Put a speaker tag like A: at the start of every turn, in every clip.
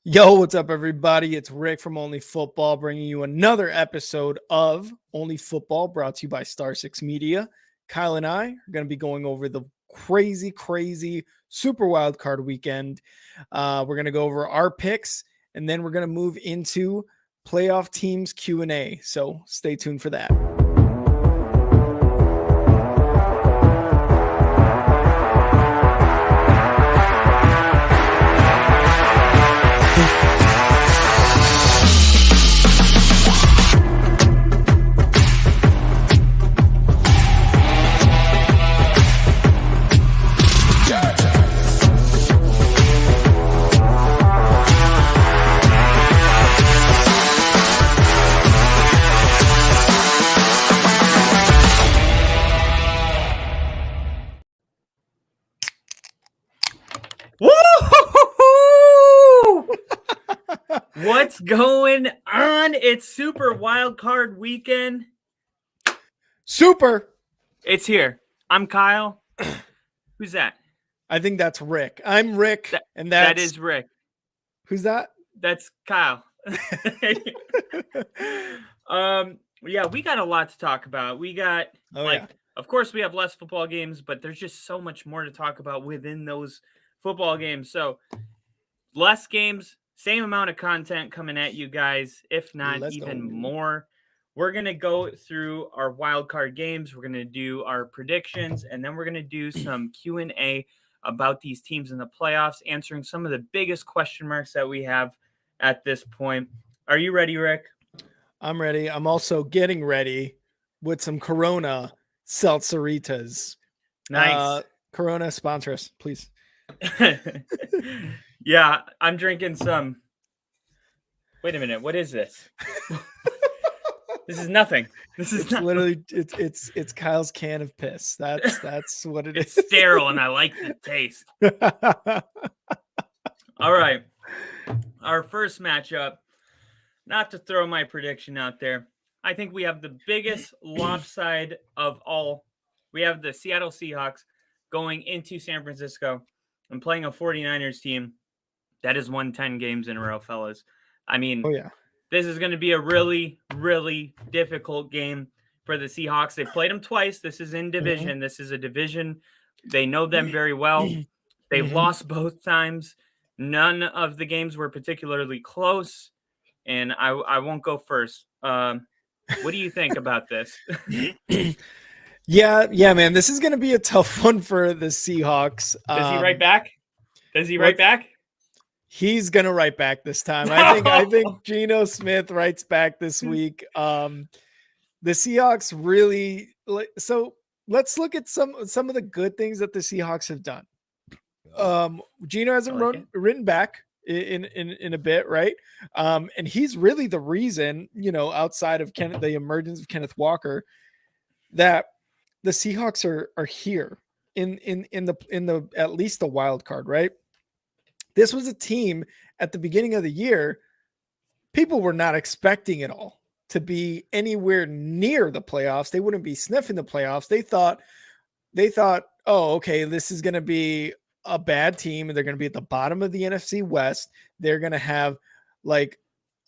A: Yo, what's up, everybody? It's Rick from Only Football bringing you another episode of Only Football brought to you by Star 6 Media. Kyle and I are going to be going over the crazy Super Wildcard Weekend. We're going to go over our picks, and then we're going to move into playoff teams Q&A. So stay tuned for that.
B: What's going on? It's Super Wildcard Weekend.
A: Super.
B: It's here. I'm Kyle. Who's that?
A: I think that's Rick. I'm Rick, and
B: that is Rick.
A: Who's that?
B: That's Kyle. Yeah, we got a lot to talk about. We got Of course, we have less football games, but there's just so much more to talk about within those football games. So, less games. Same amount of content coming at you guys, if not even more. We're going to go through our wildcard games. We're going to do our predictions, and then we're going to do some Q&A about these teams in the playoffs, answering some of the biggest question marks that we have at this point. Are you ready, Rick?
A: I'm ready. I'm also getting ready with some Corona Seltzeritas.
B: Nice.
A: Corona, sponsor us, please.
B: Yeah, I'm drinking some. Wait a minute. What is this? This is nothing.
A: Literally it's Kyle's can of piss. That's what it is.
B: It's sterile and I like the taste. All right. Our first matchup, not to throw my prediction out there. I think we have the biggest lopside of all. We have the Seattle Seahawks going into San Francisco and playing a 49ers team that has won 10 games in a row, fellas. I mean, This is going to be a really, really difficult game for the Seahawks. They played them twice. This is in division. Mm-hmm. This is a division. They know them very well. They've lost both times. None of the games were particularly close. And I won't go first. What do you think about this?
A: Yeah, man. This is going to be a tough one for the Seahawks.
B: Does he write back?
A: He's gonna write back this time. I think Geno Smith writes back this week. The Seahawks really. So let's look at some of the good things that the Seahawks have done. Geno hasn't written back in a bit, right? And he's really the reason, outside of the emergence of Kenneth Walker, that the Seahawks are here in the at least the wild card, right? This was a team at the beginning of the year, people were not expecting it all to be anywhere near the playoffs. They wouldn't be sniffing the playoffs. They thought, oh, okay, this is going to be a bad team and they're going to be at the bottom of the NFC West. They're going to have like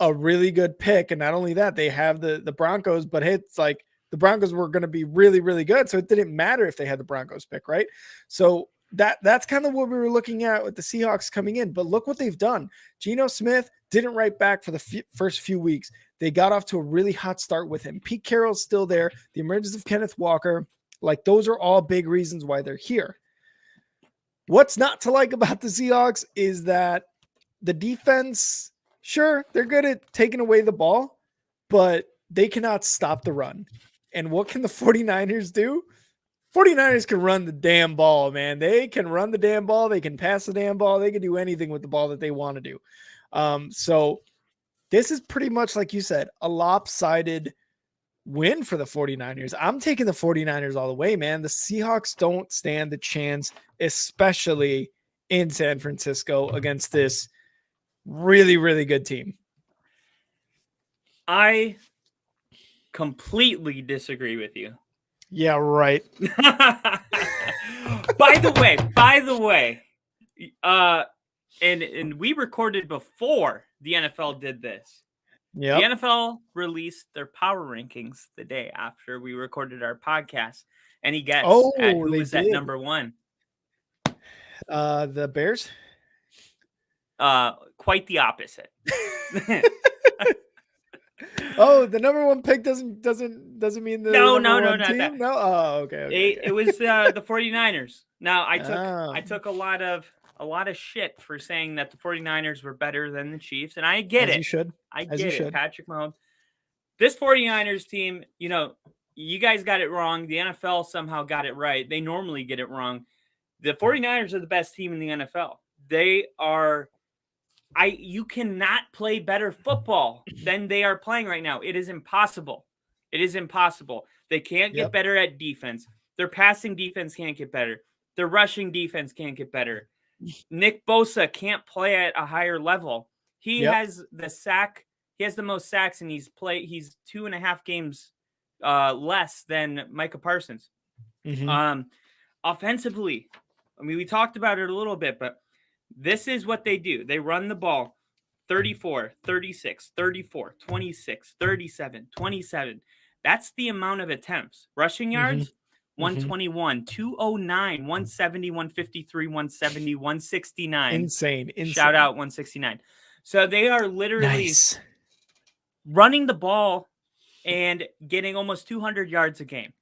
A: a really good pick. And not only that, they have the Broncos, but it's like the Broncos were going to be really, really good. So it didn't matter if they had the Broncos pick, right? So that's kind of what we were looking at with the Seahawks coming in. But look what they've done. Geno Smith didn't write back for the first few weeks. They got off to a really hot start with him. Pete Carroll's still there. The emergence of Kenneth Walker, like those are all big reasons why they're here. What's not to like about the Seahawks is that the defense, sure, they're good at taking away the ball, but they cannot stop the run. And what can the 49ers do? 49ers can run the damn ball, man. They can run the damn ball. They can pass the damn ball. They can do anything with the ball that they want to do. So this is pretty much, like you said, a lopsided win for the 49ers. I'm taking the 49ers all the way, man. The Seahawks don't stand the chance, especially in San Francisco against this really, really good team.
B: I completely disagree with you.
A: Yeah, right.
B: By the way, and we recorded before the NFL did this.
A: Yep.
B: The NFL released their power rankings the day after we recorded our podcast. Any guess at who
A: they
B: was at
A: did.
B: number 1?
A: The Bears.
B: Quite the opposite.
A: Oh, the number 1 pick doesn't mean the
B: No,
A: number one
B: not
A: team?
B: that.
A: No. Oh, okay.
B: It was the 49ers. Now I
A: Oh.
B: took a lot of shit for saying that the 49ers were better than the Chiefs, and I get
A: As
B: it.
A: you should.
B: I
A: As you
B: get it.
A: should.
B: Patrick Mahomes. This 49ers team, you know, you guys got it wrong. The NFL somehow got it right. They normally get it wrong. The 49ers are the best team in the NFL. They are you cannot play better football than they are playing right now. It is impossible. It is impossible. They can't get better at defense. Their passing defense can't get better. Their rushing defense can't get better. Nick Bosa can't play at a higher level. He has the sack. He has the most sacks, and he's 2.5 games less than Micah Parsons.
A: Mm-hmm.
B: Offensively, I mean, we talked about it a little bit, but this is what they do. They run the ball 34, 36, 34, 26, 37, 27. That's the amount of attempts. Rushing yards, 121, 209, 170, 153, 170, 169.
A: Insane.
B: Shout out 169. So they are literally running the ball and getting almost 200 yards a game.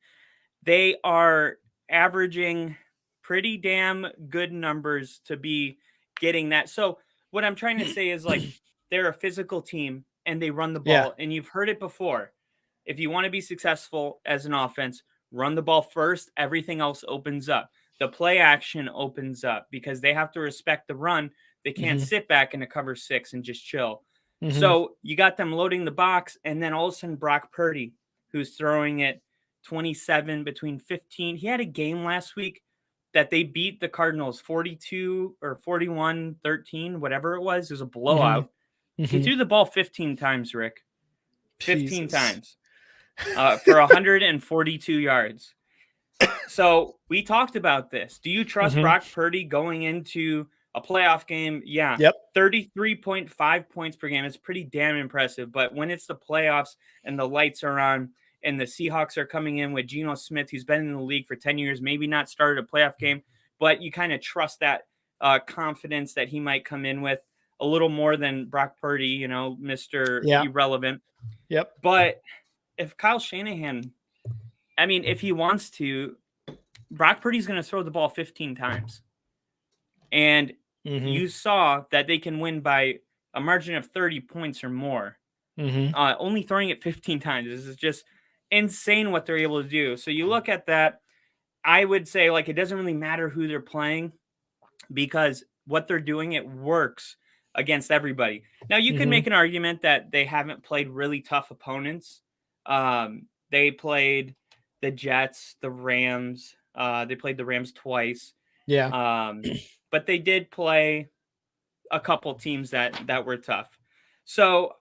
B: They are averaging pretty damn good numbers to be getting that. So what I'm trying to say is, like, they're a physical team and they run the ball. And you've heard it before. If you want to be successful as an offense, run the ball first. Everything else opens up. The play action opens up because they have to respect the run. They can't sit back in a cover 6 and just chill. So you got them loading the box, and then all of a sudden Brock Purdy, who's throwing it 27 between 15. He had a game last week that they beat the Cardinals 42 or 41-13, whatever it was. It was a blowout. He threw the ball 15 times, Rick. 15 times for 142 yards. So we talked about this. Do you trust Brock Purdy going into a playoff game? Yeah. 33.5 points per game is pretty damn impressive. But when it's the playoffs and the lights are on and the Seahawks are coming in with Geno Smith, who's been in the league for 10 years, maybe not started a playoff game, but you kind of trust that confidence that he might come in with a little more than Brock Purdy, you know, Mr. Irrelevant. But if Kyle Shanahan, I mean, if he wants to, Brock Purdy's going to throw the ball 15 times. And you saw that they can win by a margin of 30 points or more. Only throwing it 15 times. This is just insane what they're able to do. So you look at that, I would say, like, it doesn't really matter who they're playing because what they're doing, it works against everybody. Now, you can make an argument that they haven't played really tough opponents. They played the Jets, the Rams. They played the Rams twice. But they did play a couple teams that were tough. So,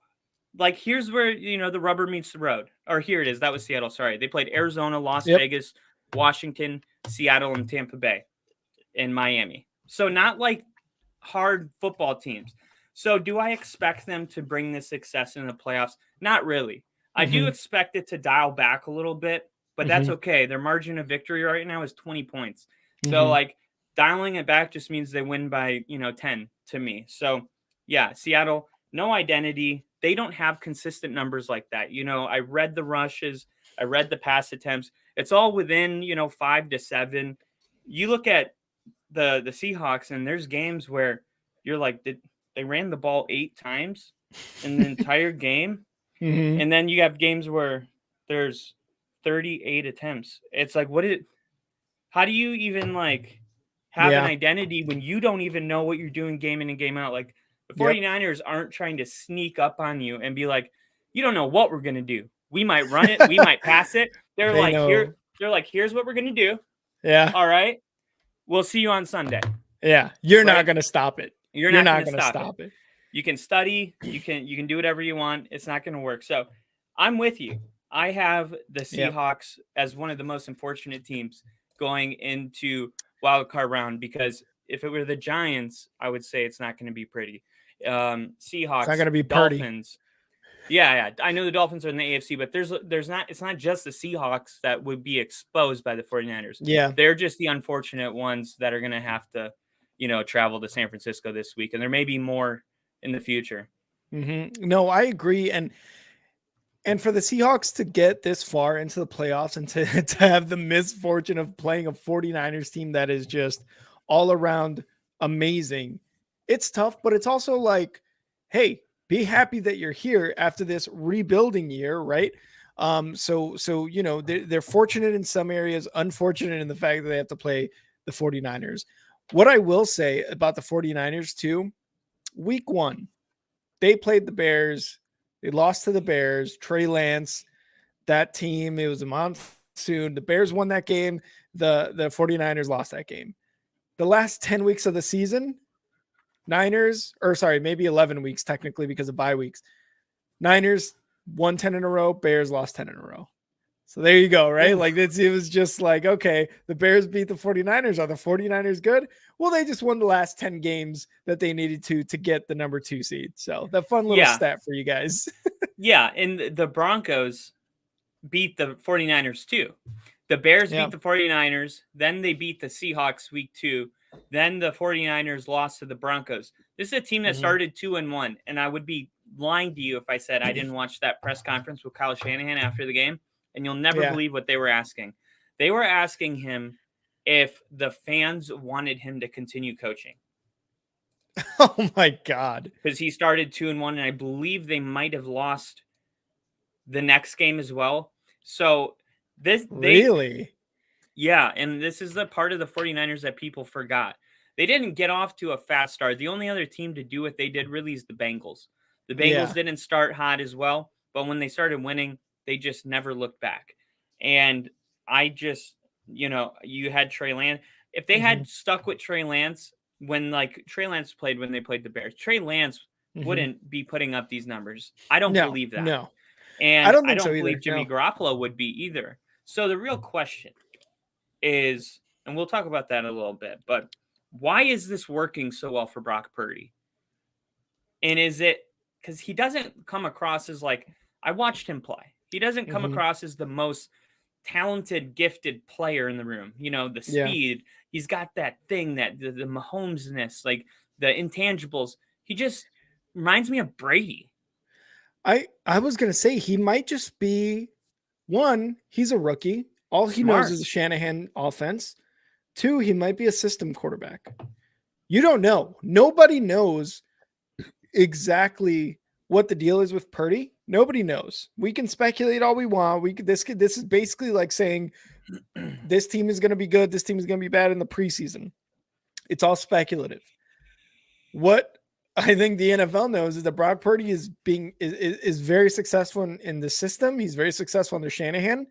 B: like, here's where, you know, the rubber meets the road. Or here it is. That was Seattle. Sorry. They played Arizona, Las Vegas, Washington, Seattle, and Tampa Bay, and Miami. So not like hard football teams. So do I expect them to bring this success in the playoffs? Not really. I do expect it to dial back a little bit, but that's okay. Their margin of victory right now is 20 points. So, like, dialing it back just means they win by, 10 to me. So, yeah, Seattle, no identity. They don't have consistent numbers like that. You know, I read the rushes. I read the pass attempts. It's all within, 5 to 7. You look at the Seahawks, and there's games where you're like, they ran the ball 8 times in the entire game. And then you have games where there's 38 attempts. It's like, how do you even, like, have an identity when you don't even know what you're doing game in and game out? Like, the 49ers aren't trying to sneak up on you and be like, you don't know what we're going to do. We might run it. We might pass it. They're like, here's what we're going to do.
A: Yeah.
B: All right. We'll see you on Sunday.
A: Yeah. You're not going to stop it.
B: You're not going to stop it. You can study. You can do whatever you want. It's not going to work. So I'm with you. I have the Seahawks as one of the most unfortunate teams going into wildcard round because if it were the Giants, I would say it's not going to be pretty. Seahawks,
A: It's not going to be pretty.
B: Dolphins. Yeah. I know the Dolphins are in the AFC, but it's not just the Seahawks that would be exposed by the 49ers.
A: Yeah.
B: They're just the unfortunate ones that are going to have to, travel to San Francisco this week. And there may be more in the future.
A: Mm-hmm. No, I agree. And for the Seahawks to get this far into the playoffs and to have the misfortune of playing a 49ers team that is just all around amazing, it's tough, but it's also like, hey, be happy that you're here after this rebuilding year, right? So they're fortunate in some areas, unfortunate in the fact that they have to play the 49ers. What I will say about the 49ers too, week 1, they played the Bears. They lost to the Bears. Trey Lance, that team, it was a monsoon. The Bears won that game. The 49ers lost that game. The last 10 weeks of the season, maybe 11 weeks technically because of bye weeks. Niners won 10 in a row. Bears lost 10 in a row. So there you go, right? Like it was just like, okay, the Bears beat the 49ers. Are the 49ers good? Well, they just won the last 10 games that they needed to get the number 2 seed. So that fun little stat for you guys.
B: Yeah, and the Broncos beat the 49ers too. The Bears beat the 49ers, then they beat the Seahawks week 2. Then the 49ers lost to the Broncos. This is a team that started 2-1, and I would be lying to you if I said I didn't watch that press conference with Kyle Shanahan after the game, and you'll never believe what they were asking. They were asking him if the fans wanted him to continue coaching.
A: Oh my God.
B: Because he started 2-1, and I believe they might have lost the next game as well. So
A: really?
B: Yeah, and this is the part of the 49ers that people forgot. They didn't get off to a fast start. The only other team to do what they did really is the Bengals. The Bengals didn't start hot as well, but when they started winning, they just never looked back. And I just, you had Trey Lance. If they had stuck with Trey Lance when Trey Lance played when they played the Bears, Trey Lance wouldn't be putting up these numbers. I don't believe that.
A: No.
B: And
A: I don't
B: believe Jimmy Garoppolo would be either. So the real question is, and we'll talk about that in a little bit, but why is this working so well for Brock Purdy? And is it because he doesn't come across as I watched him play. He doesn't come across as the most talented, gifted player in the room. The speed, he's got that thing, that the Mahomesness, the intangibles. He just reminds me of Brady.
A: I was going to say he might just be, one, he's a rookie. All he knows is the Shanahan offense. 2, he might be a system quarterback. You don't know. Nobody knows exactly what the deal is with Purdy. Nobody knows. We can speculate all we want. This is basically like saying this team is going to be good, this team is going to be bad in the preseason. It's all speculative. What I think the NFL knows is that Brock Purdy is very successful in the system. He's very successful under Shanahan,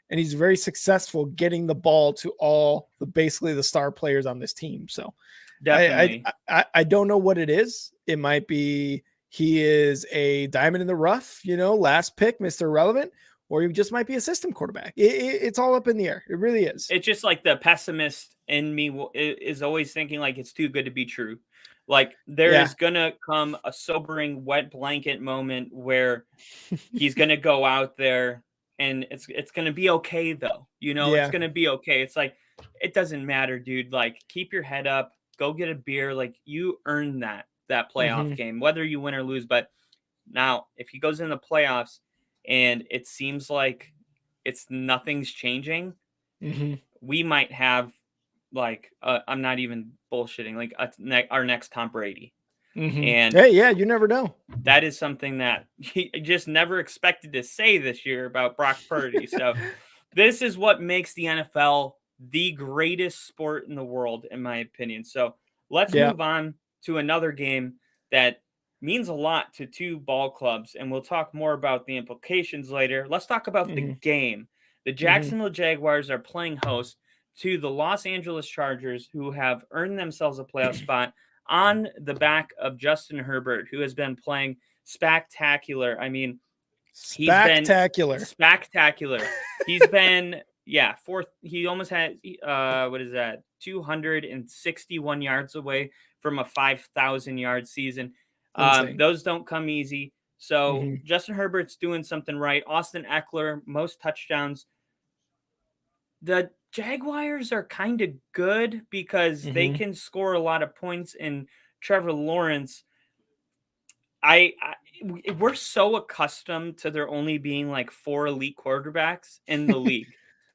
A: and he's very successful getting the ball to all basically the star players on this team. So definitely, I don't know what it is. It might be he is a diamond in the rough, last pick, Mr. Irrelevant, or he just might be a system quarterback. It's all up in the air. It really is.
B: It's just the pessimist in me is always thinking it's too good to be true. There is going to come a sobering wet blanket moment where he's going to go out there and it's going to be okay though. It's going to be okay. It's it doesn't matter, dude. Keep your head up, go get a beer. You earned that playoff game, whether you win or lose. But now if he goes in the playoffs and it seems like nothing's changing, we might have I'm not even bullshitting, our next Tom Brady. And
A: you never know.
B: That is something that he just never expected to say this year about Brock Purdy. So this is what makes the NFL the greatest sport in the world, in my opinion. So let's move on to another game that means a lot to 2 ball clubs, and we'll talk more about the implications later. Let's talk about the game. The Jacksonville Jaguars are playing host to the Los Angeles Chargers, who have earned themselves a playoff spot on the back of Justin Herbert, who has been playing spectacular. I mean,
A: spectacular.
B: He's been Yeah, fourth. He almost had what is that? 261 yards away from a 5,000 yard season.
A: Insane.
B: Those don't come easy. So
A: Mm-hmm.
B: Justin Herbert's doing something right. Austin Eckler, most touchdowns. The Jaguars are kind of good because they
A: Mm-hmm.
B: can score a lot of points. And Trevor Lawrence, we're so accustomed to there only being like 4 elite quarterbacks in the league,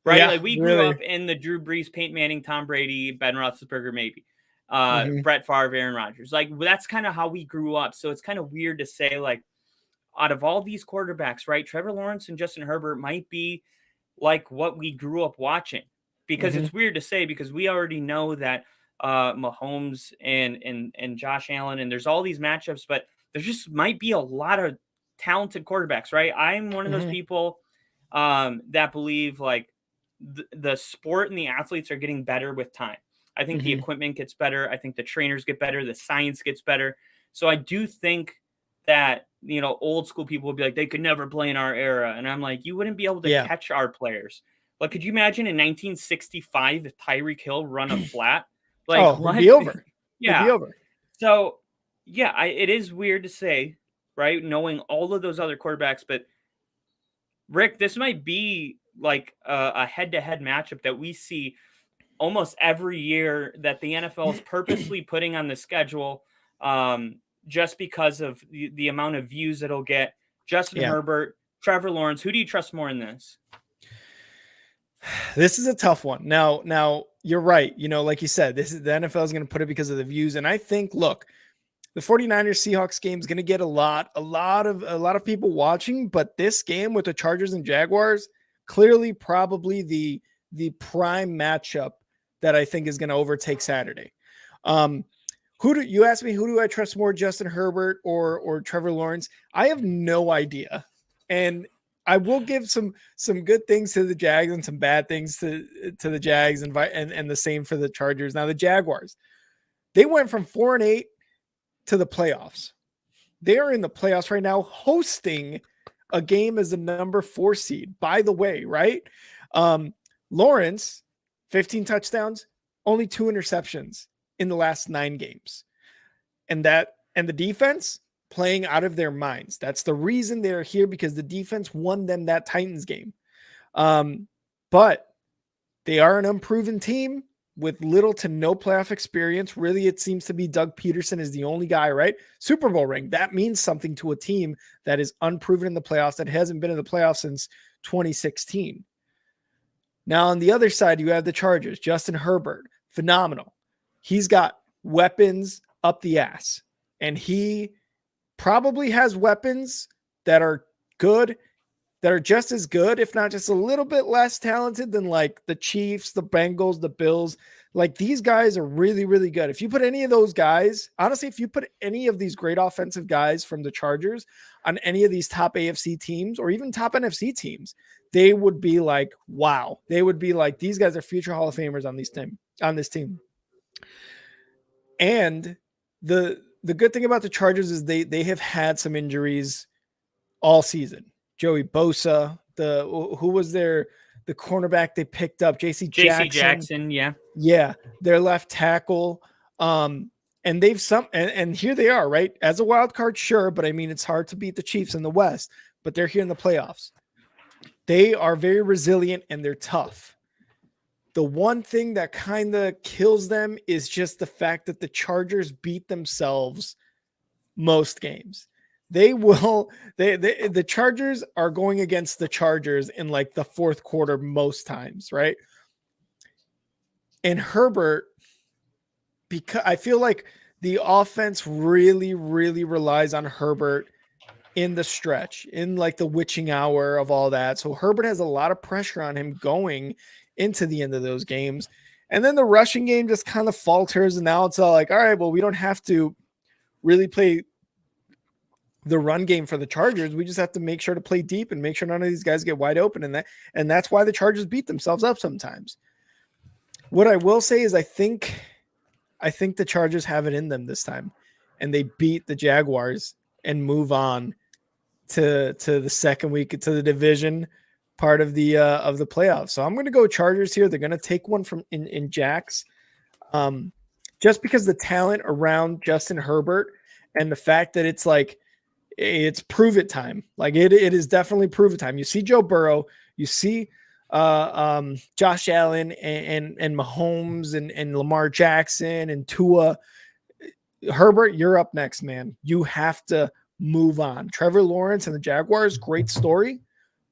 B: right?
A: Yeah,
B: Like we grew
A: really.
B: up in the Drew Brees, Peyton Manning, Tom Brady, Ben Roethlisberger, maybe
A: Mm-hmm.
B: Brett Favre, Aaron Rodgers. Like that's kind of how we grew up. So it's kind of weird to say like out of all these quarterbacks, right? Trevor Lawrence and Justin Herbert might be like what we grew up watching, because
A: Mm-hmm.
B: it's weird to say because we already know that Mahomes and Josh Allen, and there's all these matchups, but there just might be a lot of talented quarterbacks, right? I'm one of those
A: Mm-hmm.
B: people that believe like the sport and the athletes are getting better with time. I think the
A: Mm-hmm.
B: equipment gets better. I think the trainers get better. The science gets better. So I do think that, you know, old school people would be like, they could never play in our era. And I'm like, you wouldn't be able to
A: Yeah.
B: catch our players. Like, could you imagine in 1965 if Tyreek Hill run a flat? Like,
A: Oh, it'd
B: what?
A: be over. It'd be
B: Yeah.
A: over.
B: So, yeah, it is weird to say, right? Knowing all of those other quarterbacks. But, Rick, this might be like a head to head matchup that we see almost every year that the NFL is purposely putting on the schedule, just because of the amount of views it'll get. Justin
A: Yeah.
B: Herbert, Trevor Lawrence. Who do you trust more in this?
A: This is a tough one. Now you're right. You know, like you said, this is the NFL is going to put it because of the views. And I think, look, the 49ers Seahawks game is going to get a lot of people watching, but this game with the Chargers and Jaguars, clearly probably the prime matchup that I think is going to overtake Saturday. You asked me, who do I trust more, Justin Herbert or Trevor Lawrence? I have no idea. And I will give some good things to the Jags and some bad things to the Jags and the same for the Chargers. Now the Jaguars, they went from 4-8 to the playoffs. They are in the playoffs right now, hosting a game as the number 4 seed, by the way, right? Lawrence, 15 touchdowns, only 2 interceptions in the last 9 games. And the defense playing out of their minds. That's the reason they're here, because the defense won them that Titans game. But they are an unproven team with little to no playoff experience. Really, it seems to be Doug Peterson is the only guy, right? Super Bowl ring. That means something to a team that is unproven in the playoffs, that hasn't been in the playoffs since 2016. Now, on the other side, you have the Chargers. Justin Herbert, phenomenal. He's got weapons up the ass, and he probably has weapons that are good, that are just as good, if not just a little bit less talented than like the Chiefs, the Bengals, the Bills. Like these guys are really, really good. If you put any of those guys, honestly, if you put any of these great offensive guys from the Chargers on any of these top AFC teams or even top NFC teams, they would be like, wow. They would be like, these guys are future Hall of Famers on this team. And the good thing about the Chargers is they have had some injuries all season. Joey Bosa, who was the cornerback they picked up, JC
B: Jackson, yeah.
A: Yeah, their left tackle. And they've and here they are, right? As a wild card, sure, but I mean it's hard to beat the Chiefs in the West, but they're here in the playoffs. They are very resilient and they're tough. The one thing that kind of kills them is just the fact that the Chargers beat themselves most games. The Chargers are going against the Chargers in like the fourth quarter most times, right? And Herbert, because I feel like the offense really, really relies on Herbert in the stretch, in like the witching hour of all that. So Herbert has a lot of pressure on him going into the end of those games. And then the rushing game just kind of falters. And now it's all like, all right, well, we don't have to really play the run game for the Chargers. We just have to make sure to play deep and make sure none of these guys get wide open. And that's why the Chargers beat themselves up sometimes. What I will say is I think the Chargers have it in them this time, and they beat the Jaguars and move on to the second week, to the division part of the playoffs. So I'm going to go Chargers here. They're going to take one from in Jax, just because the talent around Justin Herbert and the fact that it's like it's prove it time. Like it is definitely prove it time. You see Joe Burrow, you see Josh Allen and Mahomes and Lamar Jackson and Tua. Herbert, you're up next, man. You have to move on. Trevor Lawrence and the Jaguars, great story.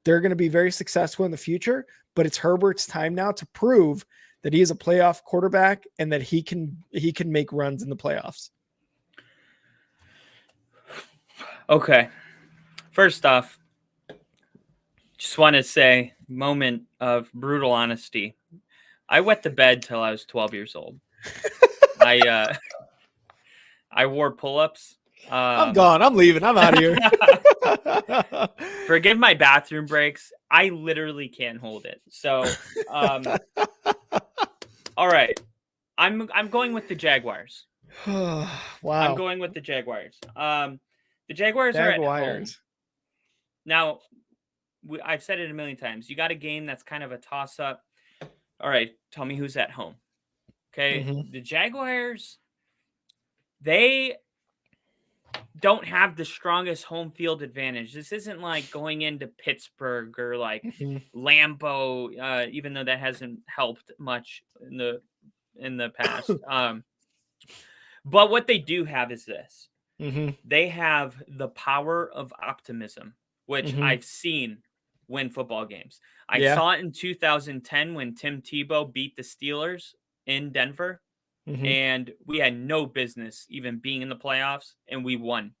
A: They're going to be very successful in the future, but it's Herbert's time now to prove that he is a playoff quarterback and that he can make runs in the playoffs.
B: Okay. First off, just want to say, moment of brutal honesty. I wet the bed till I was 12 years old. I wore pull-ups.
A: I'm gone. I'm leaving. I'm out of here.
B: Forgive my bathroom breaks. I literally can't hold it. So, all right. I'm going with the Jaguars.
A: Wow.
B: I'm going with the Jaguars. The Jaguars are at home. Now, I've said it a million times. You got a game that's kind of a toss-up. All right, tell me who's at home. Okay, The Jaguars, they don't have the strongest home field advantage. This isn't like going into Pittsburgh or like Lambeau, even though that hasn't helped much in the past. But what they do have is this. They have the power of optimism, which I've seen win football games. I saw it in 2010 when Tim Tebow beat the Steelers in Denver, and we had no business even being in the playoffs, and we won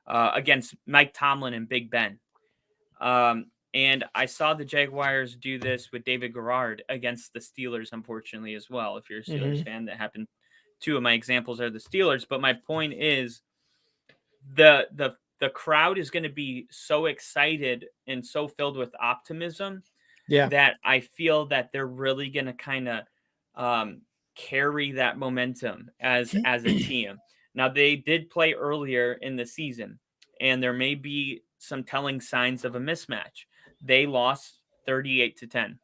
B: against Mike Tomlin and Big Ben. And I saw the Jaguars do this with David Garrard against the Steelers, unfortunately, as well. If you're a Steelers fan, that happened. Two of my examples are the Steelers, but my point is the crowd is going to be so excited and so filled with optimism that I feel that they're really going to kind of carry that momentum as a team. Now, they did play earlier in the season, and there may be some telling signs of a mismatch. They lost 38-10,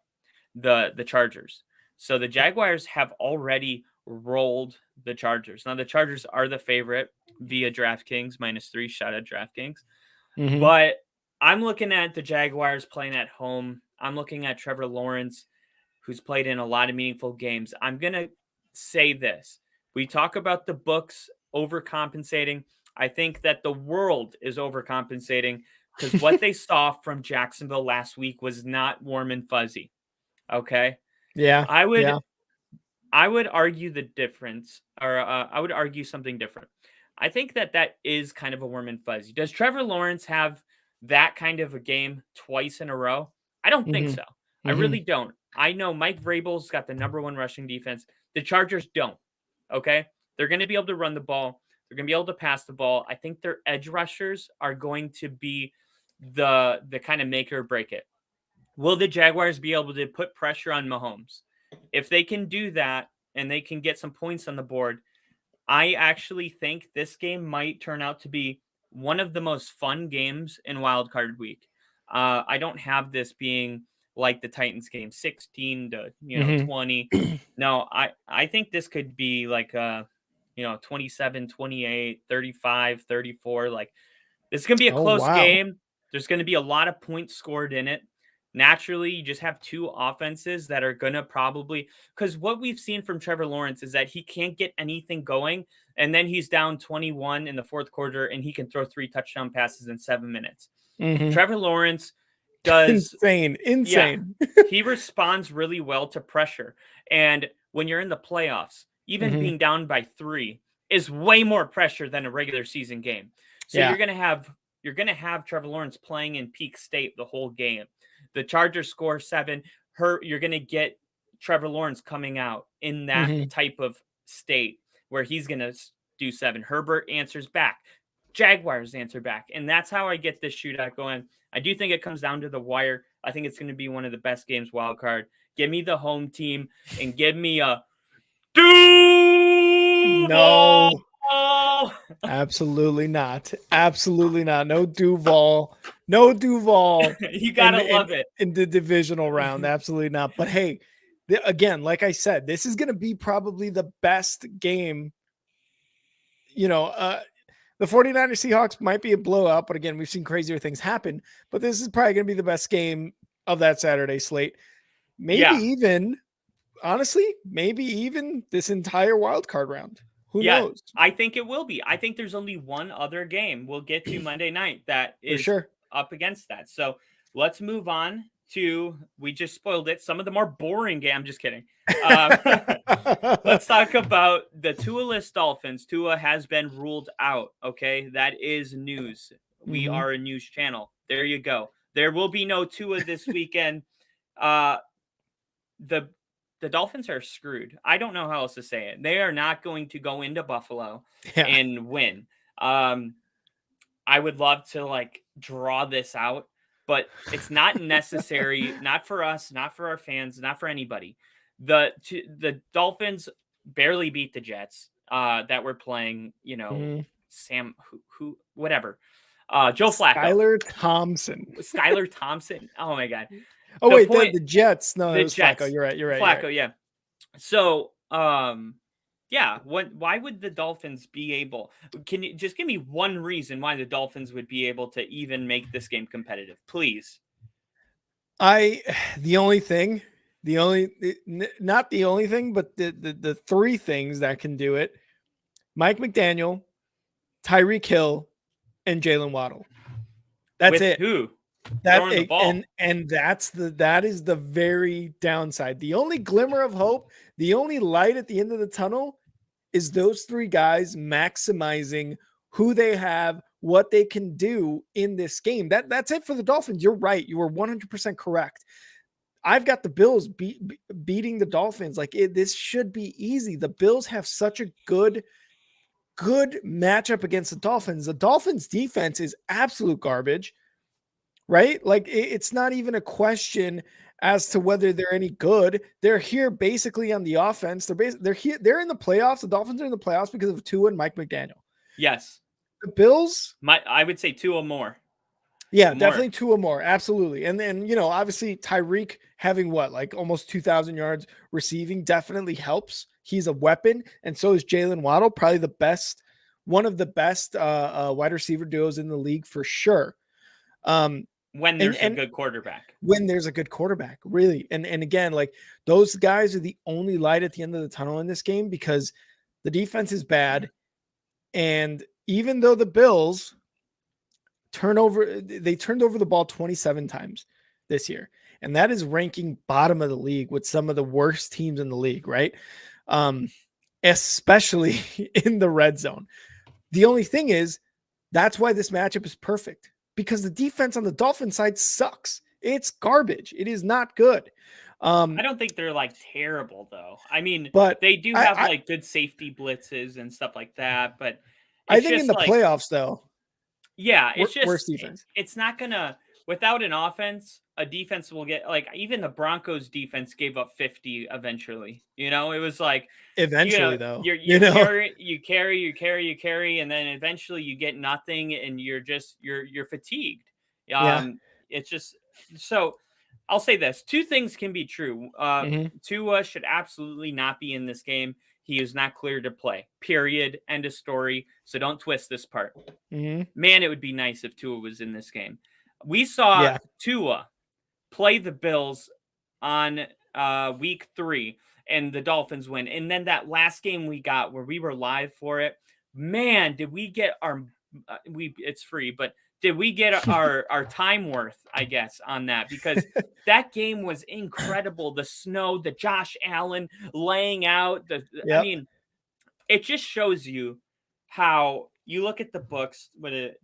B: the Chargers. So the Jaguars have already rolled the Chargers. Now, the Chargers are the favorite via DraftKings, -3. Shout out DraftKings. But I'm looking at the Jaguars playing at home. I'm looking at Trevor Lawrence, who's played in a lot of meaningful games. I'm going to say this. We talk about the books overcompensating. I think that the world is overcompensating because what they saw from Jacksonville last week was not warm and fuzzy. Okay?
A: Yeah.
B: I would argue the difference, or I would argue something different. I think that is kind of a warm and fuzzy. Does Trevor Lawrence have that kind of a game twice in a row? I don't think so. I really don't. I know Mike Vrabel's got the #1 rushing defense. The Chargers don't. Okay? They're going to be able to run the ball. They're going to be able to pass the ball. I think their edge rushers are going to be the kind of make or break it. Will the Jaguars be able to put pressure on Mahomes? If they can do that and they can get some points on the board, I actually think this game might turn out to be one of the most fun games in Wildcard Week. I don't have this being like the Titans game, 16-20. No, I think this could be like 27, 28, 35, 34. Like this is going to be a close game. There's going to be a lot of points scored in it. Naturally, you just have two offenses that are going to probably, because what we've seen from Trevor Lawrence is that he can't get anything going, and then he's down 21 in the fourth quarter, and he can throw 3 touchdown passes in 7 minutes. Trevor Lawrence does
A: insane.
B: Yeah, he responds really well to pressure, and when you're in the playoffs, even being down by 3 is way more pressure than a regular season game. So you're gonna have Trevor Lawrence playing in peak state the whole game. The Chargers score 7. You're going to get Trevor Lawrence coming out in that type of state where he's going to do 7. Herbert answers back. Jaguars answer back. And that's how I get this shootout going. I do think it comes down to the wire. I think it's going to be one of the best games wild card. Give me the home team and give me a
A: No.
B: Oh,
A: Absolutely not. Absolutely not. No Duval. No Duval
B: you
A: in
B: gotta
A: in
B: love it.
A: in the divisional round. Absolutely not. But hey, again, like I said, this is going to be probably the best game. You know, the 49ers Seahawks might be a blowout, but again, we've seen crazier things happen. But this is probably going to be the best game of that Saturday slate. Maybe
B: Yeah.
A: even, honestly, maybe even this entire wild card round. Who
B: Yeah,
A: knows?
B: I think it will be. I think there's only one other game we'll get to Monday night that
A: For
B: is
A: sure.
B: up against that. So let's move on to, we just spoiled it, some of the more boring game. I'm just kidding. Let's talk about the Tua-less Dolphins. Tua has been ruled out. Okay, that is news. We
A: Mhm.
B: are a news channel. There you go. There will be no Tua this weekend. Uh, the the Dolphins are screwed. I don't know how else to say it. They are not going to go into Buffalo
A: Yeah.
B: and win. I would love to like draw this out, but it's not necessary. Not for us. Not for our fans. Not for anybody. The Dolphins barely beat the Jets. That were playing. You know,
A: Mhm.
B: Sam who whatever. Joe Flacco,
A: Skylar Thompson.
B: Skylar Thompson. Oh my god.
A: Oh
B: The
A: wait, the
B: point.
A: the Jets. No, it
B: The
A: was Flacco.
B: Jets.
A: You're right. You're right. You're right.
B: Flacco. Yeah. So, yeah, why would the Dolphins be able? Can you just give me one reason why the Dolphins would be able to even make this game competitive, please?
A: I the only thing, not the only thing, but the three things that can do it: Mike McDaniel, Tyreek Hill, and Jalen Waddle. That's
B: With
A: it.
B: who
A: That
B: throwing the ball?
A: and that is the very downside. The only glimmer of hope, the only light at the end of the tunnel is those three guys maximizing who they have, what they can do in this game. That's it for the Dolphins. You're right. You were 100% correct. I've got the Bills beating the Dolphins. Like this should be easy. The Bills have such a good matchup against the Dolphins. The Dolphins defense is absolute garbage, right? Like it's not even a question as to whether they're any good. They're here basically on the offense. They're here. They're in the playoffs. The Dolphins are in the playoffs because of Tua and Mike McDaniel.
B: Yes,
A: The Bills,
B: I would say two or more.
A: yeah,
B: More.
A: definitely two or more, absolutely. And then obviously Tyreek having what like almost 2,000 yards receiving definitely helps. He's a weapon, and so is Jalen Waddle, probably one of the best wide receiver duos in the league for sure. Um,
B: When
A: and
B: there's a
A: and
B: good quarterback.
A: when there's a good quarterback, really. And again, like those guys are the only light at the end of the tunnel in this game because the defense is bad. And even though the Bills turned over the ball 27 times this year, and that is ranking bottom of the league with some of the worst teams in the league, right? Especially in the red zone. The only thing is that's why this matchup is perfect because the defense on the Dolphin side sucks. It's garbage. It is not good.
B: I don't think they're like terrible though. I mean,
A: But
B: they do
A: I,
B: have
A: I,
B: like good safety blitzes and stuff like that, but
A: I
B: it's
A: think in
B: just
A: the
B: like,
A: playoffs, though,
B: yeah, it's
A: worst
B: just
A: defense.
B: it's not gonna, without an offense, a defense will get like, even the Broncos defense gave up 50 eventually. You know, it was like,
A: Eventually, though,
B: you carry, and then eventually you get nothing, and you're fatigued.
A: yeah.
B: It's just, so I'll say this: two things can be true.
A: Mm-hmm.
B: Tua should absolutely not be in this game. He is not clear to play. Period. End of story. So don't twist this part.
A: Mm-hmm.
B: Man, it would be nice if Tua was in this game. We saw
A: Yeah.
B: Tua play the Bills on week 3, and the Dolphins win. And then that last game we got where we were live for it, man, did we get our it's free, but did we get our time worth, I guess, on that? Because that game was incredible. The snow, the Josh Allen laying out, I
A: Yep.
B: mean, it just shows you how you look at the books with it.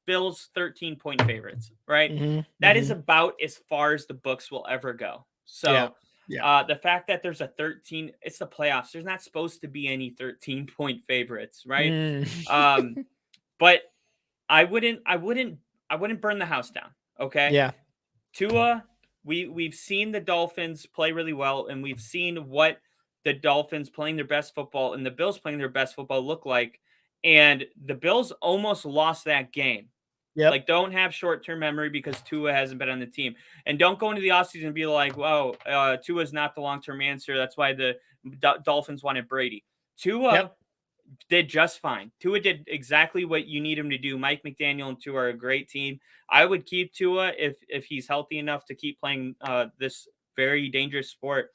B: Bills 13-point favorites, right?
A: Mm-hmm.
B: That is
A: Mm-hmm.
B: about as far as the books will ever go.
A: Yeah.
B: So
A: Yeah.
B: the fact that there's a 13, it's the playoffs. There's not supposed to be any 13-point favorites, right?
A: Mm.
B: But I wouldn't burn the house down. Okay.
A: Yeah.
B: Tua, we've seen the Dolphins play really well, and we've seen what the Dolphins playing their best football and the Bills playing their best football look like. And the Bills almost lost that game.
A: Yep.
B: Like, don't have short-term memory because Tua hasn't been on the team. And don't go into the offseason and be like, whoa, Tua's not the long-term answer. That's why the Dolphins wanted Brady. Tua did just fine. Tua did exactly what you need him to do. Mike McDaniel and Tua are a great team. I would keep Tua if he's healthy enough to keep playing this very dangerous sport.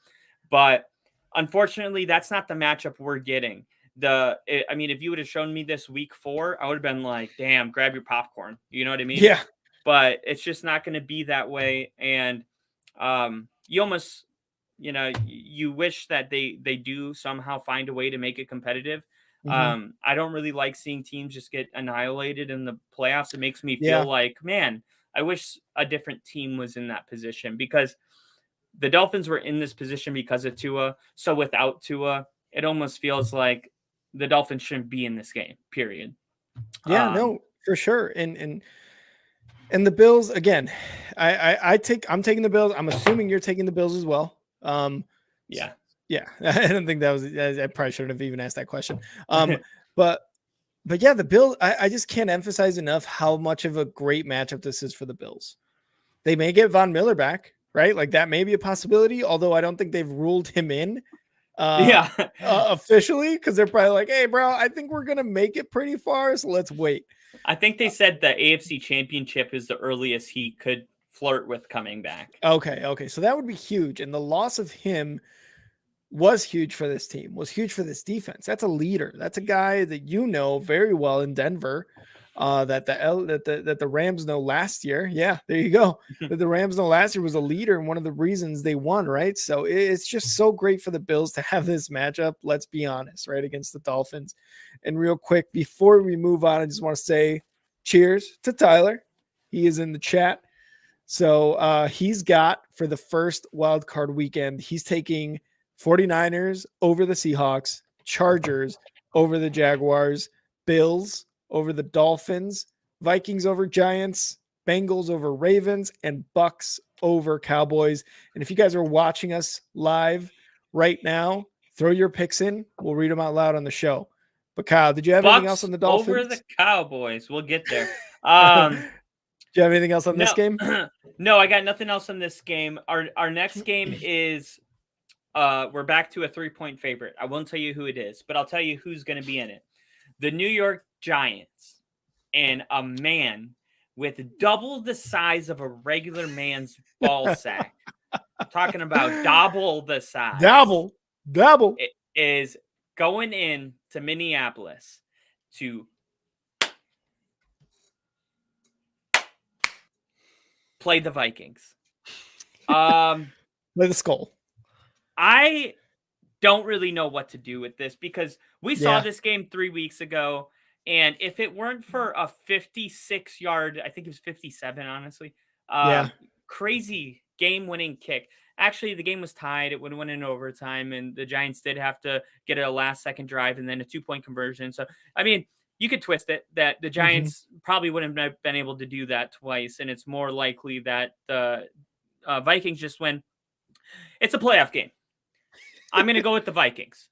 B: But unfortunately, that's not the matchup we're getting. I mean, if you would have shown me this week 4, I would have been like, damn, grab your popcorn. You know what I mean?
A: Yeah.
B: But it's just not going to be that way. And you almost, you wish that they do somehow find a way to make it competitive. I don't really like seeing teams just get annihilated in the playoffs. It makes me feel like, man, I wish a different team was in that position, because the Dolphins were in this position because of Tua. So without Tua, it almost feels like the Dolphins shouldn't be in this game, period.
A: Yeah, no, for sure. And the Bills, again, I'm taking the Bills. I'm assuming you're taking the Bills as well.
B: Yeah.
A: I don't think that was, I probably shouldn't have even asked that question. But yeah, the Bills, I just can't emphasize enough how much of a great matchup this is for the Bills. They may get Von Miller back, right? Like, that may be a possibility, although I don't think they've ruled him in officially, because they're probably like, hey, bro, I think we're going to make it pretty far, so let's wait.
B: I think they said the AFC Championship is the earliest he could flirt with coming back.
A: Okay. So that would be huge. And the loss of him was huge for this team, was huge for this defense. That's a leader. That's a guy that you know very well in Denver, that the Rams know last year. Yeah, there you go. That the Rams know last year was a leader and one of the reasons they won, right? So it's just so great for the Bills to have this matchup, let's be honest, right, against the Dolphins. And real quick, before we move on, I just want to say cheers to Tyler. He is in the chat. So he's got, for the first wildcard weekend, he's taking 49ers over the Seahawks, Chargers over the Jaguars, Bills over the Dolphins, Vikings over Giants, Bengals over Ravens, and Bucks over Cowboys. And if you guys are watching us live right now, throw your picks in. We'll read them out loud on the show. But Kyle, did you have anything else on the Dolphins?
B: Over the Cowboys. We'll get there.
A: Do you have anything else on this game?
B: No, I got nothing else on this game. Our next game is we're back to a 3-point favorite. I won't tell you who it is, but I'll tell you who's going to be in it. The New York Giants and a man with double the size of a regular man's ball sack. I'm talking about double the size.
A: Double.
B: It is going in to Minneapolis to play the Vikings.
A: Play the skull.
B: I don't really know what to do with this, because we saw this game 3 weeks ago, and if it weren't for a 56-yard, I think it was 57, honestly, crazy game-winning kick. Actually, the game was tied. It would have went in overtime, and the Giants did have to get a last-second drive and then a 2-point conversion. So, I mean, you could twist it that the Giants probably wouldn't have been able to do that twice, and it's more likely that the Vikings just win. It's a playoff game. I'm going to go with the Vikings.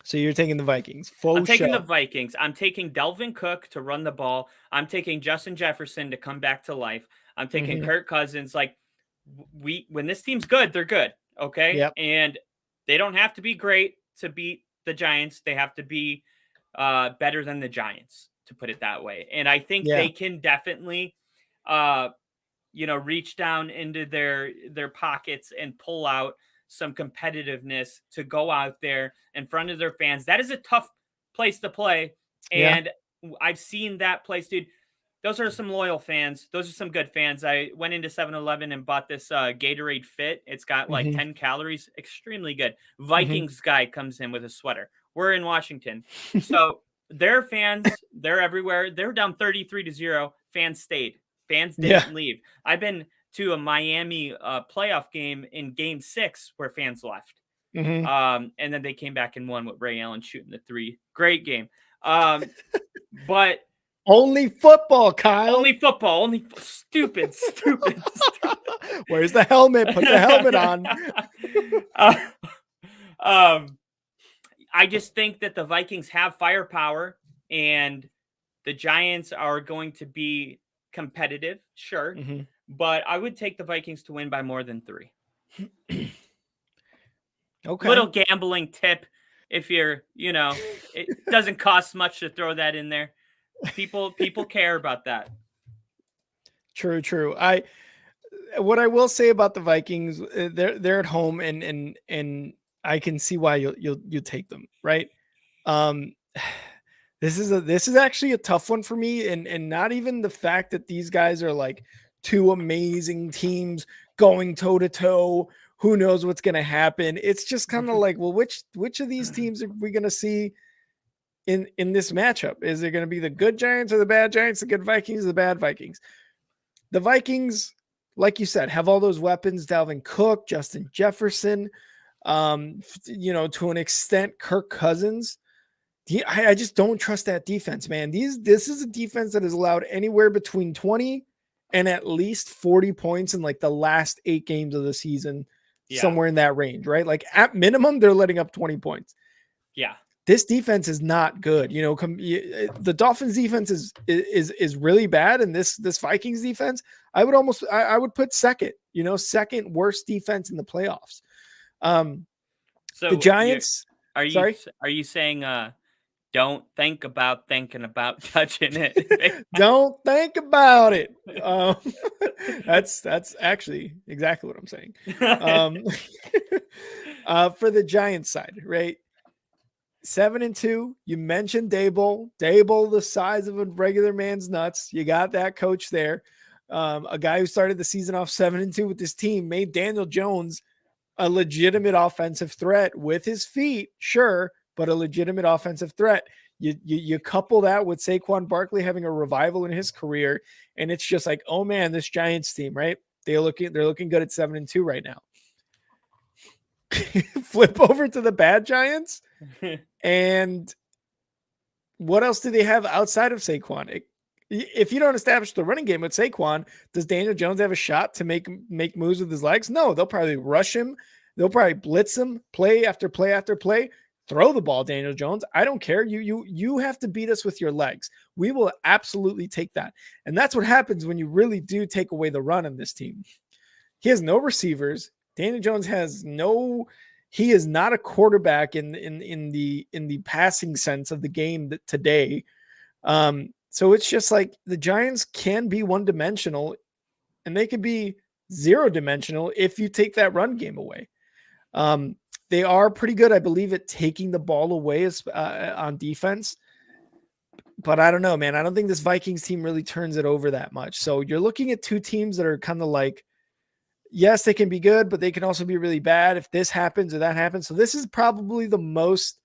A: So you're taking the Vikings.
B: I'm taking the Vikings. I'm taking Delvin Cook to run the ball. I'm taking Justin Jefferson to come back to life. I'm taking Kirk Cousins. Like, when this team's good, they're good. Okay.
A: Yep.
B: And they don't have to be great to beat the Giants. They have to be better than the Giants, to put it that way. And I think they can definitely, reach down into their pockets and pull out some competitiveness to go out there in front of their fans. That is a tough place to play. And I've seen that place, dude. Those are some loyal fans. Those are some good fans. I went into 7-Eleven and bought this Gatorade Fit. It's got like 10 calories. Extremely good. Vikings guy comes in with a sweater. We're in Washington. So their fans, they're everywhere. They're down 33-0. Fans stayed. Fans didn't leave. I've been to a Miami playoff game in Game 6 where fans left. And then they came back and won with Ray Allen shooting the 3. Great game. But
A: Only football, Kyle.
B: Only football. Only stupid.
A: Where's the helmet? Put the helmet on.
B: I just think that the Vikings have firepower and the Giants are going to be competitive, sure.
A: Mm-hmm.
B: But I would take the Vikings to win by more than 3.
A: Okay.
B: Little gambling tip. If you're, it doesn't cost much to throw that in there. People care about that.
A: True. What I will say about the Vikings, they're at home, and I can see why you'll take them, right? This is actually a tough one for me, and not even the fact that these guys are like two amazing teams going toe to toe. Who knows what's going to happen? It's just kind of like, well, which of these teams are we going to see in this matchup? Is it going to be the good Giants or the bad Giants? The good Vikings or the bad Vikings? The Vikings, like you said, have all those weapons: Dalvin Cook, Justin Jefferson, to an extent, Kirk Cousins. I just don't trust that defense, man. This is a defense that has allowed anywhere between 20 and at least 40 points in like the last 8 games of the season, somewhere in that range, right? Like at minimum, they're letting up 20 points.
B: Yeah.
A: This defense is not good. The Dolphins defense is really bad. And this Vikings defense, I would put second worst defense in the playoffs. So the Giants,
B: are you saying, don't think about thinking about touching it.
A: Don't think about it. That's actually exactly what I'm saying. For the Giants side, right? 7-2. You mentioned Dable, the size of a regular man's nuts. You got that coach there. A guy who started the season off 7-2 with this team, made Daniel Jones a legitimate offensive threat with his feet, sure, but a legitimate offensive threat. You couple that with Saquon Barkley having a revival in his career, and it's just like, oh man, this Giants team, right? They're looking good at 7-2 right now. Flip over to the bad Giants, and what else do they have outside of Saquon? If you don't establish the running game with Saquon, does Daniel Jones have a shot to make moves with his legs? No, they'll probably rush him. They'll probably blitz him, play after play after play. Throw the ball, Daniel Jones. I don't care. You have to beat us with your legs. We will absolutely take that. And that's what happens when you really do take away the run in this team. He has no receivers. Daniel Jones he is not a quarterback in the passing sense of the game today. So it's just like the Giants can be one-dimensional, and they could be zero-dimensional if you take that run game away. They are pretty good, I believe, at taking the ball away on defense. But I don't know, man. I don't think this Vikings team really turns it over that much. So you're looking at two teams that are kind of like, yes, they can be good, but they can also be really bad if this happens or that happens. So this is probably the most,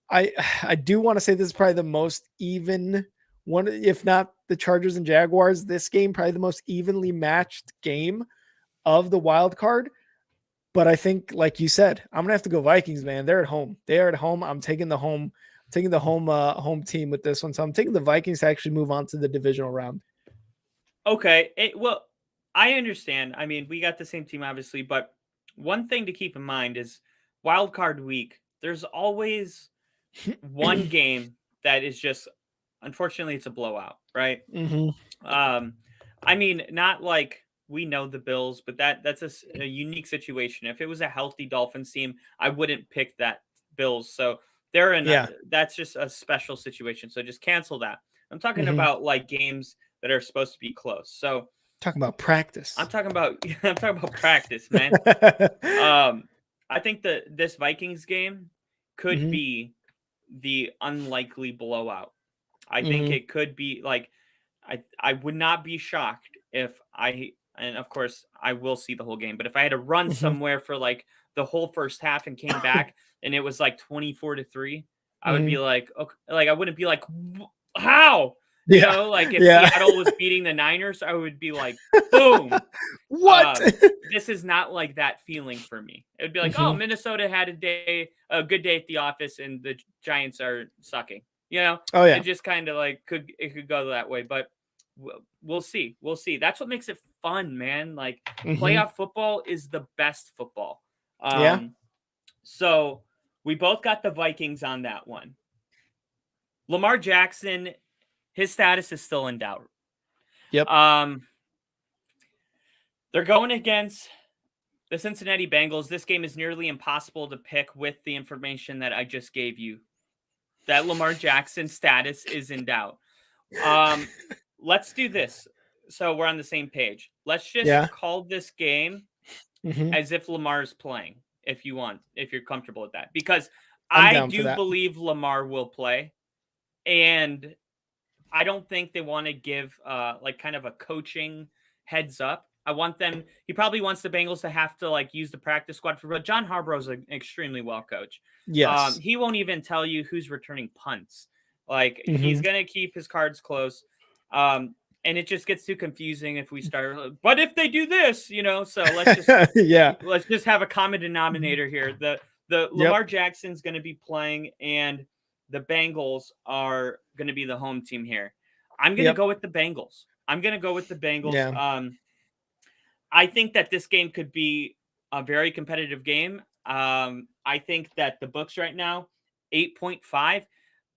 A: I do want to say this is probably the most even one, if not the Chargers and Jaguars, this game, probably the most evenly matched game of the wild card. But I think, like you said, I'm going to have to go Vikings, man. They're at home. They are at home. I'm taking the home team with this one. So I'm taking the Vikings to actually move on to the divisional round.
B: Okay. Well, I understand. I mean, we got the same team, obviously, but one thing to keep in mind is Wildcard Week. There's always one game that is just, unfortunately, it's a blowout, right?
A: Mm-hmm.
B: I mean, not like we know the Bills, but that's a unique situation. If it was a healthy Dolphins team, I wouldn't pick that Bills. So they're in that's just a special situation. So just cancel that. I'm talking about like games that are supposed to be close. So
A: talking about practice.
B: I'm talking about practice, man. I think that this Vikings game could be the unlikely blowout. I think it could be like, I would not be shocked if and of course I will see the whole game, but if I had to run somewhere for like the whole first half and came back and it was like 24-3, I would be like, okay, like I wouldn't be like, how? You know, like if Seattle was beating the Niners, I would be like, boom.
A: What?
B: This is not like that feeling for me. It would be like, oh, Minnesota had a good day at the office and the Giants are sucking. You know,
A: Oh
B: it
A: yeah.
B: just kind of like could go that way, but we'll see. We'll see. That's what makes it fun, man. Like playoff football is the best football.
A: Yeah.
B: So we both got the Vikings on that one. Lamar Jackson, his status is still in doubt.
A: Yep.
B: They're going against the Cincinnati Bengals. This game is nearly impossible to pick with the information that I just gave you. That Lamar Jackson status is in doubt. Let's do this. So we're on the same page. Let's just call this game as if Lamar is playing, if you want, if you're comfortable with that. Because
A: I'm
B: I
A: down for
B: do
A: that.
B: believe Lamar will play. And I don't think they want to give like kind of a coaching heads up. I want them. He probably wants the Bengals to have to like use the practice squad for. But John Harbaugh is an extremely well coach.
A: Yes.
B: He won't even tell you who's returning punts. Like he's gonna keep his cards close. And it just gets too confusing if we start. But if they do this, you know, so let's just let's just have a common denominator here. The Lamar Jackson's going to be playing, and the Bengals are going to be the home team here. I'm going to go with the Bengals.
A: Yeah.
B: I think that this game could be a very competitive game. I think that the books right now, 8.5.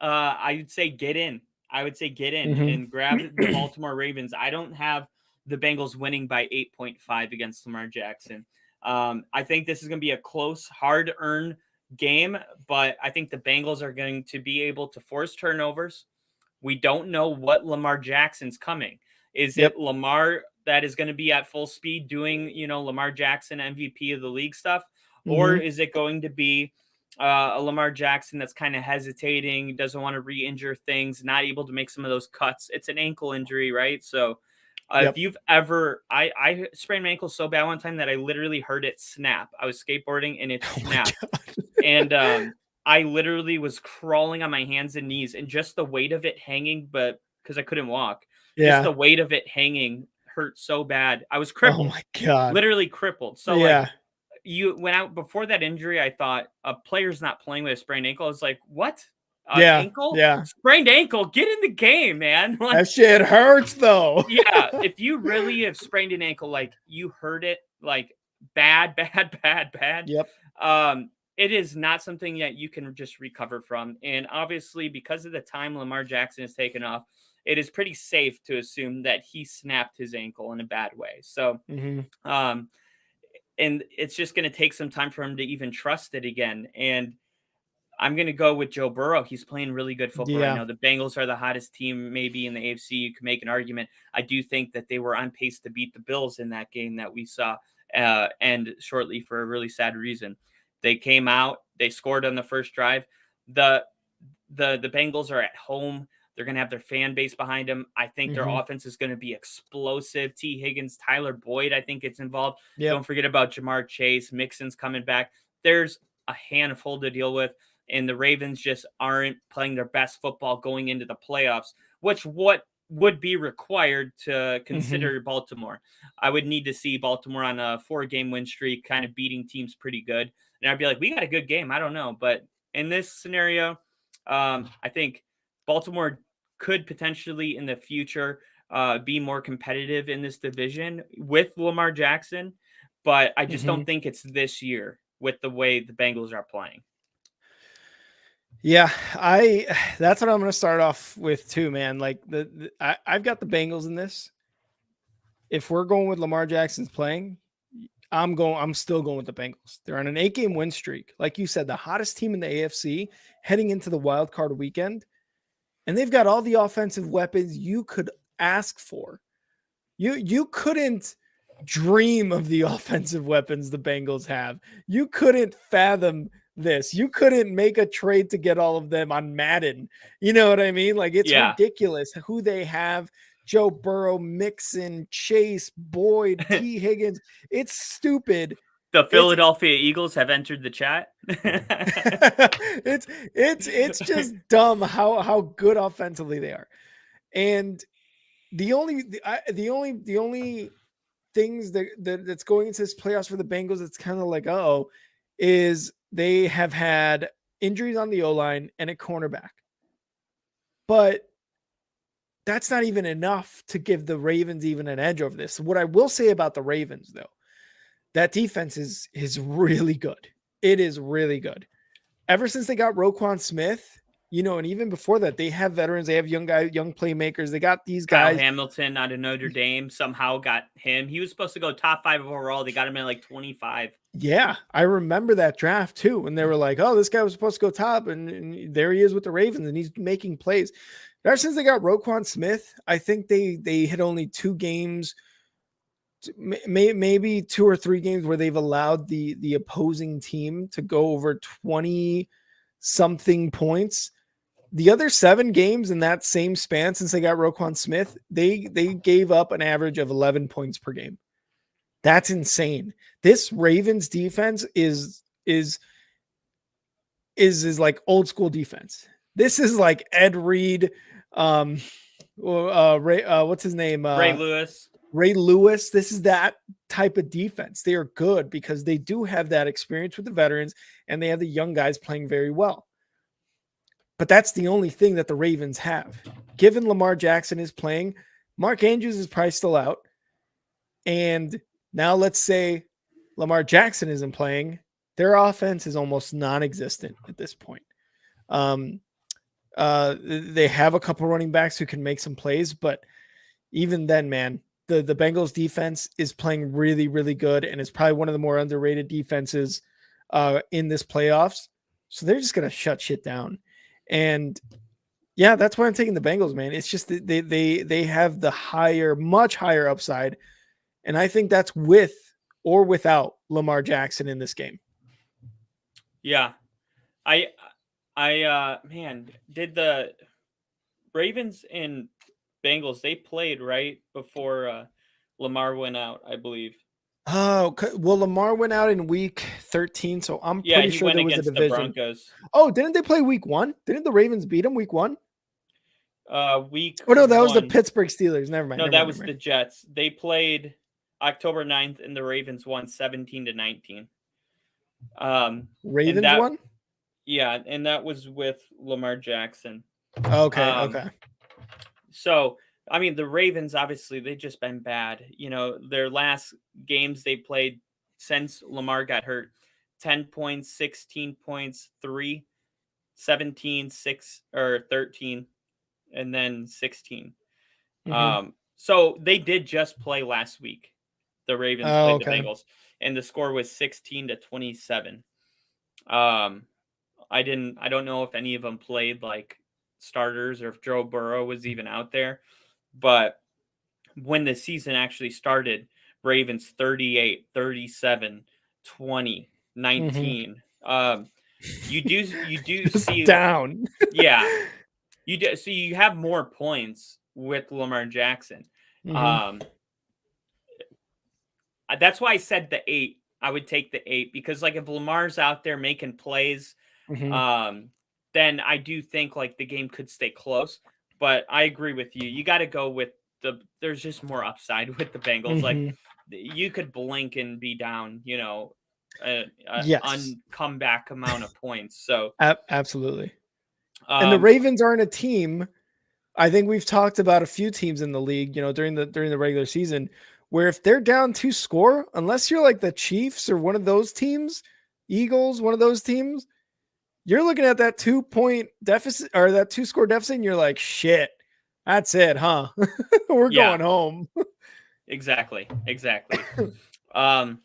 B: I would say get in. And grab the Baltimore Ravens. I don't have the Bengals winning by 8.5 against Lamar Jackson. I think this is going to be a close, hard-earned game, but I think the Bengals are going to be able to force turnovers. We don't know what Lamar Jackson's coming. Is it Lamar that is going to be at full speed doing, you know, Lamar Jackson MVP of the league stuff? Or is it going to be a Lamar Jackson that's kind of hesitating, doesn't want to re-injure things, not able to make some of those cuts? It's an ankle injury, right? So if you've ever, I sprained my ankle so bad one time that I literally heard it snap. I was skateboarding and it snapped. And I literally was crawling on my hands and knees, and just the weight of it hanging, but because I couldn't walk, just the weight of it hanging hurt so bad. I was crippled.
A: Oh my God.
B: Literally crippled. So like you went out before that injury, I thought a player's not playing with a sprained ankle. I was like, what? Ankle? Sprained ankle? Get in the game, man. Like,
A: that shit hurts though.
B: Yeah. If you really have sprained an ankle, like you hurt it like bad.
A: Yep.
B: It is not something that you can just recover from. And obviously, because of the time Lamar Jackson has taken off, it is pretty safe to assume that he snapped his ankle in a bad way. So, and it's just going to take some time for him to even trust it again. And I'm going to go with Joe Burrow. He's playing really good football right now. The Bengals are the hottest team maybe in the AFC. You can make an argument. I do think that they were on pace to beat the Bills in that game that we saw end shortly for a really sad reason. They came out, they scored on the first drive. The Bengals are at home. They're going to have their fan base behind them. I think their offense is going to be explosive. T. Higgins, Tyler Boyd, I think it's involved. Don't forget about Jamar Chase. Mixon's coming back. There's a handful to deal with, and the Ravens just aren't playing their best football going into the playoffs, which would be required to consider Baltimore. I would need to see Baltimore on a 4-game win streak, kind of beating teams pretty good. And I'd be like, we got a good game. I don't know. But in this scenario, I think Baltimore could potentially in the future be more competitive in this division with Lamar Jackson. But I just don't think it's this year with the way the Bengals are playing.
A: Yeah, that's what I'm going to start off with too, man. Like I've got the Bengals in this. If we're going with Lamar Jackson's playing, I'm still going with the Bengals. They're on an 8-game win streak. Like you said, the hottest team in the AFC heading into the Wildcard Weekend. And they've got all the offensive weapons you could ask for. You couldn't dream of the offensive weapons the Bengals have. You couldn't fathom this. You couldn't make a trade to get all of them on Madden. You know what I mean? Like it's ridiculous who they have. Joe Burrow, Mixon, Chase, Boyd, T. Higgins. It's stupid.
B: The Philadelphia Eagles have entered the chat.
A: it's just dumb how good offensively they are. And the only things that's going into this playoffs for the Bengals, it's kind of like, is they have had injuries on the O-line and a cornerback. but that's not even enough to give the Ravens even an edge over this. What I will say about the Ravens, though, that defense is really good. It is really good. Ever since they got Roquan Smith, and even before that, they have veterans, they have young playmakers. They got these
B: Kyle
A: guys.
B: Hamilton out of Notre Dame somehow got him. He was supposed to go top 5 overall. They got him at like 25.
A: Yeah, I remember that draft too. And they were like, oh, this guy was supposed to go top. And there he is with the Ravens, and he's making plays. Ever since they got Roquan Smith, I think they hit only 2 games, maybe 2 or 3 games where they've allowed the opposing team to go over 20 something points. The other 7 games in that same span since they got Roquan Smith, they gave up an average of 11 points per game. That's insane. This Ravens defense is like old school defense. This is like Ed Reed, Ray, what's his name?
B: Ray Lewis.
A: Ray Lewis. This is that type of defense. They are good because they do have that experience with the veterans, and they have the young guys playing very well. But that's the only thing that the Ravens have. Given Lamar Jackson is playing, Mark Andrews is probably still out. And now let's say Lamar Jackson isn't playing. Their offense is almost non-existent at this point. They have a couple running backs who can make some plays, but even then, man, the Bengals defense is playing really, really good, and it's probably one of the more underrated defenses in this playoffs. So they're just going to shut shit down. And yeah, that's why I'm taking the Bengals, man. It's just they have the much higher upside. And I think that's with or without Lamar Jackson in this game.
B: Yeah. Man, did the Ravens and Bengals, they played right before Lamar went out, I believe.
A: Oh, well, Lamar went out in week 13, so I'm pretty sure there was a division.
B: The Broncos.
A: Oh, didn't they play week 1? Didn't the Ravens beat them week 1?
B: Week.
A: Oh no, that was the Pittsburgh Steelers. Never mind.
B: No, that was the Jets. They played October 9th, and the Ravens won 17-19.
A: Ravens won?
B: Yeah, and that was with Lamar Jackson.
A: Okay.
B: So, I mean, the Ravens, obviously, they've just been bad. Their last games they played since Lamar got hurt, 10 points, 16 points, 3, 17, 6, or 13, and then 16.
A: Mm-hmm.
B: So they did just play last week. The Ravens played the Bengals, and the score was 16-27. I don't know if any of them played like starters or if Joe Burrow was even out there, but when the season actually started, Ravens 38, 37, 20, 19. You do see
A: down.
B: Yeah. You do. So you have more points with Lamar Jackson.
A: Mm-hmm.
B: That's why I said the 8. I would take the 8 because like if Lamar's out there making plays,
A: mm-hmm.
B: Then I do think like the game could stay close. But I agree with you. You got to go with there's just more upside with the Bengals.
A: Mm-hmm.
B: Like you could blink and be down,
A: Yes.
B: comeback amount of points. So
A: absolutely. And the Ravens aren't a team. I think we've talked about a few teams in the league, during the regular season, where if they're down 2 score, unless you're like the Chiefs or one of those teams, Eagles, one of those teams, you're looking at that 2-point deficit or that 2-score deficit, and you're like, shit, that's it, huh? We're going home.
B: Exactly. All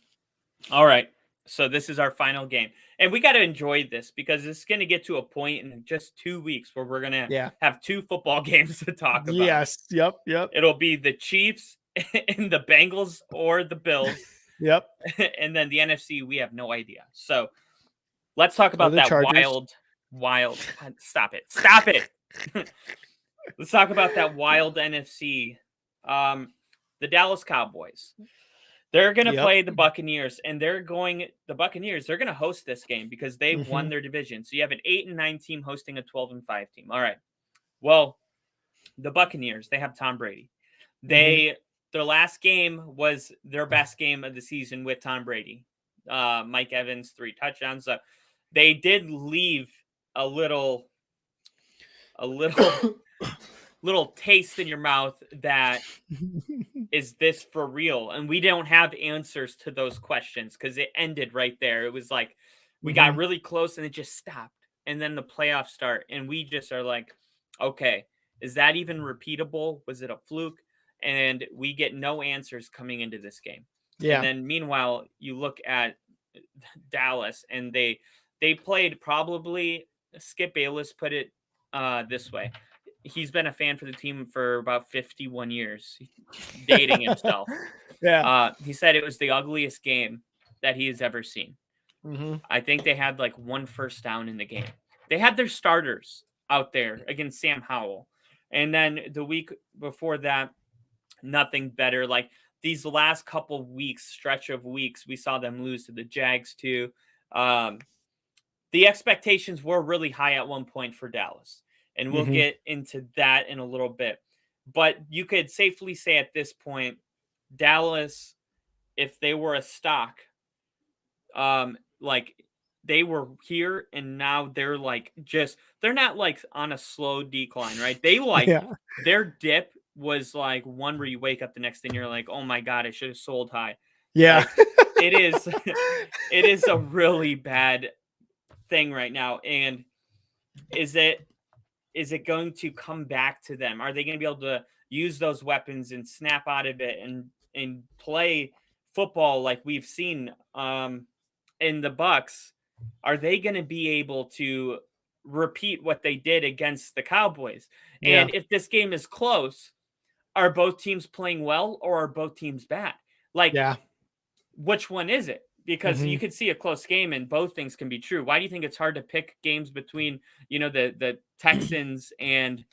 B: right. So this is our final game. And we got to enjoy this because it's going to get to a point in just 2 weeks where we're going to have 2 football games to talk about.
A: Yes. Yep.
B: It'll be the Chiefs and the Bengals or the Bills.
A: Yep.
B: And then the NFC, we have no idea. So let's talk about that wild. Stop it. Let's talk about that wild NFC. The Dallas Cowboys. They're going to play the Buccaneers, and they're going to host this game because they won their division. So you have an 8-9 team hosting a 12-5 team. All right. Well, the Buccaneers, they have Tom Brady. Their last game was their best game of the season with Tom Brady. Mike Evans, 3 touchdowns. They did leave a little little taste in your mouth that is this for real? And we don't have answers to those questions because it ended right there. It was like we got really close and it just stopped. And then the playoffs start. And we just are like, okay, is that even repeatable? Was it a fluke? And we get no answers coming into this game.
A: Yeah.
B: And then meanwhile, you look at Dallas and they played probably Skip Bayless put it this way. He's been a fan for the team for about 51 years, dating himself.
A: Yeah.
B: He said it was the ugliest game that he has ever seen. I think they had like 1 first down in the game. They had their starters out there against Sam Howell. And then the week before that, nothing better. Like these last couple weeks, stretch of weeks, we saw them lose to the Jags too. The expectations were really high at one point for Dallas. And we'll get into that in a little bit. But you could safely say at this point, Dallas, if they were a stock, like they were here and now they're like they're not like on a slow decline, right? They like their dip was like one where you wake up the next day and you're like, oh my God, I should have sold high.
A: Yeah.
B: Like, it is a really bad thing right now. And is it going to come back to them? Are they going to be able to use those weapons and snap out of it and play football like we've seen in the Bucs? Are they going to be able to repeat what they did against the Cowboys? And if this game is close, are both teams playing well or are both teams bad? Like, which one is it? Because you could see a close game and both things can be true. Why do you think it's hard to pick games between, the Texans and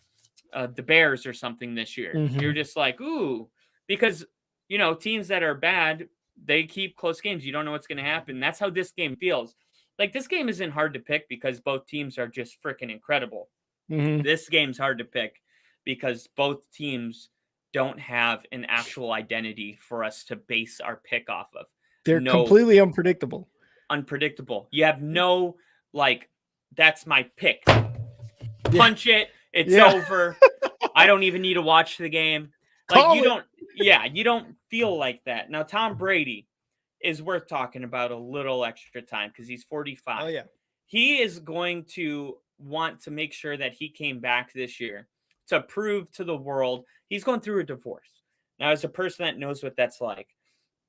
B: the Bears or something this year? You're just like, ooh, because, teams that are bad, they keep close games. You don't know what's going to happen. That's how this game feels. Like this game isn't hard to pick because both teams are just freaking incredible. This game's hard to pick because both teams don't have an actual identity for us to base our pick off of.
A: They're completely unpredictable.
B: You have no, that's my pick. Punch it. It's over. I don't even need to watch the game. Like you don't feel like that. Now, Tom Brady is worth talking about a little extra time because he's 45.
A: Oh, yeah.
B: He is going to want to make sure that he came back this year to prove to the world he's going through a divorce. Now, as a person that knows what that's like,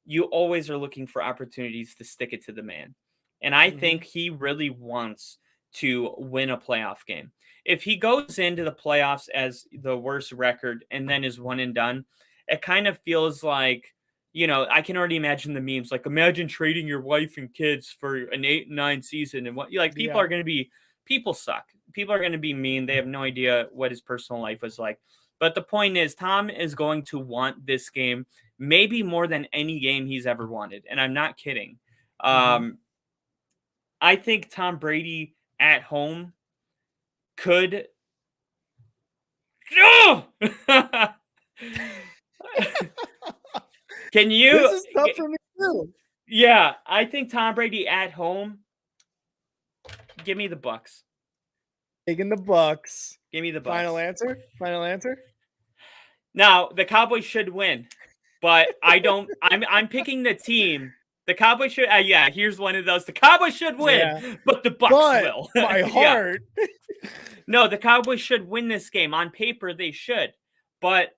B: you always are looking for opportunities to stick it to the man. And I think he really wants to win a playoff game. If he goes into the playoffs as the worst record and then is one and done, it kind of feels like, I can already imagine the memes. Like, imagine trading your wife and kids for an 8-9 season. And people are going to be, people suck. People are going to be mean. They have no idea what his personal life was like. But the point is, Tom is going to want this game maybe more than any game he's ever wanted. And I'm not kidding. I think Tom Brady at home could. Can you?
A: This is tough for me too.
B: Yeah, I think Tom Brady at home. Give me the Bucs.
A: Taking the Bucs.
B: Give me the Bucs.
A: Final answer? Final answer?
B: Now, the Cowboys should win, but I don't. I'm picking the team. The Cowboys should. Here's one of those. The Cowboys should win, but the Bucs will.
A: My heart.
B: No, the Cowboys should win this game. On paper, they should, but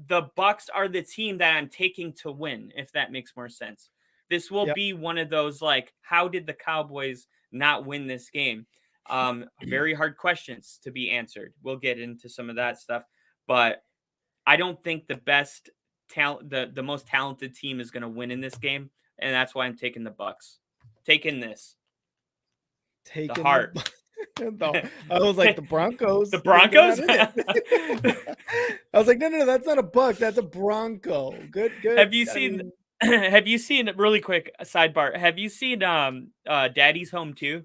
B: the Bucs are the team that I'm taking to win. If that makes more sense, this will be one of those how did the Cowboys not win this game? Very hard questions to be answered. We'll get into some of that stuff, but I don't think the best talent, the most talented team is going to win in this game. And that's why I'm taking the Bucs. Taking this. The heart.
A: I was like, the Broncos.
B: The Broncos?
A: I was like, no, that's not a Buck. That's a Bronco. Good.
B: Have you seen, really quick sidebar, have you seen Daddy's Home 2?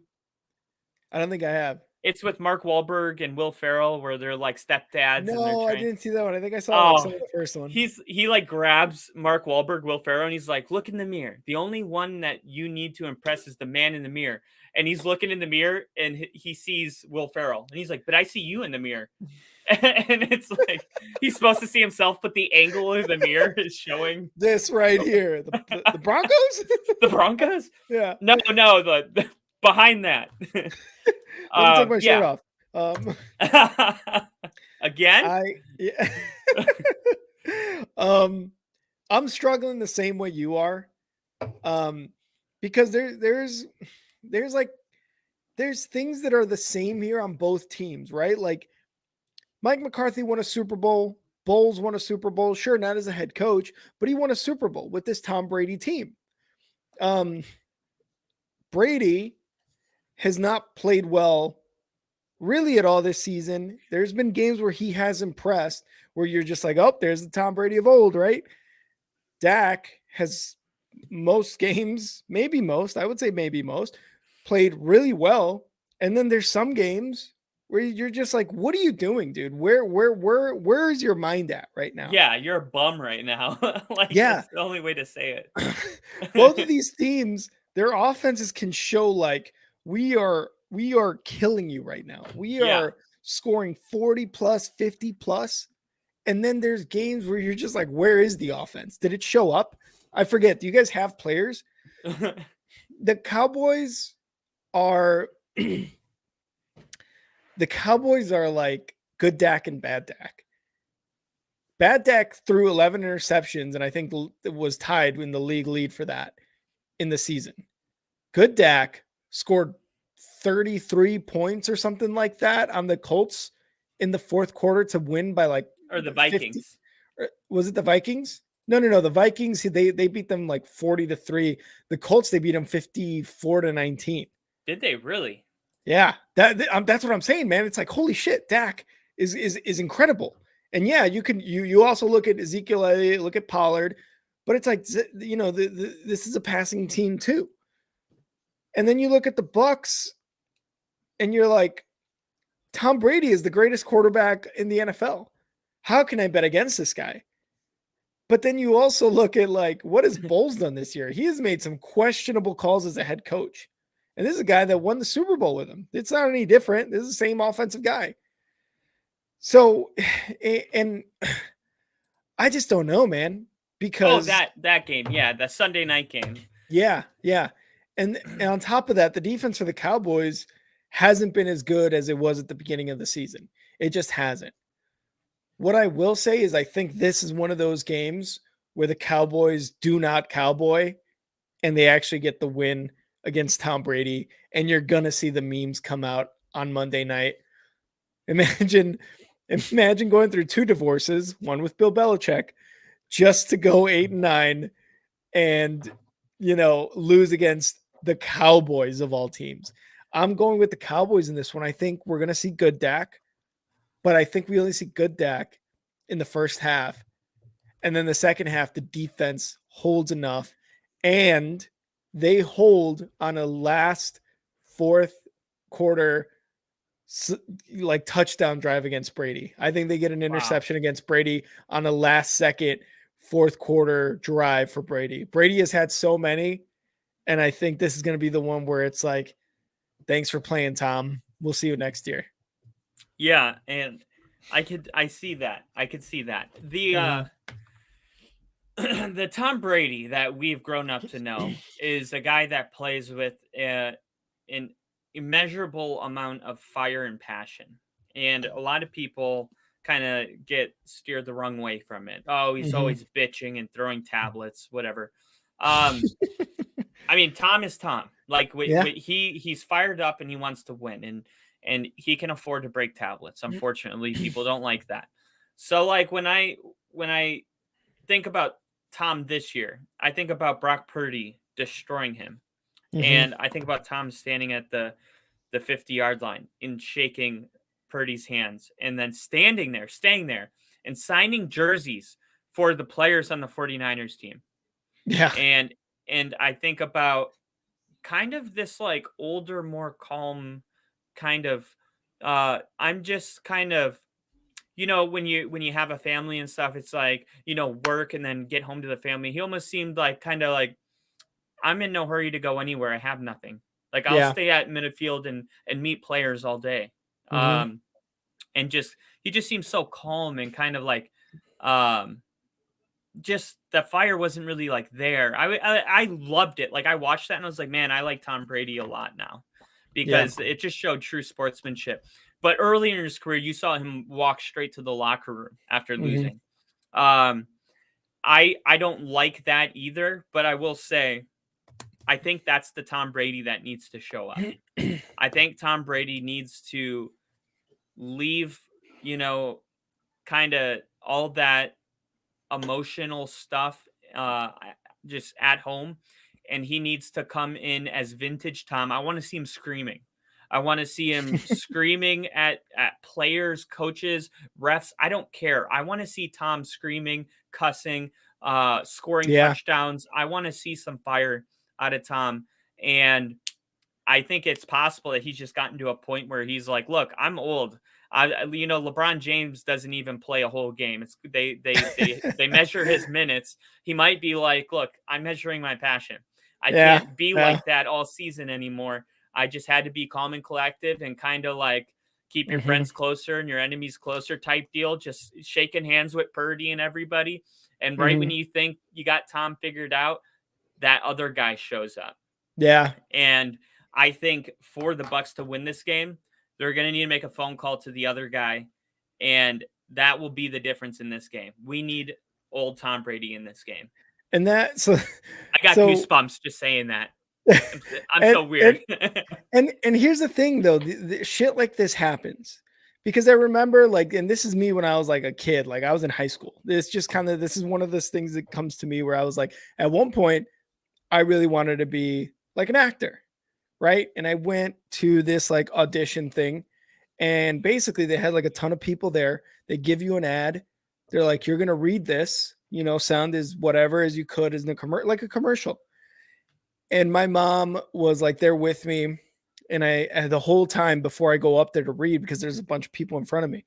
A: I don't think I have.
B: It's with Mark Wahlberg and Will Ferrell, where they're like stepdads.
A: No, I didn't see that one. I think I saw some of the first one.
B: He grabs Mark Wahlberg, Will Ferrell, and he's like, "Look in the mirror. The only one that you need to impress is the man in the mirror." And he's looking in the mirror, and he sees Will Ferrell, and he's like, "But I see you in the mirror." And it's like he's supposed to see himself, but the angle of the mirror is showing
A: this right here. The Broncos?
B: the Broncos.
A: Yeah.
B: No, the behind that.
A: Let me take my shirt
B: Yeah.
A: off.
B: Again?
A: Yeah. I'm struggling the same way you are. Because there's things that are the same here on both teams, right? Like Mike McCarthy won a Super Bowl, Bowles won a Super Bowl, sure, not as a head coach, but he won a Super Bowl with this Tom Brady team. Brady has not played well really at all this season. There's been games where he has impressed, where you're just like, oh, there's the Tom Brady of old, right? Dak has most games, maybe most, I would say maybe most, played really well. And then there's some games where you're just like, what are you doing, dude? Where is your mind at right now?
B: Yeah, you're a bum right now. Like,
A: Yeah.
B: that's the only way to say it.
A: Both of these teams, their offenses can show like we are killing you right now. We are scoring 40 plus, 50 plus. And then there's games where you're just like, where is the offense? Did it show up? I forget. Do you guys have players? The Cowboys are like good Dak and bad Dak. Bad Dak threw 11 interceptions, and I think it was tied in the league lead for that in the season. Good Dak scored 33 points or something like that on the Colts in the fourth quarter to win by like
B: or the Vikings.
A: 50. Was it the Vikings? No. The Vikings, they beat them like 40-3. The Colts, they beat them 54-19.
B: Did they really?
A: Yeah, that's what I'm saying, man. It's like, holy shit, Dak is incredible. And yeah, you also look at Ezekiel Elliott, look at Pollard, but it's like, you know, this is a passing team too. And then you look at the Bucs, and you're like, Tom Brady is the greatest quarterback in the NFL. How can I bet against this guy? But then you also look at like, what has Bowles done this year? He has made some questionable calls as a head coach. And this is a guy that won the Super Bowl with him. It's not any different. This is the same offensive guy. So, and I just don't know, man, because
B: that game. Yeah. The Sunday night game.
A: Yeah. And on top of that, the defense for the Cowboys hasn't been as good as it was at the beginning of the season. It just hasn't. What I will say is I think this is one of those games where the Cowboys do not cowboy and they actually get the win against Tom Brady, and you're going to see the memes come out on Monday night. Imagine going through 2 divorces, one with Bill Belichick, just to go 8-9 and, you know, lose against the Cowboys of all teams. I'm going with the Cowboys in this one. I think we're going to see good Dak, but I think we only see good Dak in the first half. And then the second half, the defense holds enough, and they hold on a last fourth quarter like touchdown drive against Brady. I think they get an interception against Brady on a last second fourth quarter drive for Brady. Brady has had so many, and I think this is going to be the one where it's like, thanks for playing, Tom. We'll see you next year.
B: Yeah, and I see that. I could see that. The the Tom Brady that we've grown up to know is a guy that plays with an immeasurable amount of fire and passion. And a lot of people kind of get steered the wrong way from it. Oh, he's always bitching and throwing tablets, whatever. I mean, Tom is Tom. Like he's fired up and he wants to win, and he can afford to break tablets. Unfortunately, people don't like that. So like when I think about Tom this year, I think about Brock Purdy destroying him. And I think about Tom standing at the 50-yard line and shaking Purdy's hands, and then staying there and signing jerseys for the players on the 49ers team.
A: Yeah.
B: And I think about kind of this like older, more calm kind of I'm just kind of, you know, when you have a family and stuff, it's like, you know, work and then get home to the family. He almost seemed like kind of like, I'm in no hurry to go anywhere. I have nothing. Like I'll stay at midfield and meet players all day. And just he just seems so calm and kind of like, um, just the fire wasn't really like there. I loved it. Like I watched that and I was like, man, I like Tom Brady a lot now
A: Yeah.
B: because it just showed true sportsmanship. But early in his career, you saw him walk straight to the locker room after losing. Um, I don't like that either, but I will say I think that's the Tom Brady that needs to show up. I think Tom Brady needs to leave, you know, kind of all that emotional stuff just at home, and he needs to come in as vintage Tom. I want to see him screaming. I want to see him screaming at players, coaches, refs. I don't care. I want to see Tom screaming, cussing, scoring
A: Yeah.
B: touchdowns. I want to see some fire out of Tom. And I think it's possible that he's just gotten to a point where he's like, "Look, I'm old. LeBron James doesn't even play a whole game. It's they measure his minutes. He might be like, "Look, I'm measuring my passion. I
A: Yeah.
B: can't be
A: Yeah.
B: like that all season anymore. I just had to be calm and collective and kind of like keep your friends closer and your enemies closer type deal. Just shaking hands with Purdy and everybody. And right when you think you got Tom figured out, that other guy shows up.
A: Yeah.
B: And I think for the Bucks to win this game, they're going to need to make a phone call to the other guy, and that will be the difference in this game. We need old Tom Brady in this game.
A: And that so
B: I got goosebumps just saying that. I'm so weird.
A: And here's the thing though, the shit like this happens because I remember like, and this is me when I was like a kid, like I was in high school. This is one of those things that comes to me where I was like, at one point, I really wanted to be like an actor, right? And I went to this like audition thing, and basically they had like a ton of people there. They give you an ad. They're like, you're gonna read this, sound as whatever as you could as in like a commercial. And my mom was like there with me, and I the whole time before I go up there to read, because there's a bunch of people in front of me,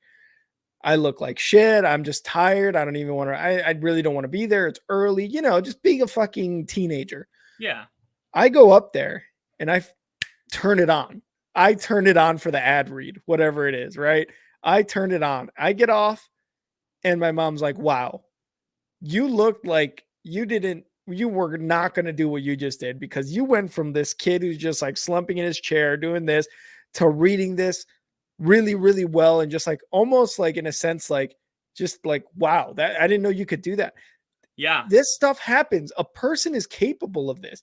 A: I look like shit. I'm just tired. I don't even want to. I really don't want to be there. It's early, just being a fucking teenager.
B: Yeah.
A: I go up there and I turn it on. I turn it on for the ad read, whatever it is, right? I turn it on. I get off, and my mom's like, wow, you looked like you were not going to do what you just did, because you went from this kid who's just like slumping in his chair doing this to reading this really, really well. And just like almost like in a sense, like just like, wow, that I didn't know you could do that.
B: Yeah.
A: This stuff happens. A person is capable of this.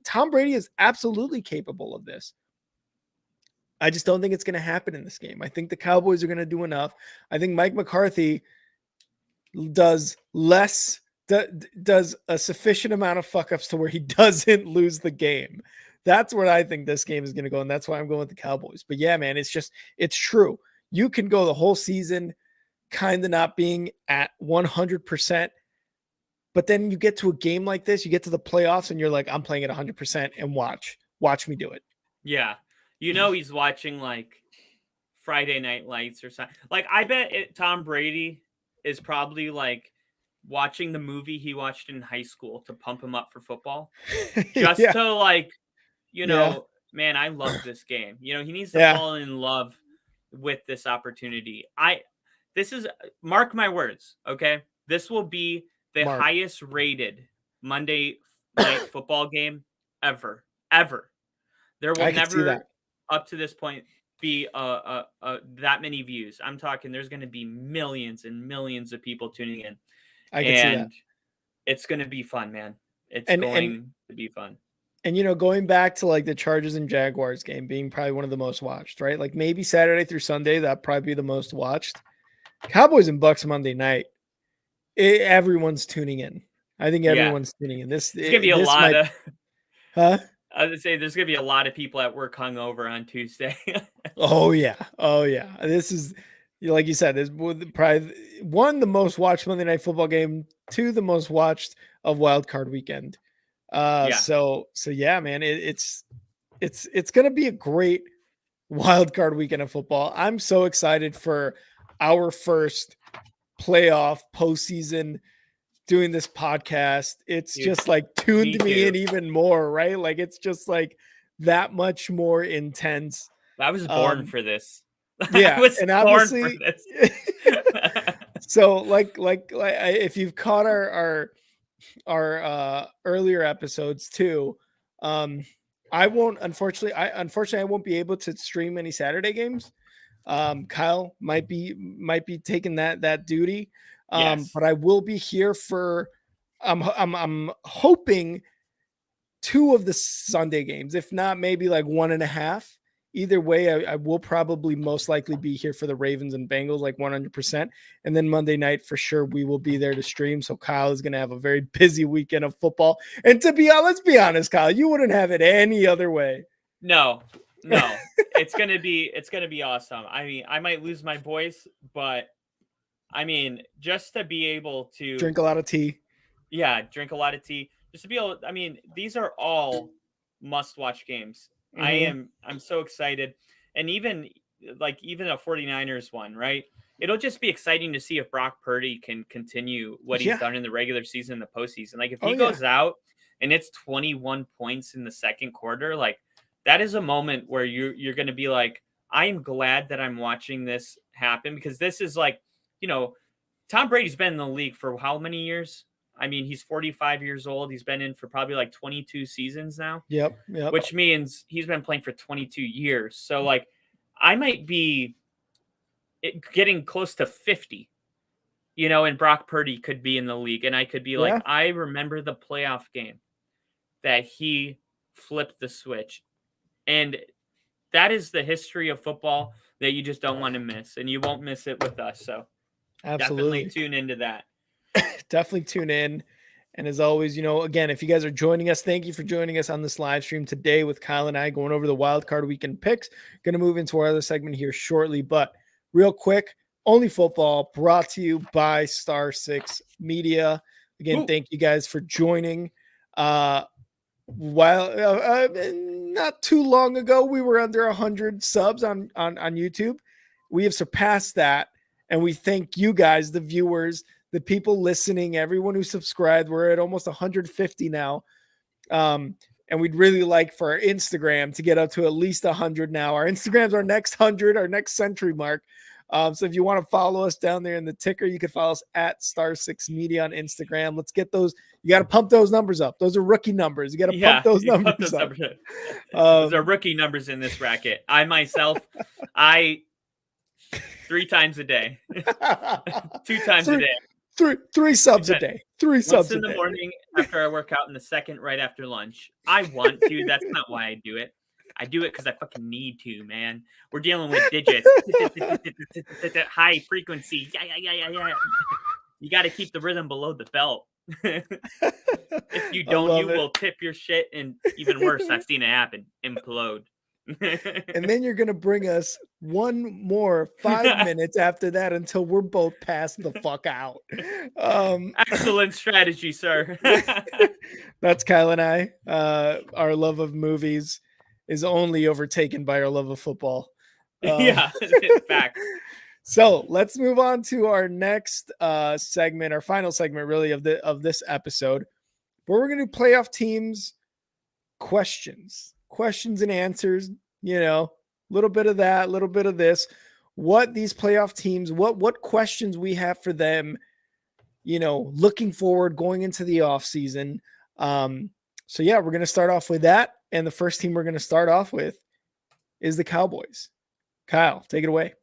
A: Tom Brady is absolutely capable of this. I just don't think it's going to happen in this game. I think the Cowboys are going to do enough. I think Mike McCarthy does a sufficient amount of fuck ups to where he doesn't lose the game. That's where I think this game is going to go. And that's why I'm going with the Cowboys. But yeah, man, it's true. You can go the whole season kind of not being at 100%. But then you get to a game like this, you get to the playoffs, and you're like, I'm playing at 100% and watch me do it.
B: Yeah. He's watching like Friday Night Lights or something. Like I bet Tom Brady is probably like watching the movie he watched in high school to pump him up for football. Just to like, man, I love this game. He needs to fall in love with this opportunity. This is, mark my words, okay? This will be the highest rated Monday night football game ever. There will never, up to this point, be that many views. I'm talking there's going to be millions and millions of people tuning in.
A: I can see that.
B: It's going to be fun, man. It's going to be fun.
A: And, going back to like the Chargers and Jaguars game being probably one of the most watched, right? Like maybe Saturday through Sunday, that'd probably be the most watched. Cowboys and Bucks Monday night, everyone's tuning in. I think everyone's tuning in. It's going to be
B: a lot of...
A: Huh?
B: I would say there's going to be a lot of people at work hungover on Tuesday.
A: Oh, yeah. This is, like you said, is probably one, the most watched Monday Night Football game, two, the most watched of Wildcard Weekend. So yeah, man, it's going to be a great Wildcard Weekend of football. I'm so excited for our first playoff postseason doing this podcast. It's just like tuned me in even more, right? Like it's just like that much more intense.
B: I was born for this. I
A: Yeah,
B: was
A: and
B: born for
A: obviously,
B: this.
A: so if you've caught our earlier episodes too, I won't unfortunately I won't be able to stream any Saturday games. Kyle might be taking that duty,
B: Yes.
A: but I will be here for. I'm hoping two of the Sunday games, if not maybe like one and a half. Either way, I will probably most likely be here for the Ravens and Bengals, like 100%. And then Monday night, for sure, we will be there to stream. So Kyle is going to have a very busy weekend of football. And let's be honest, Kyle, you wouldn't have it any other way.
B: No, it's gonna be awesome. I mean, I might lose my voice, but I mean, just to be able to
A: Drink a lot of tea.
B: drink a lot of tea, just to be able. I mean, these are all must-watch games.
A: Mm-hmm.
B: I'm so excited, and even a 49ers one, right? It'll just be exciting to see if Brock Purdy can continue what he's
A: Yeah.
B: done in the regular season and the postseason. Like if
A: Oh,
B: he
A: yeah.
B: goes out and it's 21 points in the second quarter, like that is a moment where you're going to be like, I am glad that I'm watching this happen, because this is like, you know, Tom Brady's been in the league for how many years? I mean, he's 45 years old. He's been in for probably like 22 seasons now,
A: Yep. Yep.
B: which means he's been playing for 22 years. So like I might be getting close to 50, and Brock Purdy could be in the league. And I could be like,
A: Yeah.
B: I remember the playoff game that he flipped the switch. And that is the history of football that you just don't want to miss. And you won't miss it with us. So definitely
A: Absolutely.
B: tune into that.
A: Definitely tune in. And as always, again, if you guys are joining us, thank you for joining us on this live stream today with Kyle and I going over the Wildcard Weekend picks. Going to move into our other segment here shortly, but real quick, Only Football brought to you by Star 6 Media. Again, thank you guys for joining. Not too long ago, we were under 100 subs on YouTube. We have surpassed that, and we thank you guys, the viewers, the people listening, everyone who subscribed. We're at almost 150 now. And we'd really like for our Instagram to get up to at least 100 now. Our Instagram's our next 100, our next century mark. So if you want to follow us down there in the ticker, you can follow us at Star6 Media on Instagram. Let's get those. You got to pump those numbers up. Those are rookie numbers. You got to pump those numbers up.
B: Those are rookie numbers in this bracket. I myself, 3 times a day, 2 times a day.
A: Three subs a day. 3 subs
B: in the morning after I work out, and the second right after lunch. I want to. That's not why I do it. I do it because I fucking need to, man. We're dealing with digits, high frequency. Yeah. You got to keep the rhythm below the belt. If you don't, you will tip your shit, and even worse, I've seen it happen, implode.
A: And then you're going to bring us one more 5 minutes after that until we're both passed the fuck out.
B: Excellent strategy, sir.
A: That's Kyle and I. Our love of movies is only overtaken by our love of football.
B: Yeah, in fact.
A: So let's move on to our next segment, our final segment, really, of this episode, where we're going to do playoff teams questions and answers. A little bit of that, a little bit of this. What these playoff teams, what questions we have for them, looking forward, going into the off season. So yeah, we're going to start off with that. And the first team we're going to start off with is the Cowboys. Kyle, take it away.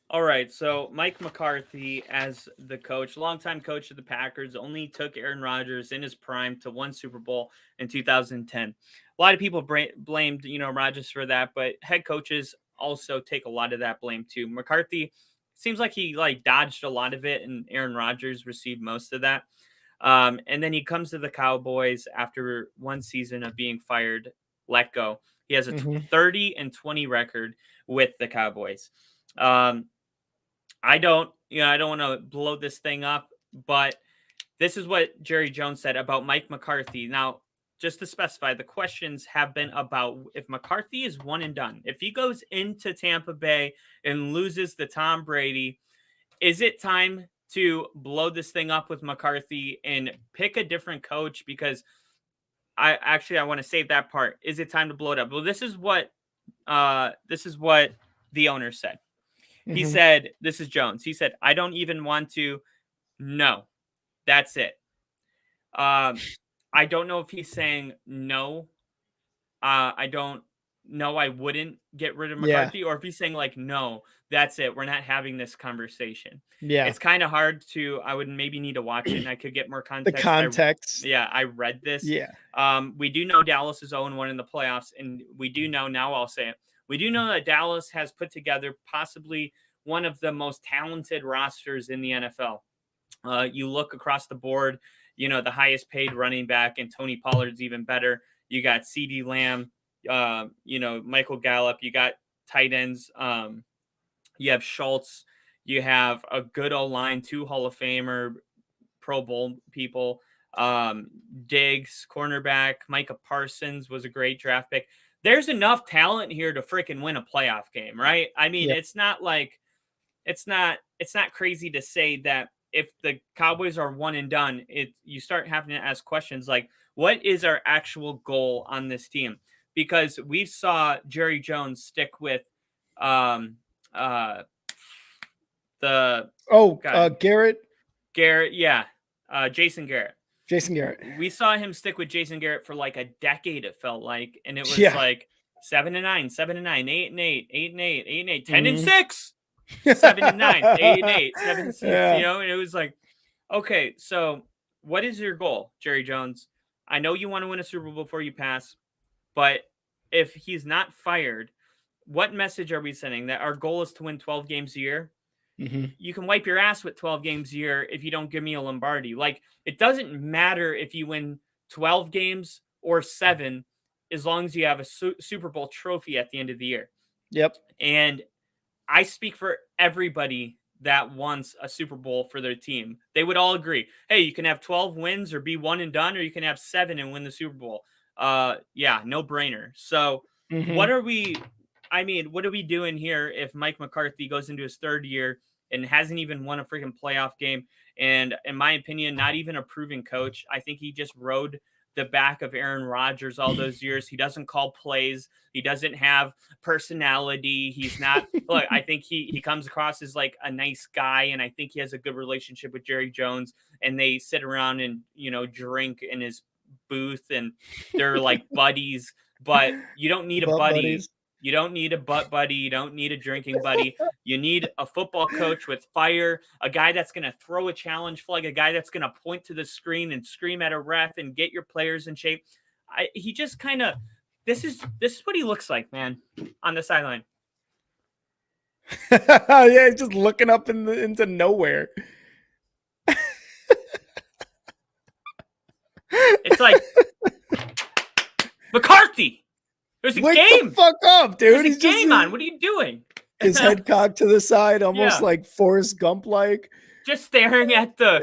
B: All right. So Mike McCarthy as the coach, longtime coach of the Packers, only took Aaron Rodgers in his prime to 1 Super Bowl in 2010. A lot of people blamed, Rodgers for that, but head coaches also take a lot of that blame too. McCarthy seems like he dodged a lot of it, and Aaron Rodgers received most of that. And then he comes to the Cowboys after 1 season of being fired, let go. He has a 30-20 record with the Cowboys. I don't want to blow this thing up, but this is what Jerry Jones said about Mike McCarthy. Now, just to specify, the questions have been about if McCarthy is one and done, if he goes into Tampa Bay and loses to Tom Brady, is it time to blow this thing up with McCarthy and pick a different coach? Because I want to save that part. Is it time to blow it up? Well, this is what the owner said. He
A: Mhm.
B: said, this is Jones. He said, I don't even want to. No, that's it. I don't know if he's saying no. I don't know. I wouldn't get rid of
A: Yeah.
B: McCarthy, or if he's saying like, no, that's it. We're not having this conversation.
A: Yeah.
B: It's kind of hard to. I would maybe need to watch it, and I could get more
A: The
B: context.
A: context.
B: I read this.
A: Yeah.
B: We do know Dallas is 0-1 in the playoffs, and we do know now. I'll say it. We do know that Dallas has put together possibly one of the most talented rosters in the NFL. You look across the board, the highest paid running back, and Tony Pollard's even better. You got CeeDee Lamb, Michael Gallup. You got tight ends. You have Schultz. You have a good O-line, 2 Hall of Famer, Pro Bowl people. Diggs, cornerback. Micah Parsons was a great draft pick. There's enough talent here to freaking win a playoff game, right? I mean,
A: Yeah.
B: it's not crazy to say that if the Cowboys are one and done, you start having to ask questions like, what is our actual goal on this team? Because we saw Jerry Jones stick with the
A: Garrett.
B: yeah, Jason Garrett.
A: Jason Garrett.
B: We saw him stick with Jason Garrett for like a decade, it felt like, and it was like 7-9, 7-9, 8-8, 8-8, 8-8, 10-6. 7-9, 8-8, 7-6.
A: Yeah.
B: And it was like, okay, so what is your goal, Jerry Jones? I know you want to win a Super Bowl before you pass, but if he's not fired, what message are we sending? That our goal is to win 12 games a year?
A: Mm-hmm.
B: You can wipe your ass with 12 games a year if you don't give me a Lombardi. Like, it doesn't matter if you win 12 games or 7, as long as you have a Super Bowl trophy at the end of the year.
A: Yep.
B: And I speak for everybody that wants a Super Bowl for their team. They would all agree, hey, you can have 12 wins or be one and done, or you can have 7 and win the Super Bowl. No brainer. So what are we doing here if Mike McCarthy goes into his 3rd year and hasn't even won a freaking playoff game? And in my opinion, not even a proven coach. I think he just rode the back of Aaron Rodgers all those years. He doesn't call plays. He doesn't have personality. He's not, look, I think he comes across as like a nice guy. And I think he has a good relationship with Jerry Jones, and they sit around and, drink in his booth, and they're like buddies, but you don't need a buddy.
A: Buddies.
B: You don't need a butt buddy. You don't need a drinking buddy. You need a football coach with fire, a guy that's going to throw a challenge flag, a guy that's going to point to the screen and scream at a ref and get your players in shape. He just kind of, this is what he looks like, man, on the sideline.
A: Yeah, he's just looking up into nowhere.
B: It's like, McCarthy! There's a
A: Wake
B: game.
A: the fuck up, dude.
B: There's a game on. What are you doing?
A: His head cocked to the side, almost like Forrest Gump-like.
B: Just staring at the.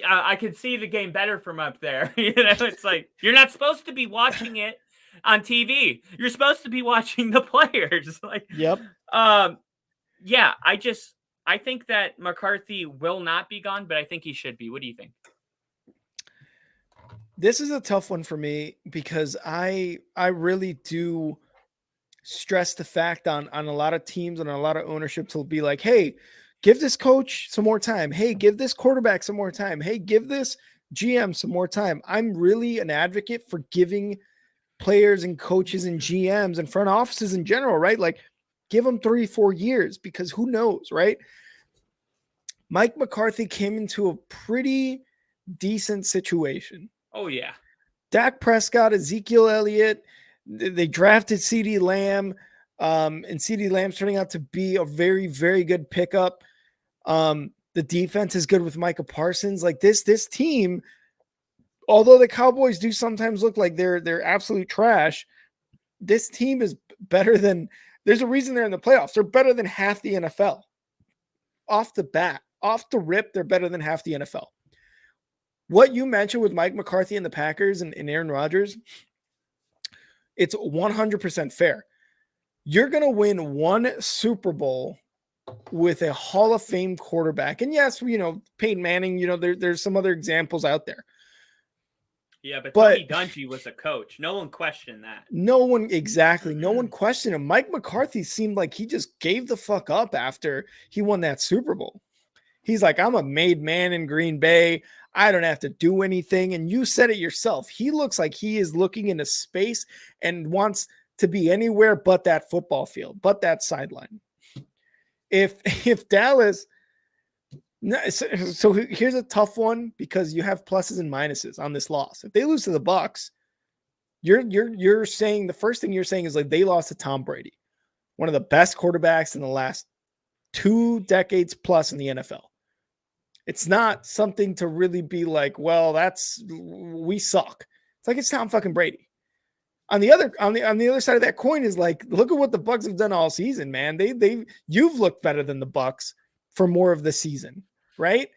B: I could see the game better from up there. It's like, you're not supposed to be watching it on TV. You're supposed to be watching the players. Like,
A: yep.
B: I think that McCarthy will not be gone, but I think he should be. What do you think?
A: This is a tough one for me because I really do stress the fact on a lot of teams and a lot of ownership to be like, hey, give this coach some more time. Hey, give this quarterback some more time. Hey, give this GM some more time. I'm really an advocate for giving players and coaches and GMs and front offices in general, right? Like, give them 3-4 years, because who knows, right? Mike McCarthy came into a pretty decent situation.
B: Oh, yeah.
A: Dak Prescott, Ezekiel Elliott, they drafted CeeDee Lamb, and CeeDee Lamb's turning out to be a very, very good pickup. The defense is good with Micah Parsons. Like, this team, although the Cowboys do sometimes look like they're absolute trash, this team is better than, there's a reason they're in the playoffs. They're better than half the NFL. Off the bat, off the rip, they're better than half the NFL. What you mentioned with Mike McCarthy and the Packers and Aaron Rodgers, it's 100% fair. You're going to win one Super Bowl with a Hall of Fame quarterback. And yes, Peyton Manning, there's some other examples out there.
B: Yeah, but
A: But
B: Tony Dungy was a coach. No one questioned that.
A: no one questioned him. Mike McCarthy seemed like he just gave the fuck up after he won that Super Bowl. He's like, I'm a made man in Green Bay. I don't have to do anything. And you said it yourself. He looks like he is looking into space and wants to be anywhere but that football field, but that sideline. If Dallas, so here's a tough one because you have pluses and minuses on this loss. If they lose to the Bucs, you're saying the first thing you're saying is like they lost to Tom Brady, one of the best quarterbacks in the last 2 decades plus in the NFL. It's not something to really be like, well, we suck. It's like it's Tom fucking Brady. On the other side of that coin is like, look at what the Bucs have done all season, man. You've looked better than the Bucs for more of the season, right?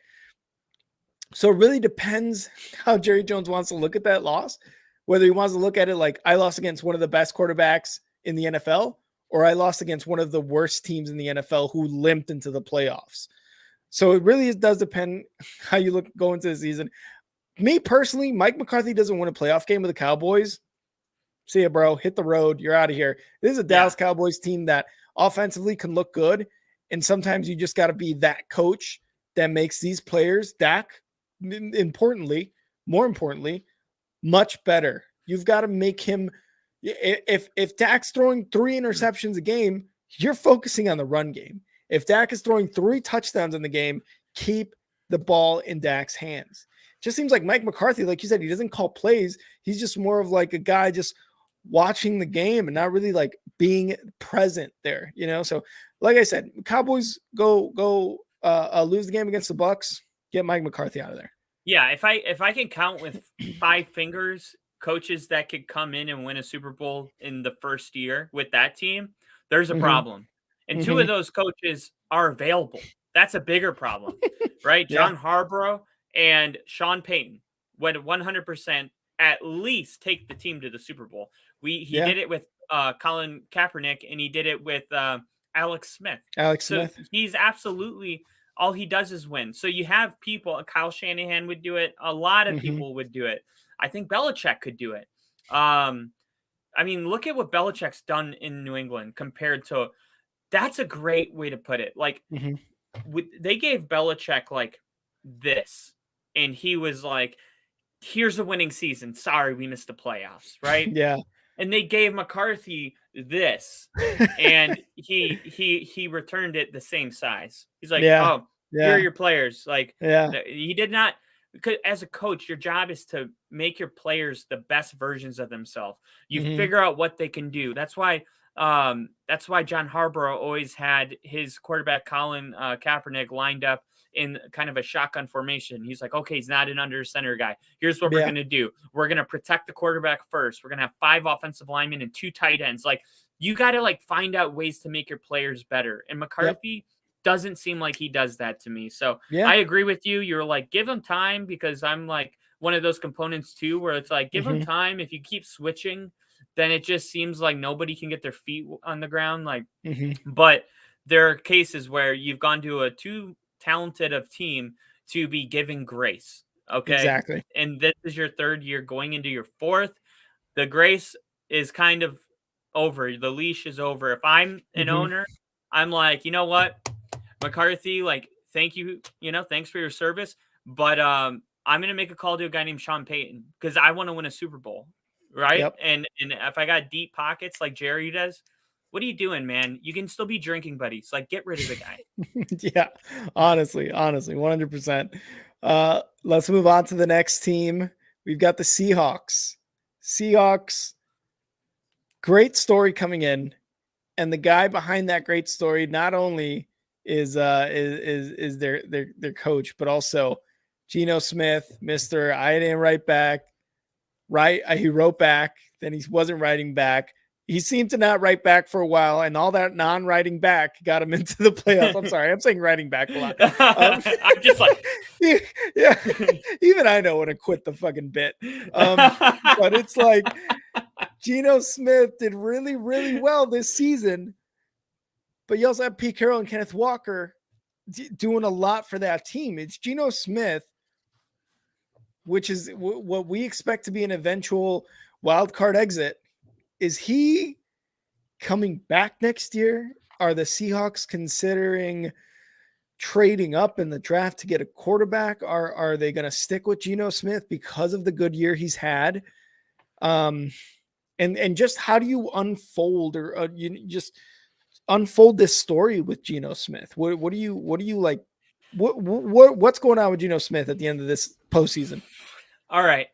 A: So it really depends how Jerry Jones wants to look at that loss, whether he wants to look at it like I lost against one of the best quarterbacks in the NFL, or I lost against one of the worst teams in the NFL who limped into the playoffs. So it really does depend how you go into the season. Me personally, Mike McCarthy doesn't win a playoff game with the Cowboys. See ya, bro. Hit the road. You're out of here. This is a Dallas Cowboys team that offensively can look good. And sometimes you just got to be that coach that makes these players, Dak, more importantly, much better. You've got to make him, if Dak's throwing 3 interceptions a game, you're focusing on the run game. If Dak is throwing 3 touchdowns in the game, keep the ball in Dak's hands. Just seems like Mike McCarthy, like you said, he doesn't call plays. He's just more of like a guy just watching the game and not really like being present there, So like I said, Cowboys go lose the game against the Bucs, get Mike McCarthy out of there.
B: Yeah, if I can count with 5 fingers coaches that could come in and win a Super Bowl in the first year with that team, there's a problem. And 2 of those coaches are available. That's a bigger problem, right? John Harbaugh and Sean Payton would 100% at least take the team to the Super Bowl. He did it with Colin Kaepernick, and he did it with Alex Smith. He's absolutely, all he does is win. So you have people, Kyle Shanahan would do it. A lot of people would do it. I think Belichick could do it. I mean, look at what Belichick's done in New England compared to, that's a great way to put it. Like they gave Belichick like this, and he was like, here's a winning season. Sorry, we missed the playoffs, right?
A: Yeah.
B: And they gave McCarthy this, and he returned it the same size. He's like, here are your players. Like, he did not, because as a coach, your job is to make your players the best versions of themselves. You figure out what they can do. That's why John Harbaugh always had his quarterback Colin Kaepernick lined up in kind of a shotgun formation. He's like, okay, he's not an under center guy. Here's what we're going to do. We're going to protect the quarterback first. We're going to have 5 offensive linemen and 2 tight ends. Like, you got to like find out ways to make your players better. And McCarthy doesn't seem like he does that to me. So I agree with you. You're like, give him time, because I'm like one of those components too, where it's like, give him time. If you keep switching, then it just seems like nobody can get their feet on the ground. Like, but there are cases where you've gone to a too talented of team to be given grace. Okay.
A: Exactly.
B: And this is your 3rd year going into your 4th. The grace is kind of over. The leash is over. If I'm an owner, I'm like, you know what, McCarthy, like, thank you. Thanks for your service. But I'm going to make a call to a guy named Sean Payton because I want to win a Super Bowl. Right.
A: Yep.
B: And if I got deep pockets like Jerry does, what are you doing, man? You can still be drinking buddies. Like, get rid of the guy.
A: Yeah, honestly, 100%. Let's move on to the next team. We've got the Seahawks. Great story coming in, and the guy behind that great story not only is their coach, but also Geno Smith, Mr. I didn't write back. Right, he wrote back, then he wasn't writing back. He seemed to not write back for a while, and all that non-writing back got him into the playoffs. I'm sorry, I'm saying writing back a lot.
B: I'm just like,
A: yeah, even I know when to quit the fucking bit. But it's like Geno Smith did really, really well this season, but you also have Pete Carroll and Kenneth Walker doing a lot for that team. It's Geno Smith which is what we expect to be an eventual wild card exit. Is he coming back next year? Are the Seahawks considering trading up in the draft to get a quarterback? Are they going to stick with Geno Smith because of the good year he's had? And just how do you unfold or you just unfold this story with Geno Smith? What do you like? What's going on with Geno Smith at the end of this postseason?
B: All right.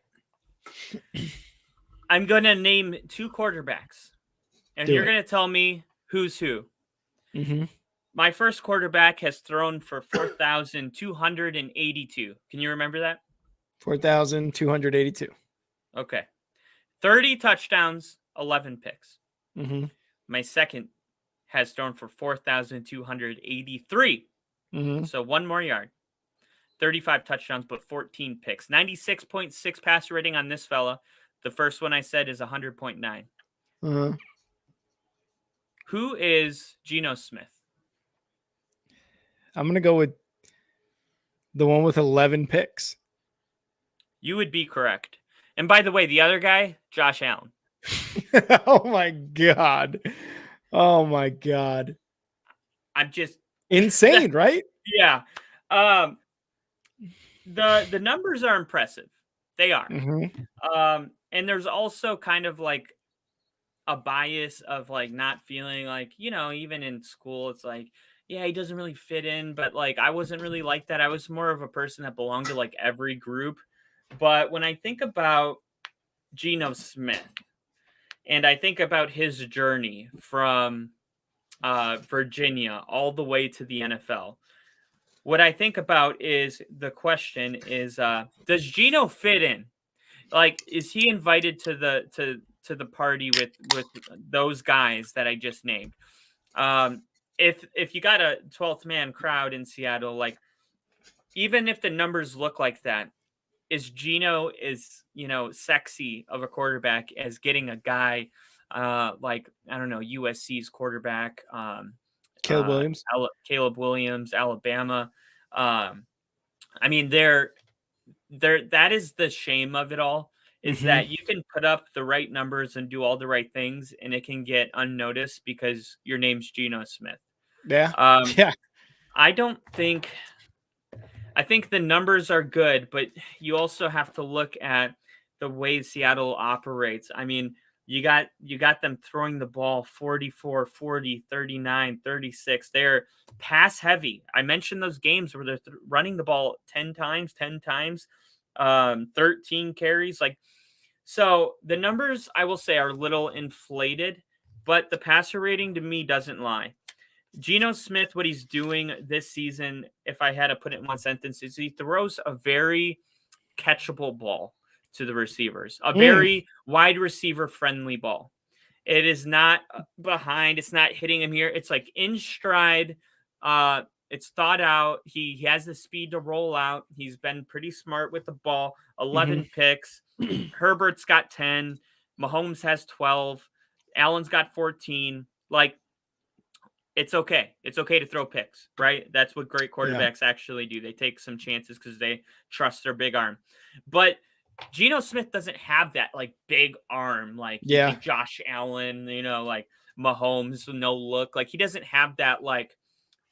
B: I'm going to name 2 quarterbacks, and you're going to tell me who's who.
A: Mm-hmm.
B: My first quarterback has thrown for 4,282. Can you remember that?
A: 4,282.
B: Okay. 30 touchdowns, 11 picks.
A: Mm-hmm.
B: My second has thrown for 4,283.
A: Mm-hmm.
B: So 1 more yard. 35 touchdowns, but 14 picks. 96.6 passer rating on this fella. The first one I said is 100.9.
A: Uh-huh.
B: Who is Geno Smith?
A: I'm going to go with the one with 11 picks.
B: You would be correct. And by the way, the other guy, Josh Allen.
A: Oh my God. Oh my God.
B: I'm just
A: insane, right?
B: Yeah. The numbers are impressive. They are.
A: Mm-hmm.
B: And there's also kind of like a bias of like not feeling like, even in school, it's like, yeah, he doesn't really fit in, but like, I wasn't really like that. I was more of a person that belonged to like every group. But when I think about Geno Smith and I think about his journey from Virginia all the way to the NFL, what I think about is the question is, does Geno fit in? Like, is he invited to the party with those guys that I just named? If you got a 12th man crowd in Seattle, like, even if the numbers look like that, is Geno sexy of a quarterback as getting a guy like, I don't know, USC's quarterback,
A: Caleb Williams.
B: Caleb Williams, Alabama. I mean, that is the shame of it all, is that you can put up the right numbers and do all the right things, and it can get unnoticed because your name's Geno Smith.
A: Yeah. Yeah.
B: I think the numbers are good, but you also have to look at the way Seattle operates. I mean, you got them throwing the ball 44, 40, 39, 36. They're pass heavy. I mentioned those games where they're running the ball 10 times, 13 carries. Like, so the numbers, I will say, are a little inflated, but the passer rating to me doesn't lie. Geno Smith, what he's doing this season, if I had to put it in one sentence, is he throws a very catchable ball to the receivers, a very wide receiver friendly ball. It is not behind. It's not hitting him here. It's like in stride. It's thought out. He has the speed to roll out. He's been pretty smart with the ball. 11 picks. Herbert's got 10. Mahomes has 12. Allen's got 14. Like, it's okay. It's okay to throw picks, right? That's what great quarterbacks actually do. They take some chances because they trust their big arm. But Geno Smith doesn't have that like big arm, like Josh Allen, like Mahomes, no look. Like, he doesn't have that like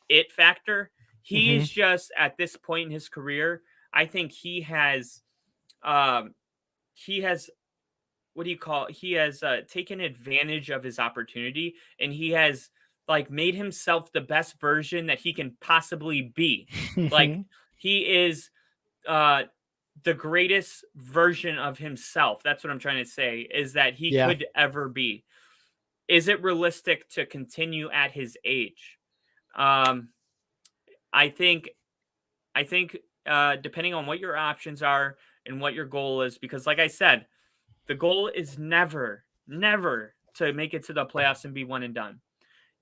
B: it factor. He is just at this point in his career, I think he has what do you call it? He has taken advantage of his opportunity, and he has like made himself the best version that he can possibly be. Like, he is the greatest version of himself. That's what I'm trying to say, is that he could ever be. Is it realistic to continue at his age? I think depending on what your options are and what your goal is, because like I said, the goal is never to make it to the playoffs and be one and done.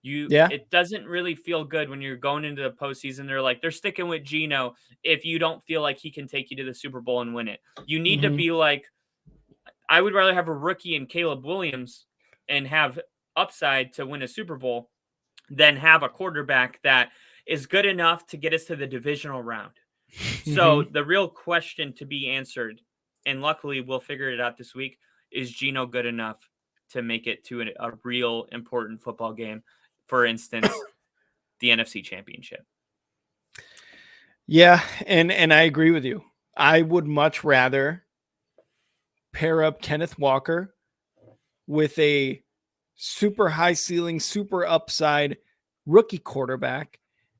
B: It doesn't really feel good when you're going into the postseason. They're sticking with Geno if you don't feel like he can take you to the Super Bowl and win it. You need to be like, I would rather have a rookie in Caleb Williams and have upside to win a Super Bowl than have a quarterback that is good enough to get us to the divisional round. So the real question to be answered and luckily we'll figure it out this week. Is Geno good enough to make it to a real important football game? For instance, the NFC Championship.
A: Yeah, and I agree with you. I would much rather pair up Kenneth Walker with a super high ceiling, super upside rookie quarterback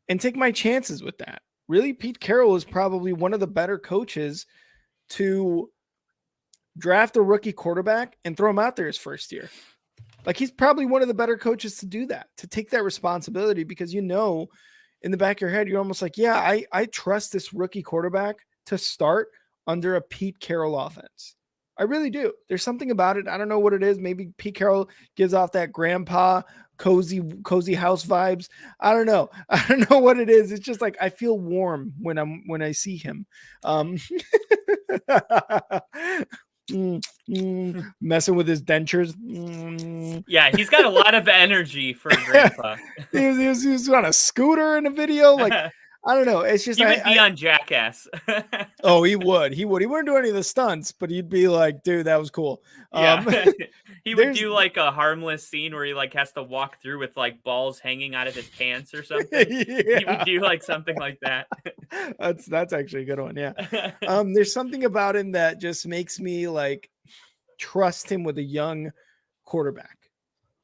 A: and take my chances with that. Really, Pete Carroll is probably one of the better coaches to draft a rookie quarterback and throw him out there his first year. Like, he's probably one of the better coaches to do that, to take that responsibility, because in the back of your head, you're almost like, yeah, I trust this rookie quarterback to start under a Pete Carroll offense. I really do. There's something about it. I don't know what it is. Maybe Pete Carroll gives off that grandpa cozy house vibes. I don't know. I don't know what it is. It's just like I feel warm when I see him. Messing with his dentures.
B: Yeah, he's got a lot of energy for grandpa.
A: he was on a scooter in a video. Like, I don't know. It's just
B: he would be on Jackass.
A: Oh, he would. He wouldn't do any of the stunts, but he'd be like, dude, that was cool.
B: Yeah. He would do like a harmless scene where he like has to walk through with like balls hanging out of his pants or something. Yeah. He would do like something like that.
A: That's actually a good one. Yeah. There's something about him that just makes me like trust him with a young quarterback.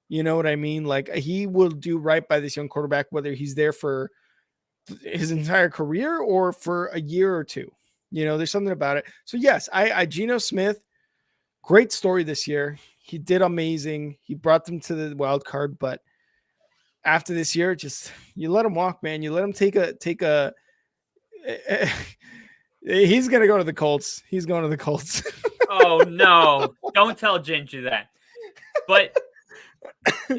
A: You know what I mean? Like, he will do right by this young quarterback, whether he's there for his entire career or for a year or two. There's something about it. So yes, I Geno Smith, great story this year. He did amazing. He brought them to the wild card, but after this year, just you let him walk, man. You let him take a he's going to go to the Colts. He's going to the Colts.
B: Oh no. Don't tell Ginger that. But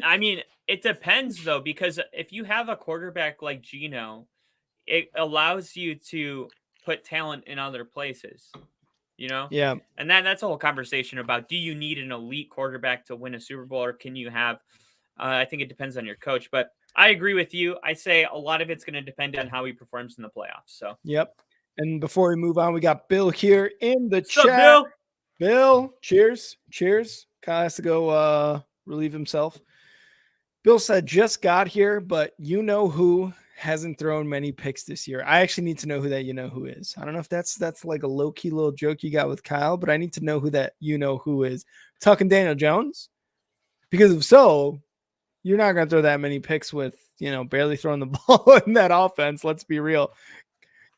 B: I mean, it depends though, because if you have a quarterback like Geno, it allows you to put talent in other places,
A: Yeah.
B: And that's a whole conversation about, do you need an elite quarterback to win a Super Bowl, or can you have, I think it depends on your coach, but I agree with you. I say a lot of it's going to depend on how he performs in the playoffs. So,
A: yep. And before we move on, we got Bill here in the chat.
B: Up,
A: Bill, cheers. Kyle has to go relieve himself. Bill said, just got here, but you know who hasn't thrown many picks this year. I actually need to know who that who is. I don't know if that's like a low-key little joke you got with Kyle, but I need to know who that who is. Talking Daniel Jones? Because if so, you're not going to throw that many picks with, barely throwing the ball in that offense. Let's be real.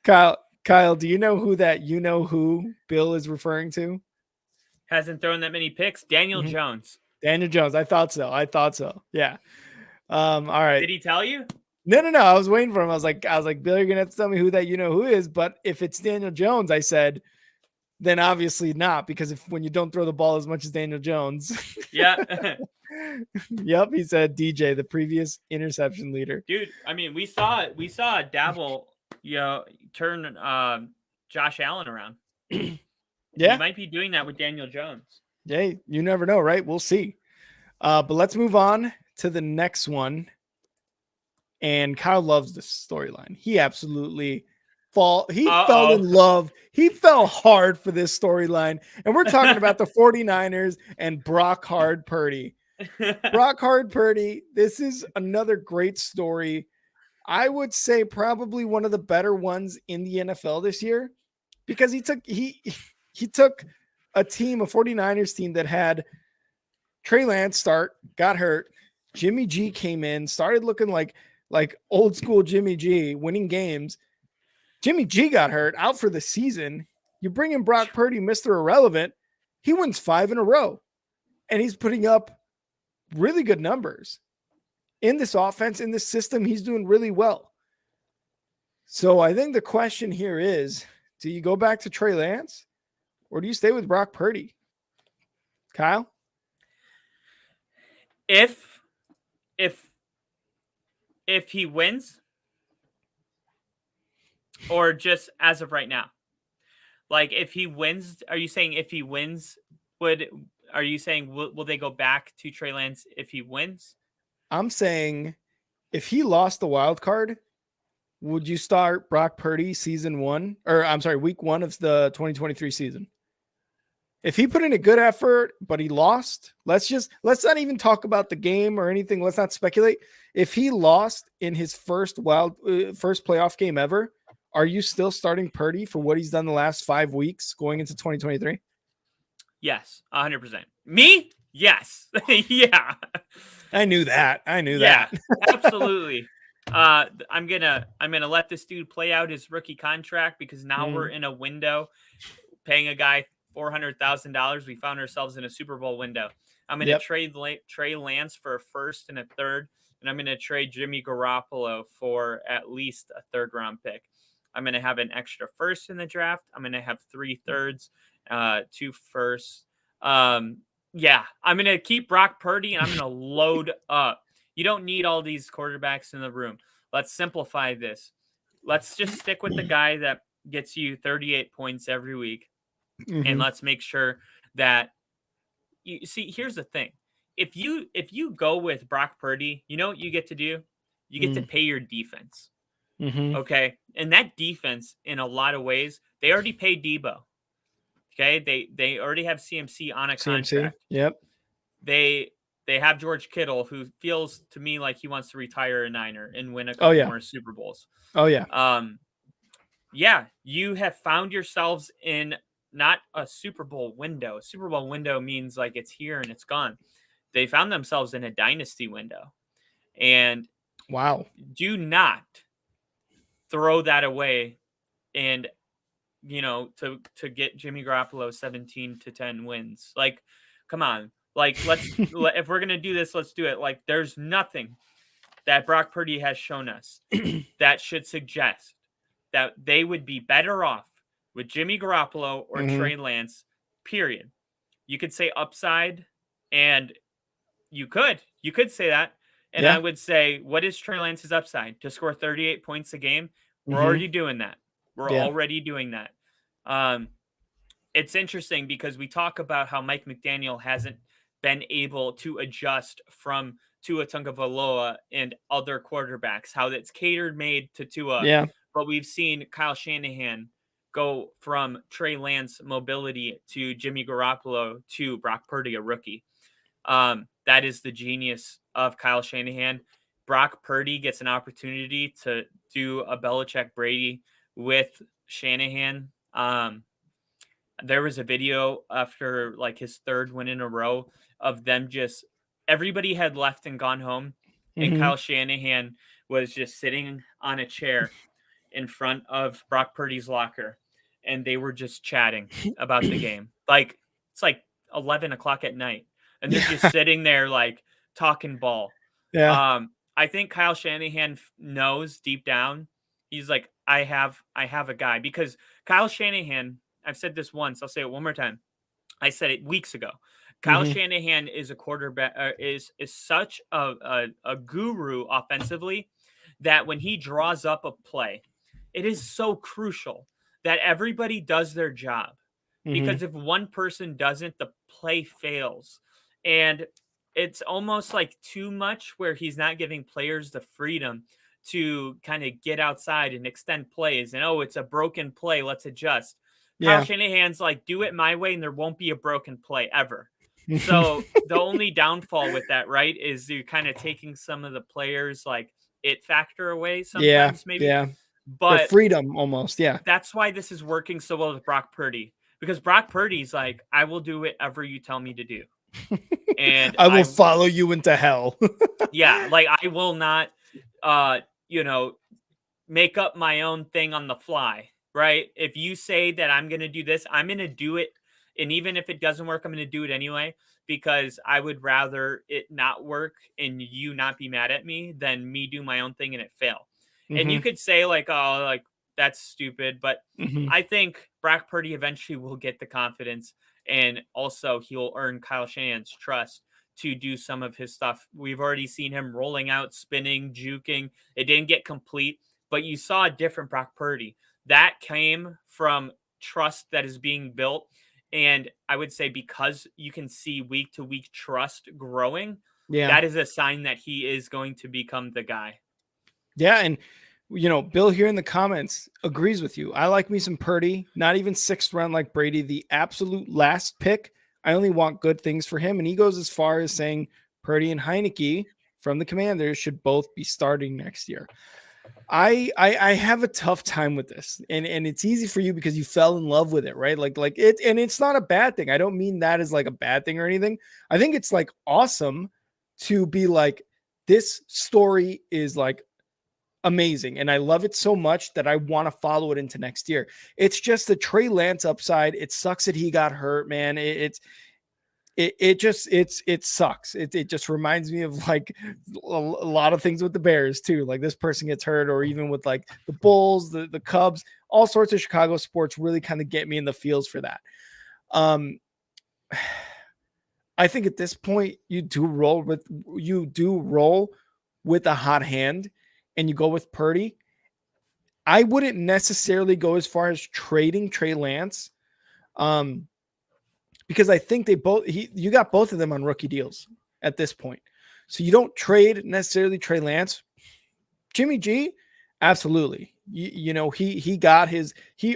A: Kyle, do you know who that who Bill is referring to?
B: Hasn't thrown that many picks? Daniel Jones.
A: Daniel Jones. I thought so. Yeah. All right.
B: Did he tell you?
A: No. I was waiting for him. I was like, Bill, you're gonna have to tell me who that who is. But if it's Daniel Jones, I said, then obviously not, because when you don't throw the ball as much as Daniel Jones.
B: Yeah.
A: Yep. He said DJ, the previous interception leader.
B: Dude, I mean, we saw Dabble, turn Josh Allen around.
A: Yeah.
B: He might be doing that with Daniel Jones.
A: Yeah, you never know, right? We'll see. But let's move on to the next one. And Kyle loves this storyline. He absolutely fell in love. He fell hard for this storyline. And we're talking about the 49ers and Brock Purdy. Brock Purdy, this is another great story. I would say probably one of the better ones in the NFL this year, because he took a 49ers team that had Trey Lance start, got hurt. Jimmy G came in, started looking like old school Jimmy G, winning games. Jimmy G got hurt, out for the season. You bring in Brock Purdy, Mr. Irrelevant. He wins 5 in a row, and he's putting up really good numbers in this offense, in this system. He's doing really well. So I think the question here is, do you go back to Trey Lance, or do you stay with Brock Purdy? Kyle?
B: If he wins, or just as of right now? Like, if he wins, are you saying if he wins, will they go back to Trey Lance if he wins?
A: I'm saying if he lost the wild card, would you start Brock Purdy week 1 of the 2023 season? If he put in a good effort, but he lost, let's not even talk about the game or anything. Let's not speculate. If he lost in his first playoff game ever, are you still starting Purdy for what he's done the last 5 weeks going into 2023?
B: Yes, 100%. Me? Yes. Yeah.
A: I knew that.
B: Yeah, absolutely. I'm gonna let this dude play out his rookie contract because now we're in a window paying a guy $400,000. We found ourselves in a Super Bowl window. I'm gonna trade Trey Lance for a first and a third, and I'm gonna trade Jimmy Garoppolo for at least a third round pick. I'm gonna have an extra first in the draft. I'm gonna have 3 thirds, 2 firsts. Yeah, I'm gonna keep Brock Purdy and I'm gonna load up. You don't need all these quarterbacks in the room. Let's simplify this. Let's just stick with the guy that gets you 38 points every week. And let's make sure that you see, here's the thing. If you go with Brock Purdy, you know what you get to do? You get to pay your defense. Okay? And that defense, in a lot of ways, they already paid Debo. Okay? They already have CMC on a contract.
A: Yep.
B: They have George Kittle, who feels to me like he wants to retire a Niner and win a couple more Super Bowls.
A: Oh yeah.
B: Yeah, you have found yourselves in not a Super Bowl window. A Super Bowl window means like it's here and it's gone. They found themselves in a dynasty window. And
A: wow.
B: Do not throw that away and to get Jimmy Garoppolo 17-10 wins. Like, come on. Like, if we're going to do this, let's do it. Like, there's nothing that Brock Purdy has shown us that should suggest that they would be better off with Jimmy Garoppolo or Trey Lance, period. You could say upside, and you could say that. And I would say, what is Trey Lance's upside? To score 38 points a game? We're already doing that. We're already doing that. It's interesting because we talk about how Mike McDaniel hasn't been able to adjust from Tua Tagovailoa and other quarterbacks, how it's catered made to Tua.
A: Yeah.
B: But we've seen Kyle Shanahan go from Trey Lance mobility to Jimmy Garoppolo to Brock Purdy, a rookie. That is the genius of Kyle Shanahan. Brock Purdy gets an opportunity to do a Belichick Brady with Shanahan. There was a video after like his third win in a row of them everybody had left and gone home. And Kyle Shanahan was just sitting on a chair in front of Brock Purdy's locker. And they were just chatting about the game. Like, it's like 11 o'clock at night. And they're just sitting there like talking ball.
A: Yeah.
B: I think Kyle Shanahan knows deep down. He's like, I have a guy, because Kyle Shanahan, I've said this once, I'll say it one more time. I said it weeks ago. Kyle Shanahan is a quarterback, is such a guru offensively that when he draws up a play, it is so crucial that everybody does their job. Because if one person doesn't, the play fails. And it's almost like too much where he's not giving players the freedom to kind of get outside and extend plays. And, oh, it's a broken play, let's adjust. Kyle Shanahan's like, do it my way and there won't be a broken play ever. So the only downfall with that, right, is you're kind of taking some of the players' like it factor away sometimes, maybe. Yeah. But
A: the freedom almost, yeah.
B: That's why this is working so well with Brock Purdy. Because Brock Purdy's like, I will do whatever you tell me to do. And
A: I will follow you into hell.
B: Yeah, like I will not make up my own thing on the fly, right? If you say that I'm going to do this, I'm going to do it. And even if it doesn't work, I'm going to do it anyway, because I would rather it not work and you not be mad at me than me do my own thing and it fail. And you could say like, oh, like that's stupid. But I think Brock Purdy eventually will get the confidence, and also he'll earn Kyle Shanahan's trust to do some of his stuff. We've already seen him rolling out, spinning, juking. It didn't get complete, but you saw a different Brock Purdy. That came from trust that is being built. And I would say because you can see week to week trust growing, that is a sign that he is going to become the guy.
A: Yeah. And Bill here in the comments agrees with you. I like me some Purdy, not even 6th round like Brady, the absolute last pick. I only want good things for him. And he goes as far as saying Purdy and Heineke from the Commanders should both be starting next year. I have a tough time with this, and it's easy for you because you fell in love with it, right? Like it, and it's not a bad thing. I don't mean that as like a bad thing or anything. I think it's like awesome to be like, this story is like amazing, and I love it so much that I want to follow it into next year. It's just the Trey Lance upside. It sucks that he got hurt, man. It sucks. It just reminds me of like a lot of things with the Bears too. Like this person gets hurt, or even with like the Bulls, the Cubs, all sorts of Chicago sports really kind of get me in the feels for that. I think at this point you do roll with a hot hand, and you go with Purdy. I wouldn't necessarily go as far as trading Trey Lance. Because I think you got both of them on rookie deals at this point. So you don't trade necessarily Trey Lance. Jimmy G, absolutely. He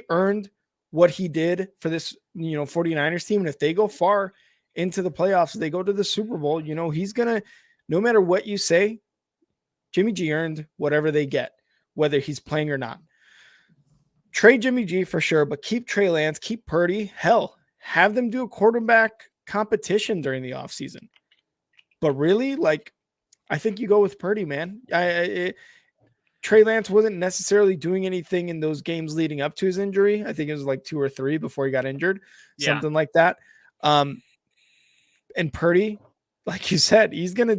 A: earned what he did for this, 49ers team. And if they go far into the playoffs, they go to the Super Bowl, he's going to, no matter what you say, Jimmy G earned whatever they get, whether he's playing or not. Trade Jimmy G for sure, but keep Trey Lance, keep Purdy. Hell, have them do a quarterback competition during the offseason. But really, like, I think you go with Purdy, man. Trey Lance wasn't necessarily doing anything in those games leading up to his injury. I think it was like 2 or 3 before he got injured, something like that. And Purdy, like you said, he's gonna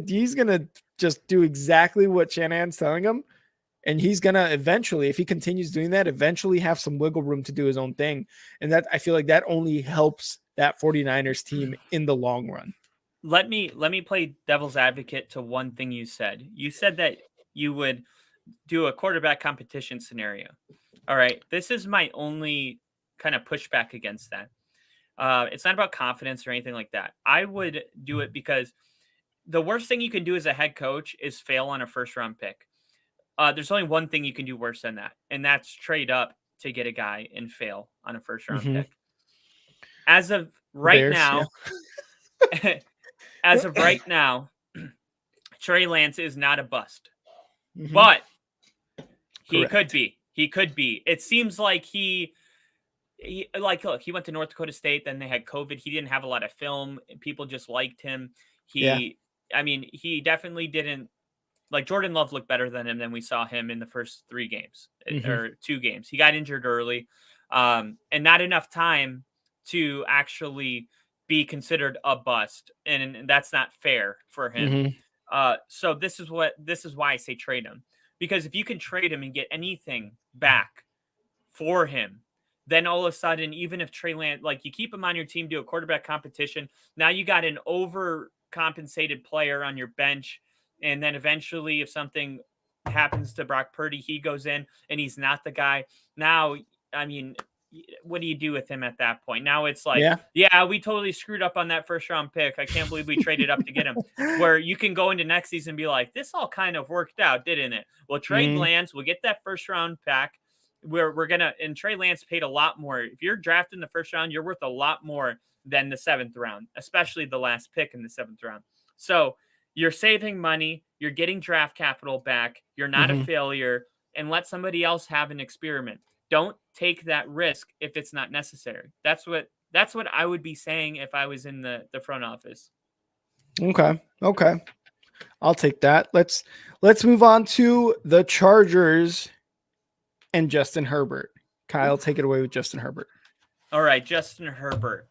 A: just do exactly what Shanahan's telling him. And he's going to eventually, if he continues doing that, eventually have some wiggle room to do his own thing. And that, I feel like that only helps that 49ers team in the long run.
B: Let me play devil's advocate to one thing you said. You said that you would do a quarterback competition scenario. All right. This is my only kind of pushback against that. It's not about confidence or anything like that. I would do it because the worst thing you can do as a head coach is fail on a first round pick. There's only one thing you can do worse than that, and that's trade up to get a guy and fail on a first round pick. As of right now, Trey Lance is not a bust, but he could be. He could be. It seems like he look, he went to North Dakota State, then they had COVID. He didn't have a lot of film. People just liked him. He definitely didn't. Like Jordan Love looked better than him than we saw him in the first 3 games or 2 games. He got injured early and not enough time to actually be considered a bust. And that's not fair for him. So this is why I say trade him, because if you can trade him and get anything back for him, then all of a sudden, even if Trey Lance, like you keep him on your team, do a quarterback competition. Now you got an overcompensated player on your bench. And then eventually, if something happens to Brock Purdy, he goes in and he's not the guy. Now, I mean, what do you do with him at that point? Now it's like, yeah, we totally screwed up on that first round pick. I can't believe we traded up to get him. Where you can go into next season and be like, this all kind of worked out, didn't it? We'll trade Lance. We'll get that first round back. And Trey Lance paid a lot more. If you're drafted in the first round, you're worth a lot more than the 7th round, especially the last pick in the 7th round. So you're saving money. You're getting draft capital back. You're not a failure, and let somebody else have an experiment. Don't take that risk if it's not necessary. That's what I would be saying if I was in the front office.
A: Okay. I'll take that. Let's move on to the Chargers and Justin Herbert. Kyle, take it away with Justin Herbert.
B: All right, Justin Herbert.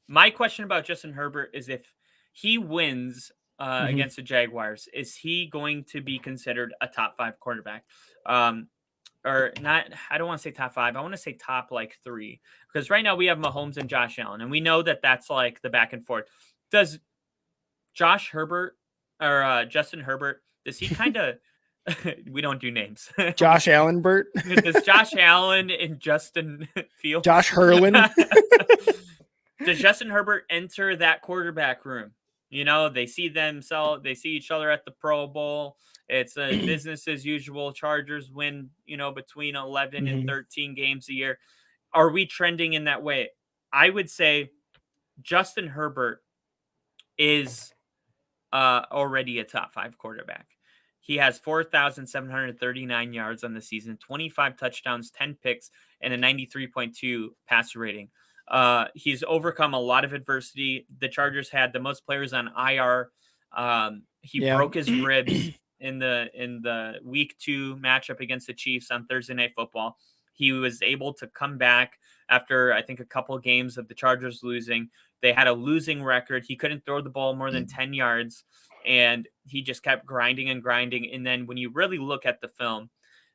B: My question about Justin Herbert is if he wins against the Jaguars, is he going to be considered a top 5 quarterback? Or not? I don't want to say top 5. I want to say top like 3, because right now we have Mahomes and Josh Allen, and we know that that's like the back and forth. Does Josh Herbert or Justin Herbert, does he kind of we don't do names.
A: Josh Allen Bert?
B: Does Josh Allen and Justin Fields?
A: Josh Herwin?
B: Does Justin Herbert enter that quarterback room? They see each other at the Pro Bowl, It's a business as usual. Chargers win, between 11 and
A: Mhm.
B: 13 games a year. Are we trending in that way? I would say Justin Herbert is already a top 5 quarterback. He has 4,739 yards on the season, 25 touchdowns, 10 picks, and a 93.2 passer rating. He's overcome a lot of adversity. The Chargers had the most players on IR. He
A: Yeah.
B: broke his ribs in the week 2 matchup against the Chiefs on Thursday Night Football. He was able to come back after, I think, a couple games of the Chargers losing. They had a losing record. He couldn't throw the ball more than 10 yards, and he just kept grinding and grinding. And then when you really look at the film,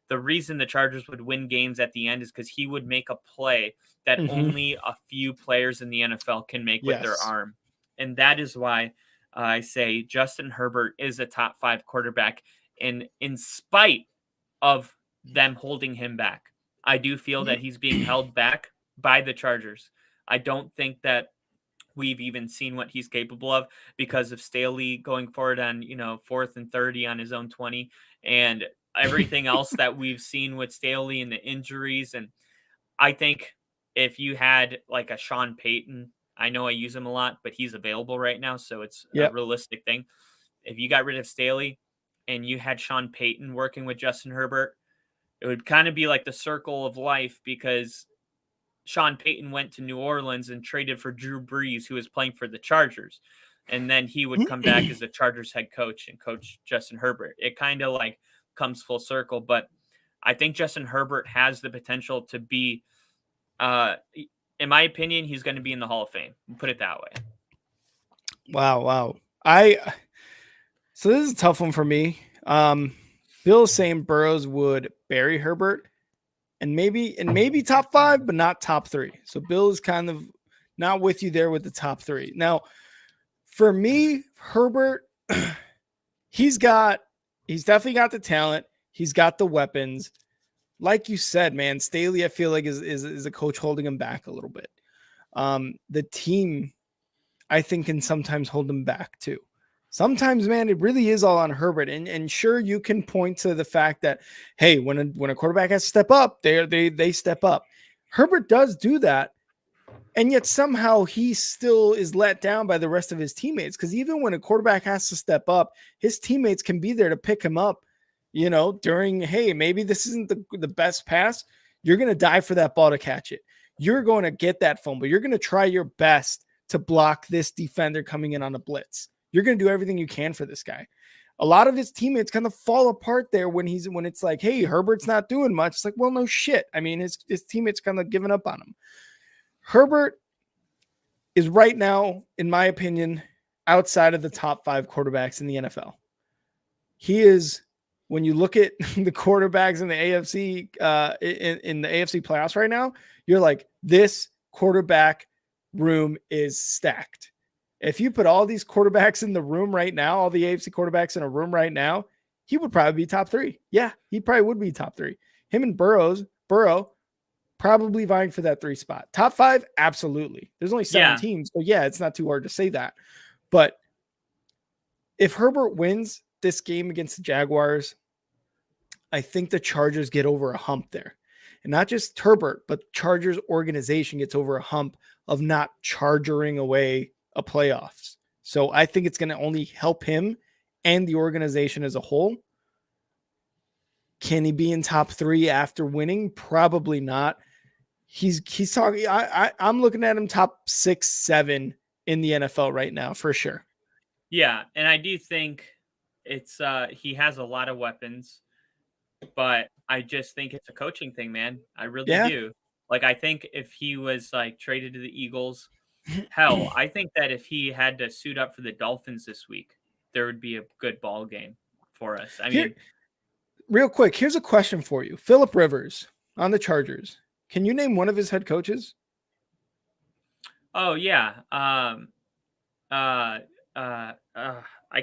B: the reason the Chargers would win games at the end is because he would make a play that
A: Mhm.
B: only a few players in the NFL can make with their
A: Yes.
B: arm. And that is why I say Justin Herbert is a top 5 quarterback. And in spite of them holding him back, I do feel that he's being held back by the Chargers. I don't think that we've even seen what he's capable of because of Staley going forward on, 4th and 30 on his own 20, and everything else that we've seen with Staley and the injuries. And I think if you had like a Sean Payton, I know I use him a lot, but he's available right now, so it's a
A: Yep.
B: realistic thing. If you got rid of Staley and you had Sean Payton working with Justin Herbert, it would kind of be like the circle of life, because Sean Payton went to New Orleans and traded for Drew Brees, who was playing for the Chargers. And then he would come back as the Chargers head coach and coach Justin Herbert. It kind of like comes full circle. But I think Justin Herbert has the potential to be, in my opinion, he's going to be in the Hall of Fame. Put it that way.
A: Wow. So this is a tough one for me. Bill's saying Burrows would bury Herbert and maybe top 5, but not top 3. So Bill is kind of not with you there with the top 3. Now, for me, Herbert, he's definitely got the talent. He's got the weapons. Like you said, man, Staley, I feel like is a coach holding him back a little bit. The team, I think, can sometimes hold him back too. Sometimes, man, it really is all on Herbert. And sure, you can point to the fact that, hey, when a quarterback has to step up, they step up. Herbert does do that. And yet somehow he still is let down by the rest of his teammates. Because even when a quarterback has to step up, his teammates can be there to pick him up, during, hey, maybe this isn't the best pass. You're going to die for that ball to catch it. You're going to get that fumble. You're going to try your best to block this defender coming in on a blitz. You're going to do everything you can for this guy. A lot of his teammates kind of fall apart there when it's like, hey, Herbert's not doing much. It's like, well, no shit. I mean, his teammates kind of giving up on him. Herbert is right now, in my opinion, outside of the top 5 quarterbacks in the NFL. He is, when you look at the quarterbacks in the AFC, in the AFC playoffs right now, you're like, this quarterback room is stacked. If you put all these quarterbacks in the room right now, all the AFC quarterbacks in a room right now, he would probably be top 3. Yeah, he probably would be top 3. Him and Burrow, probably vying for that 3 spot. Top 5, absolutely. There's only 7 teams, so yeah, it's not too hard to say that. But if Herbert wins this game against the Jaguars, I think the Chargers get over a hump there. And not just Herbert, but Chargers organization gets over a hump of not chargering away a playoffs. So I think it's going to only help him and the organization as a whole. Can he be in top 3 after winning? Probably not. He's talking. I'm looking at him top 6, 7 in the NFL right now for sure.
B: Yeah, and I do think it's he has a lot of weapons, but I just think it's a coaching thing, man. I really do. Like, I think if he was like traded to the Eagles, hell, I think that if he had to suit up for the Dolphins this week, there would be a good ball game for us. I mean,
A: real quick, here's a question for you. Phillip Rivers on the Chargers. Can you name one of his head coaches?
B: Oh yeah. I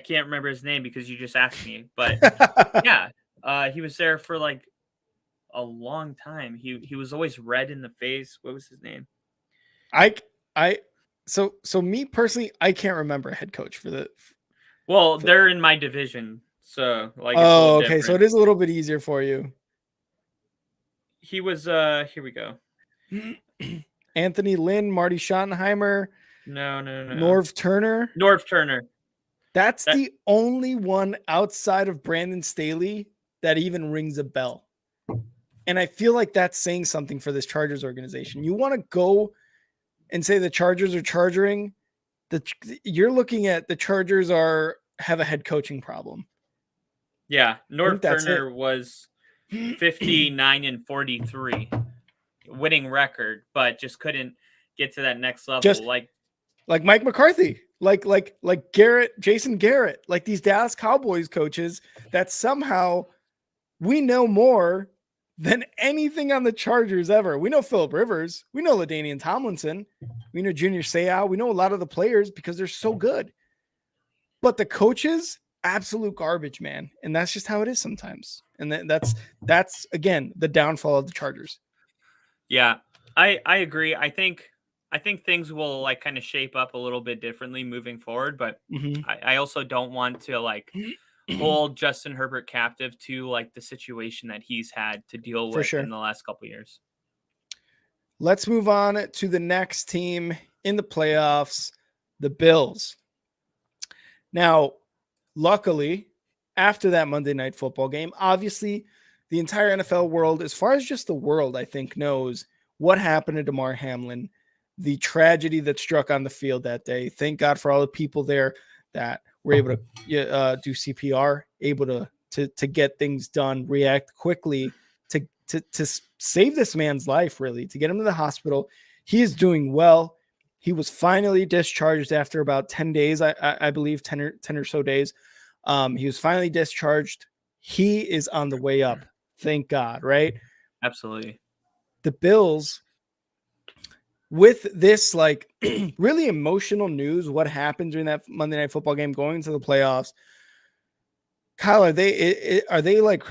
B: can't remember his name because you just asked me, but yeah, he was there for like a long time. He was always red in the face. What was his name?
A: So me personally, I can't remember a head coach for the.
B: Well, they're in my division, So like it's a little
A: okay. So
B: different.
A: it is a little bit easier for you.
B: He was here we go.
A: Anthony Lynn, Marty Schottenheimer,
B: No.
A: Norv Turner.
B: Norv Turner.
A: That's
B: That
A: the only one outside of Brandon Staley that even rings a bell. And I feel like that's saying something for this Chargers organization. You want to go and say the Chargers are charging, you're looking at the Chargers have a head coaching problem.
B: yeah, Norv Turner
A: it.
B: was 59-43 winning record, but just couldn't get to that next level.
A: Just like Mike McCarthy, like Garrett, Jason Garrett, like these Dallas Cowboys coaches that somehow we know more than anything on the Chargers ever. We know Phillip Rivers, we know LaDainian Tomlinson, we know Junior Seau, we know a lot of the players because they're so good. But the coaches, absolute garbage, man. And that's just how it is sometimes. And that's again the downfall of the Chargers.
B: Yeah, I agree. I think things will like kind of shape up a little bit differently moving forward, but I also don't want to like hold Justin Herbert captive to like the situation that he's had to deal with in the last couple of years.
A: Let's move on to the next team in the playoffs, the Bills. Now, luckily, after that Monday Night Football game, obviously the entire NFL world, as far as just the world, I think, knows what happened to Damar Hamlin, the tragedy that struck on the field that day. Thank God for all the people there that were able to do CPR, able to get things done, react quickly to save this man's life, really, to get him to the hospital. He is doing well. He was finally discharged after about 10 days, I believe, 10 or so days. He was finally discharged. He is on the way up. Thank God, right?
B: Absolutely.
A: The Bills, with this like really emotional news, what happened during that Monday Night Football game going into the playoffs, Kyle, are they like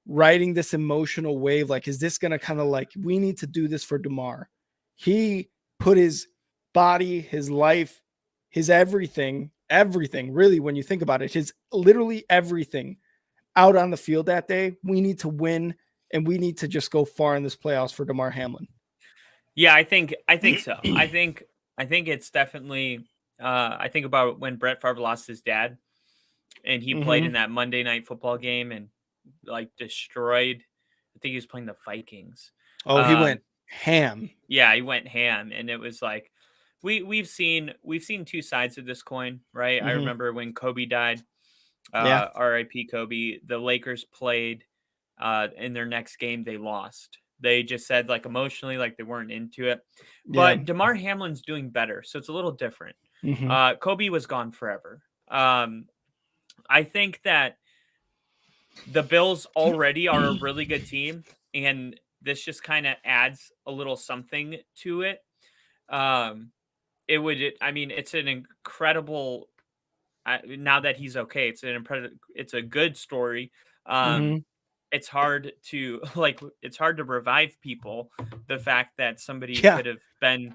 A: riding this emotional wave? Like, is this going to kind of like, we need to do this for Damar? He put his body, his life, his everything, really, when you think about it, his literally everything out on the field that day. We need to win, and we need to just go far in this playoffs for Damar Hamlin.
B: Yeah, I think so. I think it's definitely I think about when Brett Favre lost his dad and he played in that Monday Night Football game and like destroyed. I think he was playing the Vikings.
A: Oh, he went ham.
B: Yeah, he went ham, and it was like we've seen two sides of this coin, right? I remember when Kobe died, R.I.P. Kobe. The Lakers played in their next game, they lost. They just said like emotionally, like they weren't into it. But Damar Hamlin's doing better, so it's a little different. Kobe was gone forever. I think that the Bills already are a really good team, and this just kind of adds a little something to it. It's an incredible. Now that he's okay, it's a good story. It's hard to revive people. The fact that somebody could have been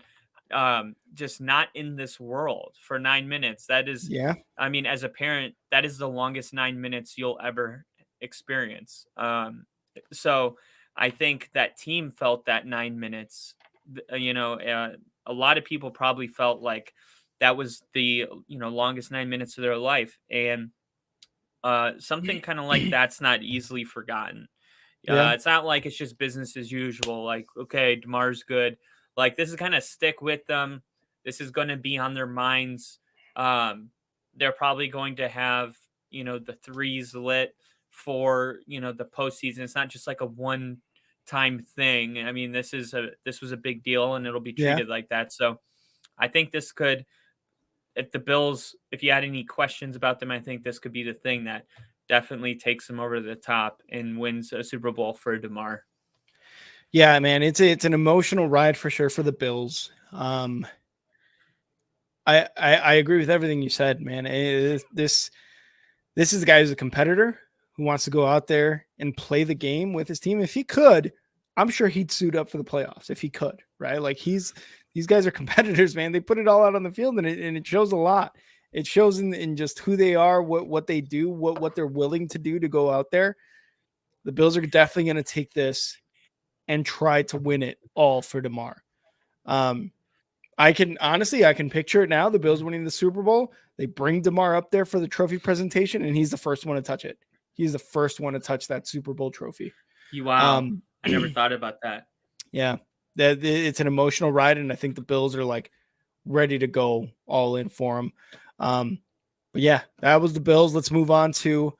B: just not in this world for 9 minutes. That is, as a parent, that is the longest 9 minutes you'll ever experience. So I think that team felt that 9 minutes. A lot of people probably felt like that was the longest 9 minutes of their life, and something kind of like that's not easily forgotten. It's not like it's just business as usual. Like, okay, Damar's good. Like, this is kind of stick with them. This is going to be on their minds. They're probably going to have, the threes lit for, the postseason. It's not just like a one-time thing. I mean, this was a big deal, and it'll be treated like that. So I think this could, if you had any questions about them, I think this could be the thing that definitely takes them over the top and wins a Super Bowl for Damar.
A: Yeah, man, it's an emotional ride for sure for the Bills. I agree with everything you said, man. This is the guy who's a competitor who wants to go out there and play the game with his team. If he could, I'm sure he'd suit up for the playoffs if he could, right? Like these guys are competitors, man. They put it all out on the field, and it shows a lot. It shows in just who they are, what they do, what they're willing to do to go out there. The Bills are definitely going to take this and try to win it all for DeMar. I can picture it now. The Bills winning the Super Bowl. They bring DeMar up there for the trophy presentation, and he's the first one to touch it. He's the first one to touch that Super Bowl trophy.
B: Wow. I never thought about that.
A: Yeah. It's an emotional ride, and I think the Bills are like ready to go all in for him. But yeah, that was the Bills. Let's move on to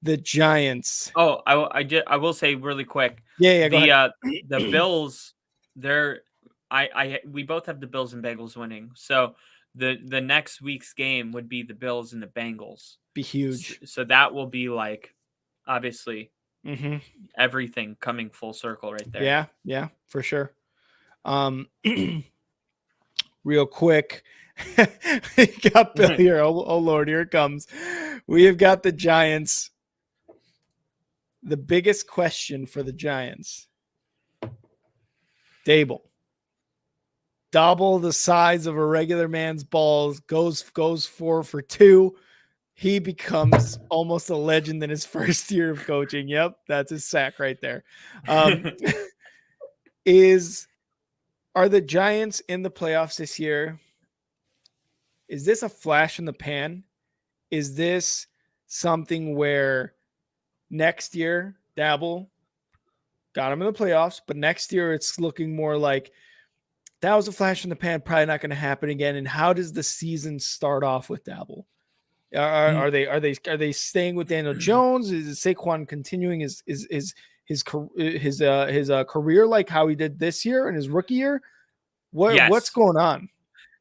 A: the Giants.
B: Oh, I will say really quick.
A: Yeah, go ahead.
B: The Bills, we both have the Bills and Bengals winning. So the next week's game would be the Bills and the Bengals.
A: Be huge.
B: So that will be like, obviously, everything coming full circle right there.
A: Yeah, for sure. Real quick, we got Bill here. Oh Lord, here it comes. We have got the Giants. The biggest question for the Giants: Dable. Double the size of a regular man's balls, goes 4 for 2. He becomes almost a legend in his first year of coaching. Yep, that's his sack right there. Are the Giants in the playoffs this year? Is this a flash in the pan? Is this something where next year Dabble got him in the playoffs, but next year it's looking more like that was a flash in the pan, probably not going to happen again? And how does the season start off with Dabble? Are they staying with Daniel Jones? Is Saquon continuing his career like how he did this year in his rookie year? What's going on?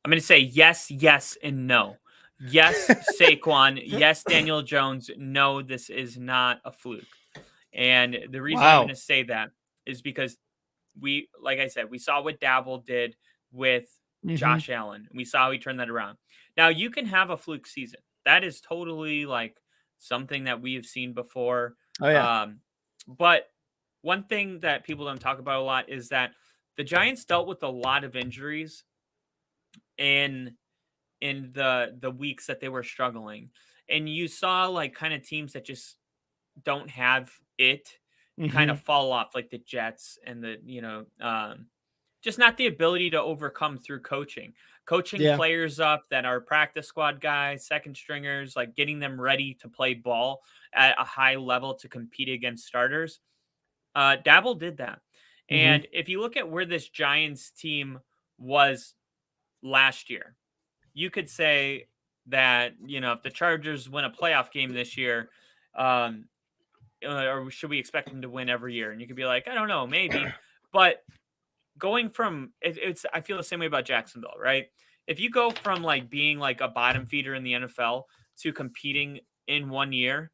B: I'm going to say yes, and no. Yes, Saquon. Yes, Daniel Jones. No, this is not a fluke. And the reason I'm going to say that is because like I said, we saw what Dabble did with Josh Allen. We saw how he turned that around. Now, you can have a fluke season. That is totally like something that we have seen before.
A: Oh, yeah.
B: But one thing that people don't talk about a lot is that the Giants dealt with a lot of injuries in the weeks that they were struggling. And you saw like kind of teams that just don't have it kind of fall off, like the Jets and just not the ability to overcome through coaching players up that are practice squad guys, second stringers, like getting them ready to play ball at a high level to compete against starters. Dabble did that. And if you look at where this Giants team was last year, you could say that, if the Chargers win a playoff game this year, or should we expect them to win every year? And you could be like, I don't know, maybe. But going from I feel the same way about Jacksonville, right? If you go from like being like a bottom feeder in the NFL to competing in 1 year,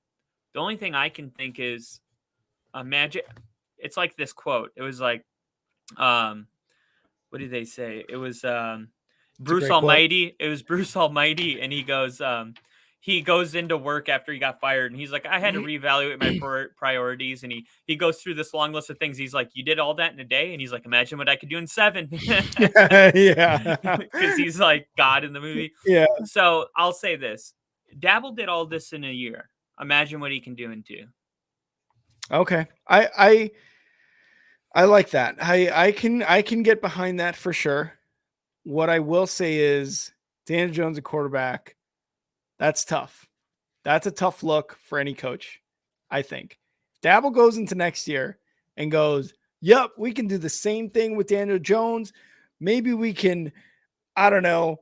B: the only thing I can think is magic. It's like this quote. It was like, what did they say? It was Bruce Almighty. Quote. It was Bruce Almighty, and he goes into work after he got fired, and he's like, I had to reevaluate my priorities. And he goes through this long list of things. He's like, you did all that in a day? And he's like, imagine what I could do in 7.
A: Yeah.
B: Because he's like God in the movie.
A: Yeah.
B: So I'll say this. Dabble did all this in a year. Imagine what he can do in 2.
A: Okay. I like that. I can get behind that for sure. What I will say is Daniel Jones, a quarterback, that's tough. That's a tough look for any coach, I think. If Dabble goes into next year and goes, yep, we can do the same thing with Daniel Jones. Maybe we can, I don't know,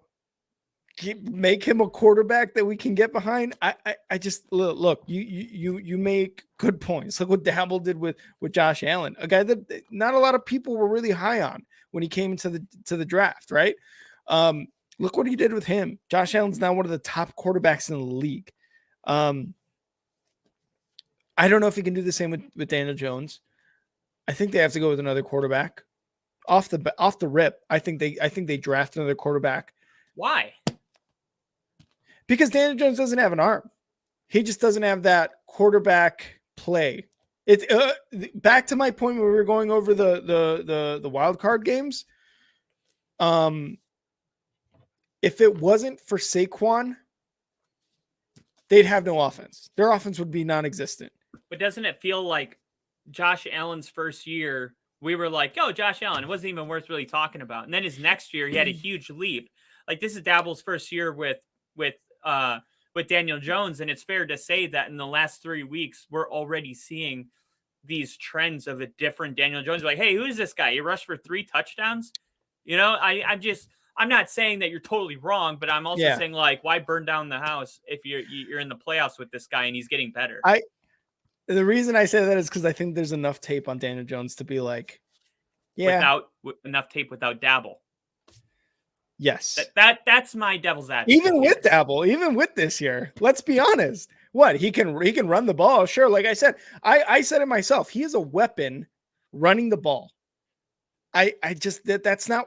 A: make him a quarterback that we can get behind. I just look, you make good points. Look what Dabble did with Josh Allen, a guy that not a lot of people were really high on when he came into the draft, right? Look what he did with him. Josh Allen's now one of the top quarterbacks in the league. I don't know if he can do the same with Daniel Jones. I think they have to go with another quarterback off the rip. I think they draft another quarterback.
B: Why?
A: Because Daniel Jones doesn't have an arm. He just doesn't have that quarterback play. It's back to my point where we were going over the wild card games. If it wasn't for Saquon, they'd have no offense. Their offense would be non-existent.
B: But doesn't it feel like Josh Allen's first year, we were like, "Oh, Josh Allen, it wasn't even worth really talking about." And then his next year, he had a huge leap. Like this is Dabble's first year with Daniel Jones, and it's fair to say that in the last 3 weeks, we're already seeing these trends of a different Daniel Jones. Like, hey, who is this guy? He rushed for 3 touchdowns. You know, I'm not saying that you're totally wrong, but I'm also saying like, why burn down the house if you're in the playoffs with this guy and he's getting better?
A: The reason I say that is because I think there's enough tape on Daniel Jones to be like,
B: without enough tape without Dabble.
A: Yes,
B: that's my devil's advocate.
A: Even with Dabble, even with this year, let's be honest. What he can run the ball, sure. Like I said, I said it myself. He is a weapon running the ball. I just that's not.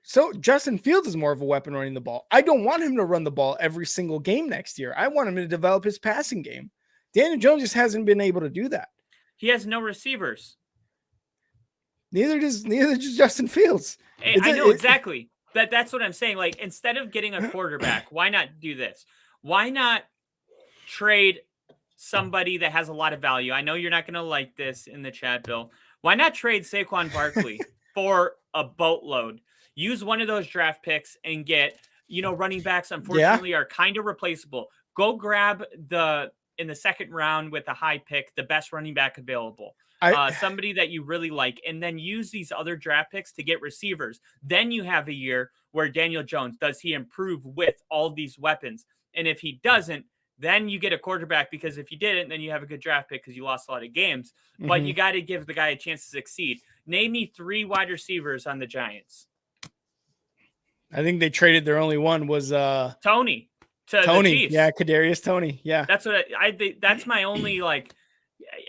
A: So Justin Fields is more of a weapon running the ball. I don't want him to run the ball every single game next year. I want him to develop his passing game. Daniel Jones just hasn't been able to do that.
B: He has no receivers.
A: Neither does Justin Fields.
B: I know exactly. That's what I'm saying. Like, instead of getting a quarterback, why not do this? Why not trade somebody that has a lot of value? I know you're not going to like this in the chat, Bill. Why not trade Saquon Barkley for a boatload? Use one of those draft picks and get, running backs, unfortunately, are kind of replaceable. Go grab in the second round with a high pick, the best running back available. Somebody that you really like, and then use these other draft picks to get receivers. Then you have a year where Daniel Jones, does he improve with all these weapons? And if he doesn't, then you get a quarterback, because if you didn't, then you have a good draft pick because you lost a lot of games. Mm-hmm. But you got to give the guy a chance to succeed. Name me 3 wide receivers on the Giants.
A: I think they traded their only one was
B: Tony.
A: Tony, yeah, Kadarius Tony, yeah.
B: That's what I think. That's my only like.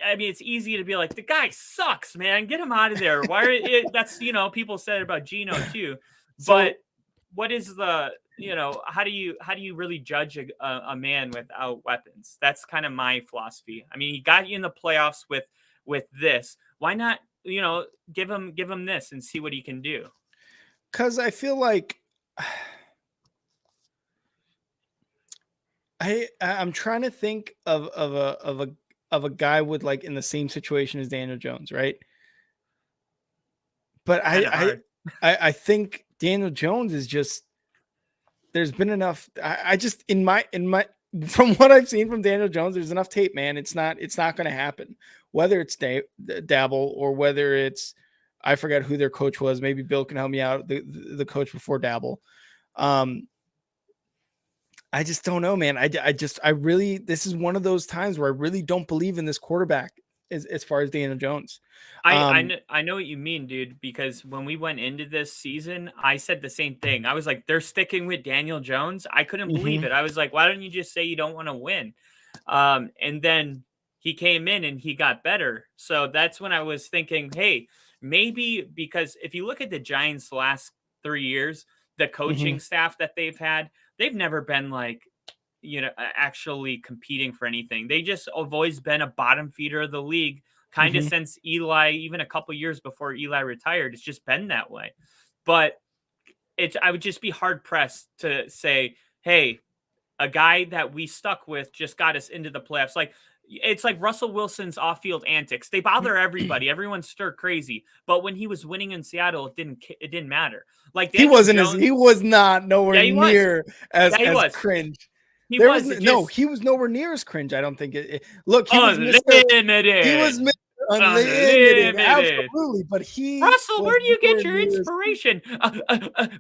B: I mean, it's easy to be like, the guy sucks, man. Get him out of there. Why? That's people said about Geno too. But what is the how do you really judge a man without weapons? That's kind of my philosophy. I mean, he got you in the playoffs with this. Why not give him this and see what he can do?
A: Because I feel like. I'm trying to think of a guy with like in the same situation as Daniel Jones, right? But I think Daniel Jones is just, there's been enough. I just in my from what I've seen from Daniel Jones, there's enough tape, man. It's not going to happen. Whether it's Dabble or whether it's, I forgot who their coach was. Maybe Bill can help me out. The coach before Dabble. I just don't know, man. I really, this is one of those times where I really don't believe in this quarterback as far as Daniel Jones.
B: I know what you mean, dude, because when we went into this season, I said the same thing. I was like, they're sticking with Daniel Jones. I couldn't believe it. I was like, why don't you just say you don't want to win? And then he came in and he got better. So that's when I was thinking, hey, maybe, because if you look at the Giants the last 3 years, the coaching staff that they've had, they've never been like, actually competing for anything. They just have always been a bottom feeder of the league, kind of since Eli, even a couple years before Eli retired. It's just been that way. But I would just be hard pressed to say, hey, a guy that we stuck with just got us into the playoffs. Like, it's like Russell Wilson's off-field antics. They bother everybody. Everyone's stir crazy. But when he was winning in Seattle, it didn't matter. Like
A: he was not nowhere near as cringe. He was nowhere near as cringe. I don't think look, he was unlimited. He was unlimited. Absolutely. But
B: Russell, where do you get your inspiration?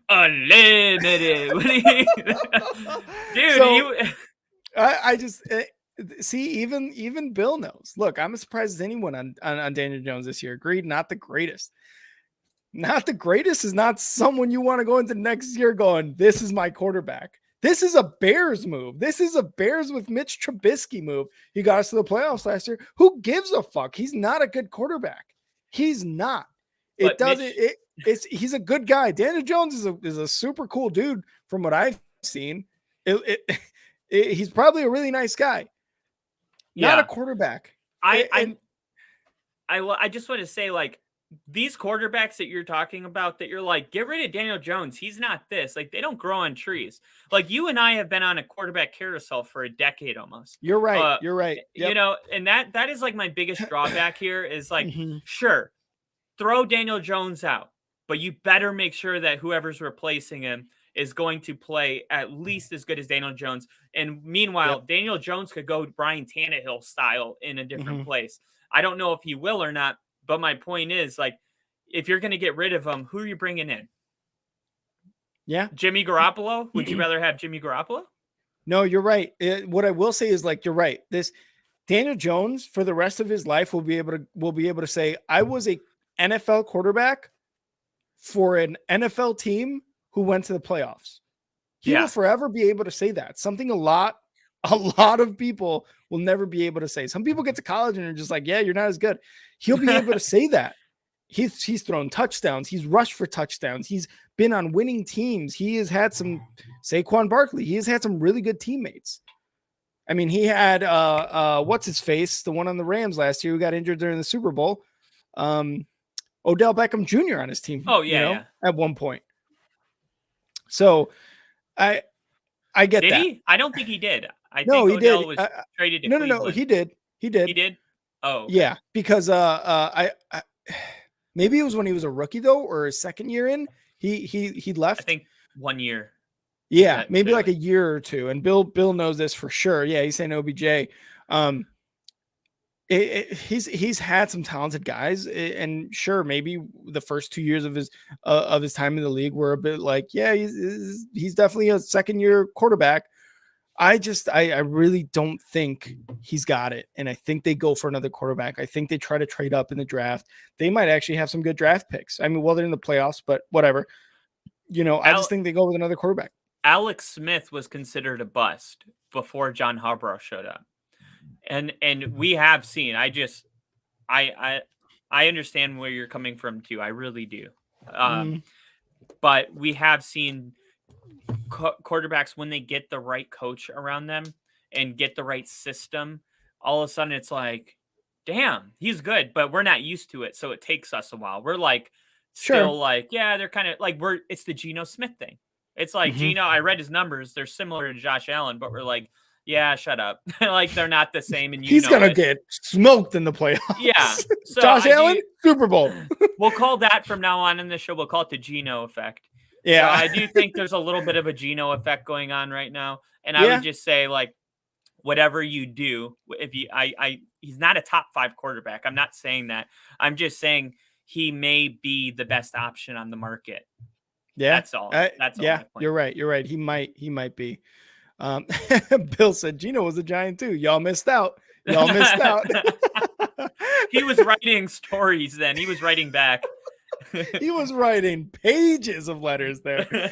B: Unlimited. Dude,
A: so, I just see, even Bill knows. Look, I'm as surprised as anyone on Daniel Jones this year. Agreed, not the greatest. Not the greatest is not someone you want to go into next year going, this is my quarterback. This is a Bears move. This is a Bears with Mitch Trubisky move. He got us to the playoffs last year. Who gives a fuck? He's not a good quarterback. He's not. He's a good guy. Daniel Jones is a super cool dude from what I've seen. He's probably a really nice guy. Not a quarterback.
B: I just want to say, like, these quarterbacks that you're talking about that you're like, get rid of Daniel Jones. He's not this. Like, they don't grow on trees. Like, you and I have been on a quarterback carousel for a decade almost.
A: You're right. You're right.
B: You
A: Yep.
B: know, and that is like my biggest drawback here is like, sure, throw Daniel Jones out, but you better make sure that whoever's replacing him is going to play at least as good as Daniel Jones. And meanwhile, Daniel Jones could go Brian Tannehill style in a different place. I don't know if he will or not, but my point is, like, if you're going to get rid of him, who are you bringing in?
A: Yeah.
B: Jimmy Garoppolo? Would you rather have Jimmy Garoppolo?
A: No, you're right. What I will say is, like, you're right. This Daniel Jones for the rest of his life will be able to say, I was a NFL quarterback for an NFL team who went to the playoffs. He will forever be able to say that. Something a lot of people will never be able to say. Some people get to college and are just like, yeah, you're not as good. He'll be able to say that. He's thrown touchdowns. He's rushed for touchdowns. He's been on winning teams. He has had some Saquon Barkley. He has had some really good teammates. I mean, he had what's his face, the one on the Rams last year who got injured during the Super Bowl. Odell Beckham Jr. on his team.
B: Oh, yeah,
A: at one point. So I get
B: did
A: that.
B: He? I don't think he did. I
A: no,
B: think
A: he
B: Odell
A: did.
B: was traded to
A: no,
B: Cleveland.
A: No, he did. He did.
B: He did? Oh. Okay.
A: Yeah, because I maybe it was when he was a rookie though, or his second year in. He left.
B: I think 1 year.
A: Yeah, maybe like a year or two. And Bill knows this for sure. Yeah, he's saying OBJ. He's had some talented guys, and sure, maybe the first 2 years of his time in the league were a bit like, yeah, he's definitely a second year quarterback. I really don't think he's got it, and I think they go for another quarterback. I think they try to trade up in the draft. They might actually have some good draft picks. I mean, well, they're in the playoffs, but whatever. I just think they go with another quarterback.
B: Alex Smith was considered a bust before John Harbaugh showed up. And we have seen, I understand where you're coming from too. I really do. But we have seen quarterbacks, when they get the right coach around them and get the right system, all of a sudden it's like, damn, he's good, but we're not used to it. So it takes us a while. We're like, still like, yeah, they're kind of like, it's the Geno Smith thing. It's like, Geno, I read his numbers. They're similar to Josh Allen, but we're like, yeah, shut up. Like, they're not the same. And
A: he's going to get smoked in the playoffs.
B: Yeah. So
A: Josh Allen, Super Bowl.
B: We'll call that from now on in the show. We'll call it the Geno effect.
A: Yeah.
B: So I do think there's a little bit of a Geno effect going on right now. And I would just say, like, whatever you do, if you, he's not a top 5 quarterback. I'm not saying that. I'm just saying he may be the best option on the market.
A: Yeah.
B: That's all. That's all.
A: Yeah. You're right. You're right. He might be. Bill said Geno was a Giant too. Y'all missed out.
B: He was writing stories then. He was writing back.
A: He was writing pages of letters there.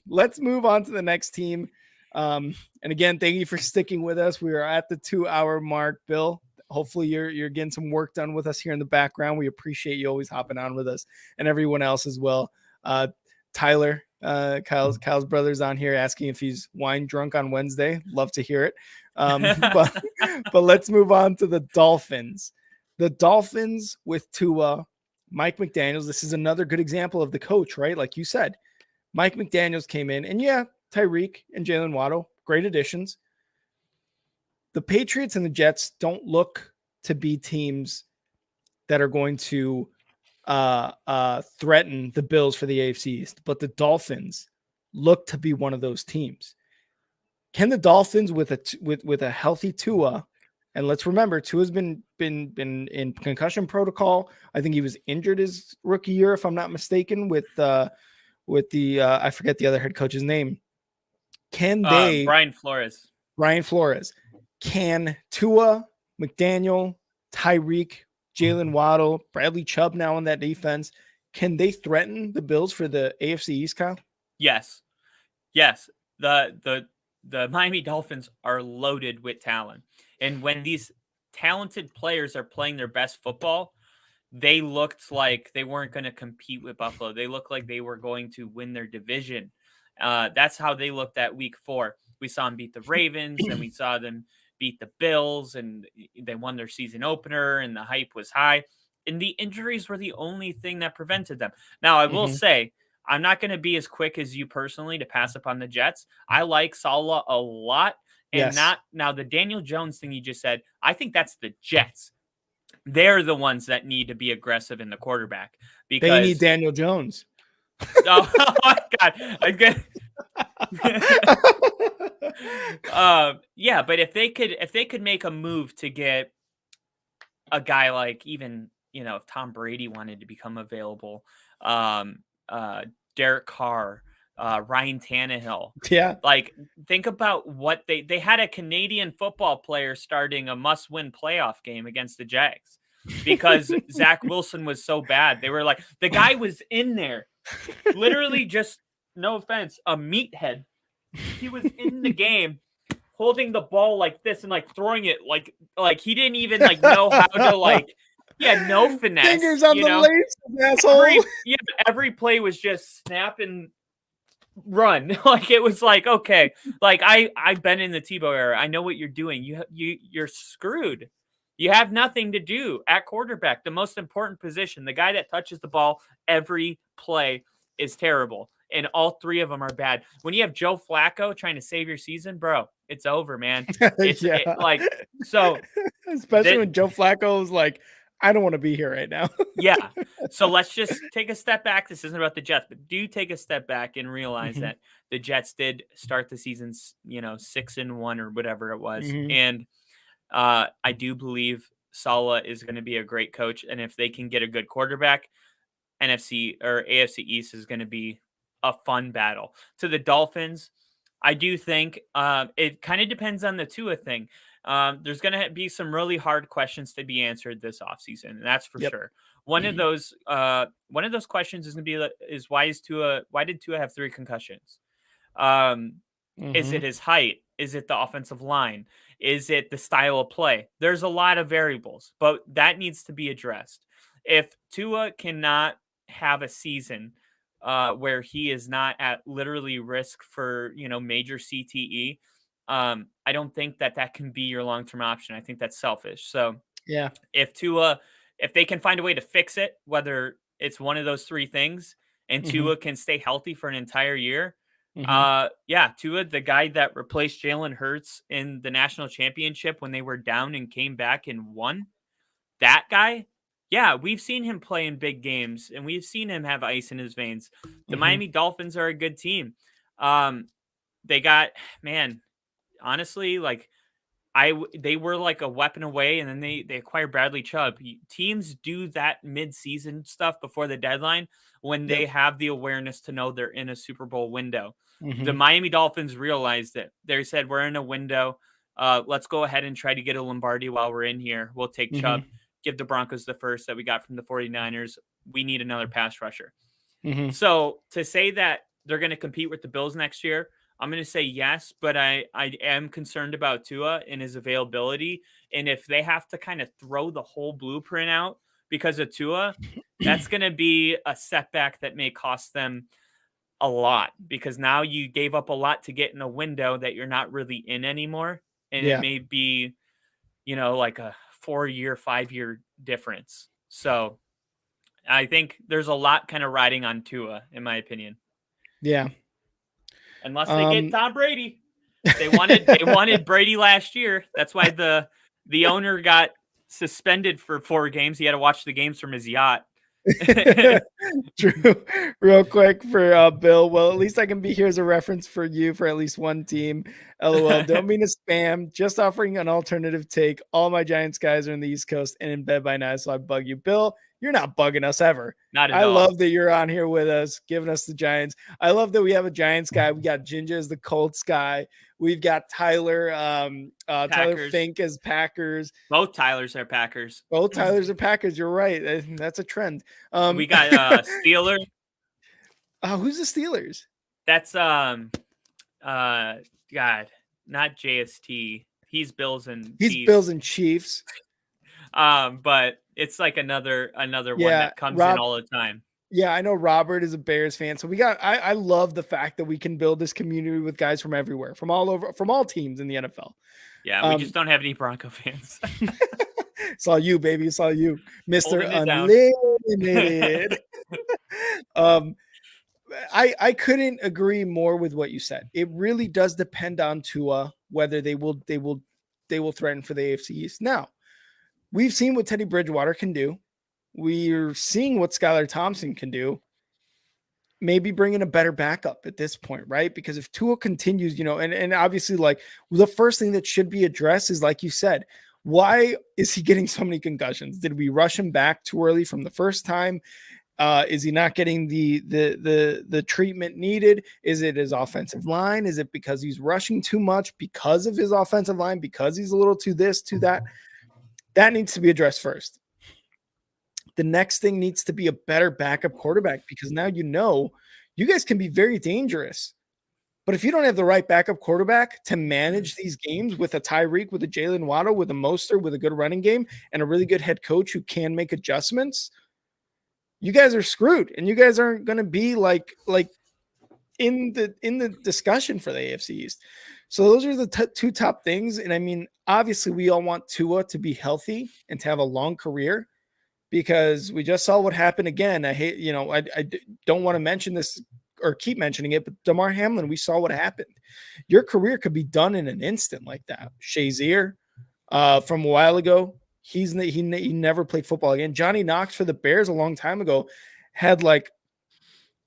A: Let's move on to the next team. And again, thank you for sticking with us. We are at the 2-hour mark, Bill. Hopefully you're getting some work done with us here in the background. We appreciate you always hopping on with us, and everyone else as well. Tyler, Kyle's brother's on here asking if he's wine drunk on Wednesday. Love to hear it. But let's move on to the Dolphins. The Dolphins with Tua, Mike McDaniels. This is another good example of the coach, right? Like you said, Mike McDaniels came in, and yeah, Tyreek and Jalen Waddle, great additions. The Patriots and the Jets don't look to be teams that are going to threaten the Bills for the AFC East, but the Dolphins look to be one of those teams. Can the Dolphins with a healthy Tua, and let's remember Tua's been in concussion protocol. I think he was injured his rookie year, if I'm not mistaken, with the I forget the other head coach's name. Can they
B: Brian Flores?
A: Can Tua, McDaniel, Tyreek, Jalen Waddle, Bradley Chubb now on that defense, can they threaten the Bills for the AFC East, Kyle?
B: Yes. The Miami Dolphins are loaded with talent. And when these talented players are playing their best football, they looked like they weren't going to compete with Buffalo. They looked like they were going to win their division. That's how they looked at week 4. We saw them beat the Ravens, and we saw them beat the Bills, and they won their season opener, and the hype was high. and the injuries were the only thing that prevented them. Now, I will say, I'm not going to be as quick as you personally to pass up on the Jets. I like Saleh a lot. And
A: Yes.
B: now the Daniel Jones thing you just said, I think that's the Jets. They're the ones that need to be aggressive in the quarterback
A: They need
B: because
A: Daniel Jones.
B: oh, my God. I'm good. Yeah, but if they could make a move to get a guy like even, if Tom Brady wanted to become available, um, Derek Carr, Ryan Tannehill.
A: Yeah.
B: Like, think about what they had a Canadian football player starting a must-win playoff game against the Jags because Zach Wilson was so bad. They were like, the guy was in there, literally just, no offense, a meathead. He was in the game holding the ball like this and like throwing it like he didn't even like know how to like he had no finesse.
A: Fingers on the laces, asshole.
B: Every play was just snap and run. Like it was like, okay, like I've been in the Tebow era. I know what you're doing. You're screwed. You have nothing to do at quarterback, the most important position. The guy that touches the ball every play is terrible. And all three of them are bad. When you have Joe Flacco trying to save your season, bro, it's over, man. It's so
A: especially when Joe Flacco is like, I don't want to be here right now.
B: Yeah. So let's just take a step back. This isn't about the Jets, but do take a step back and realize that the Jets did start the season, 6-1 or whatever it was. And I do believe Saleh is going to be a great coach. And if they can get a good quarterback, NFC or AFC East is going to be a fun battle. To the Dolphins, I do think it kind of depends on the Tua thing. There's going to be some really hard questions to be answered this offseason, and that's for sure. One of those questions is going to be why did Tua have 3 concussions? Is it his height? Is it the offensive line? Is it the style of play? There's a lot of variables, but that needs to be addressed. If Tua cannot have a season where he is not at literally risk for, major CTE, I don't think that can be your long-term option. I think that's selfish. So
A: yeah,
B: if they can find a way to fix it, whether it's one of those 3 things and Tua can stay healthy for an entire year, Tua, the guy that replaced Jalen Hurts in the national championship when they were down and came back and won, that guy, yeah, we've seen him play in big games and we've seen him have ice in his veins. The Miami Dolphins are a good team. They got, man, honestly, like they were like a weapon away, and then they acquired Bradley Chubb. Teams do that mid-season stuff before the deadline when they have the awareness to know they're in a Super Bowl window. The Miami Dolphins realized it. They said, we're in a window. Let's go ahead and try to get a Lombardi while we're in here. We'll take Chubb, give the Broncos the first that we got from the 49ers. We need another pass rusher. So to say that they're going to compete with the Bills next year, I'm going to say yes, but I am concerned about Tua and his availability. And if they have to kind of throw the whole blueprint out because of Tua, that's going to be a setback that may cost them a lot, because now you gave up a lot to get in a window that you're not really in anymore. And it may be, like a 4-year, 5-year difference. So I think there's a lot kind of riding on Tua, in my opinion.
A: Yeah.
B: Unless they get Tom Brady. They wanted Brady last year. That's why the owner got suspended for 4 games. He had to watch the games from his yacht.
A: True. Real quick for Bill. Well, at least I can be here as a reference for you for at least one team. LOL. Don't mean to spam. Just offering an alternative take. All my Giants guys are in the East Coast and in bed by night, so I bug you. Bill, you're not bugging us ever.
B: Not at all.
A: I love that you're on here with us, giving us the Giants. I love that we have a Giants guy. We got Ginger as the Colts guy. We've got Tyler, Tyler Fink as Packers.
B: Both Tylers are Packers.
A: Both Tylers are Packers. You're right. That's a trend.
B: We got Steelers.
A: Who's the Steelers?
B: That's God, not JST. He's Bills and Chiefs.
A: Bills and Chiefs.
B: But it's like another one that comes in all the time.
A: Yeah, I know Robert is a Bears fan. So I love the fact that we can build this community with guys from everywhere, from all over, from all teams in the NFL.
B: Yeah, we just don't have any Bronco fans.
A: It's all you, baby. It's all you, Mr.
B: Holding it down.
A: Unlimited. um, I couldn't agree more with what you said. It really does depend on Tua whether they will threaten for the AFC East. Now, we've seen what Teddy Bridgewater can do. We're seeing what Skylar Thompson can do. Maybe bring in a better backup at this point, right? Because if Tua continues, and obviously, like, the first thing that should be addressed is, like you said, why is he getting so many concussions? Did we rush him back too early from the first time? Is he not getting the treatment needed? Is it his offensive line? Is it because he's rushing too much because of his offensive line? Because he's a little too this, too that? That needs to be addressed first. The next thing needs to be a better backup quarterback, because now you guys can be very dangerous. But if you don't have the right backup quarterback to manage these games with a Tyreek, with a Jalen Waddle, with a Mostert, with a good running game, and a really good head coach who can make adjustments, you guys are screwed, and you guys aren't going to be like in the discussion for the AFC East. So those are the two top things. And I mean, obviously, we all want Tua to be healthy and to have a long career, because we just saw what happened again. I hate, I don't want to mention this or keep mentioning it, but Damar Hamlin, we saw what happened. Your career could be done in an instant like that. Shazier, from a while ago, he never played football again. Johnny Knox for the Bears a long time ago had like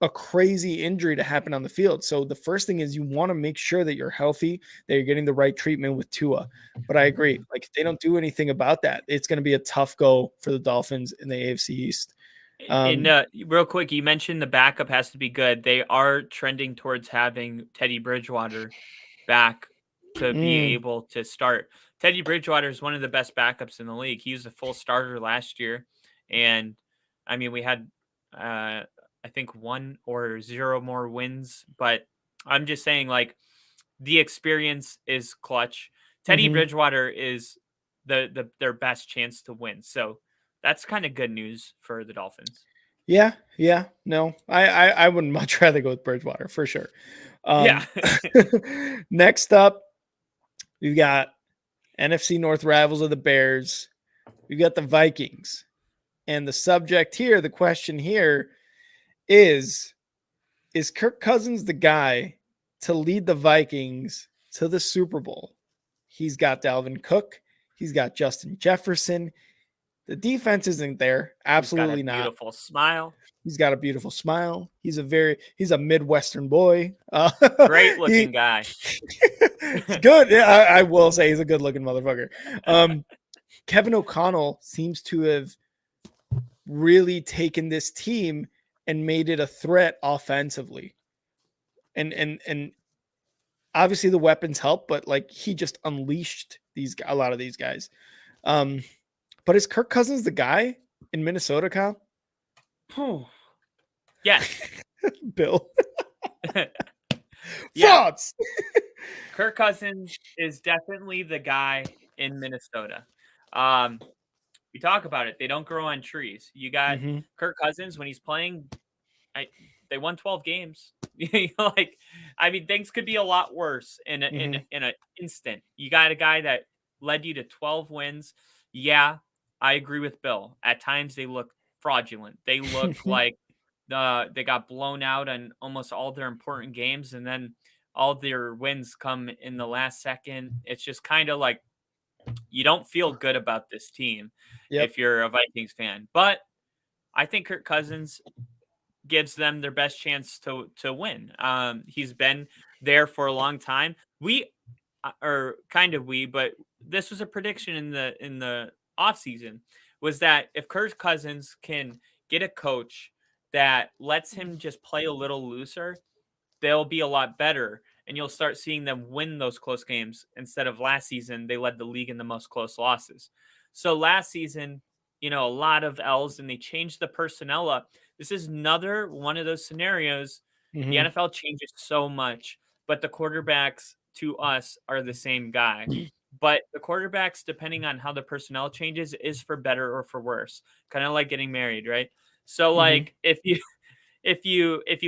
A: a crazy injury to happen on the field. So the first thing is you want to make sure that you're healthy, that you're getting the right treatment with Tua. But I agree, like, if they don't do anything about that, it's going to be a tough go for the Dolphins in the AFC East.
B: And real quick, you mentioned the backup has to be good. They are trending towards having Teddy Bridgewater back to be able to start. Teddy Bridgewater is one of the best backups in the league. He was a full starter last year. And I mean, we had, I think 1 or 0 more wins, but I'm just saying, like, the experience is clutch. Teddy Bridgewater is their best chance to win. So that's kind of good news for the Dolphins.
A: Yeah. No, I would much rather go with Bridgewater for sure.
B: Yeah.
A: Next up, we've got NFC North rivals of the Bears. We've got the Vikings. And the subject here, the question here is Kirk Cousins the guy to lead the Vikings to the Super Bowl? He's got Dalvin Cook. He's got Justin Jefferson. The defense isn't there. Absolutely not.
B: Beautiful smile.
A: He's got a beautiful smile. He's a Midwestern boy.
B: Great looking guy.
A: Good. Yeah, I will say he's a good looking motherfucker. Kevin O'Connell seems to have really taken this team and made it a threat offensively. And obviously the weapons help, but like, he just unleashed a lot of these guys. But is Kirk Cousins the guy in Minnesota, Kyle?
B: Yes.
A: Bill.
B: Yeah.
A: Thoughts?
B: Kirk Cousins is definitely the guy in Minnesota. We talk about it. They don't grow on trees. You got Kirk Cousins when he's playing. They won 12 games. Like, I mean, things could be a lot worse in an instant. You got a guy that led you to 12 wins. Yeah, I agree with Bill. At times they look fraudulent. They look like they got blown out on almost all their important games, and then all their wins come in the last second. It's just kind of like, you don't feel good about this team if you're a Vikings fan. But I think Kirk Cousins gives them their best chance to win. He's been there for a long time. But this was a prediction in the offseason, was that if Kirk Cousins can get a coach that lets him just play a little looser, they'll be a lot better. And you'll start seeing them win those close games instead of last season. They led the league in the most close losses. So last season, a lot of L's, and they changed the personnel up. This is another one of those scenarios. The NFL changes so much, but the quarterbacks to us are the same guy. But the quarterbacks, depending on how the personnel changes, is for better or for worse. Kind of like getting married, right? So like, if you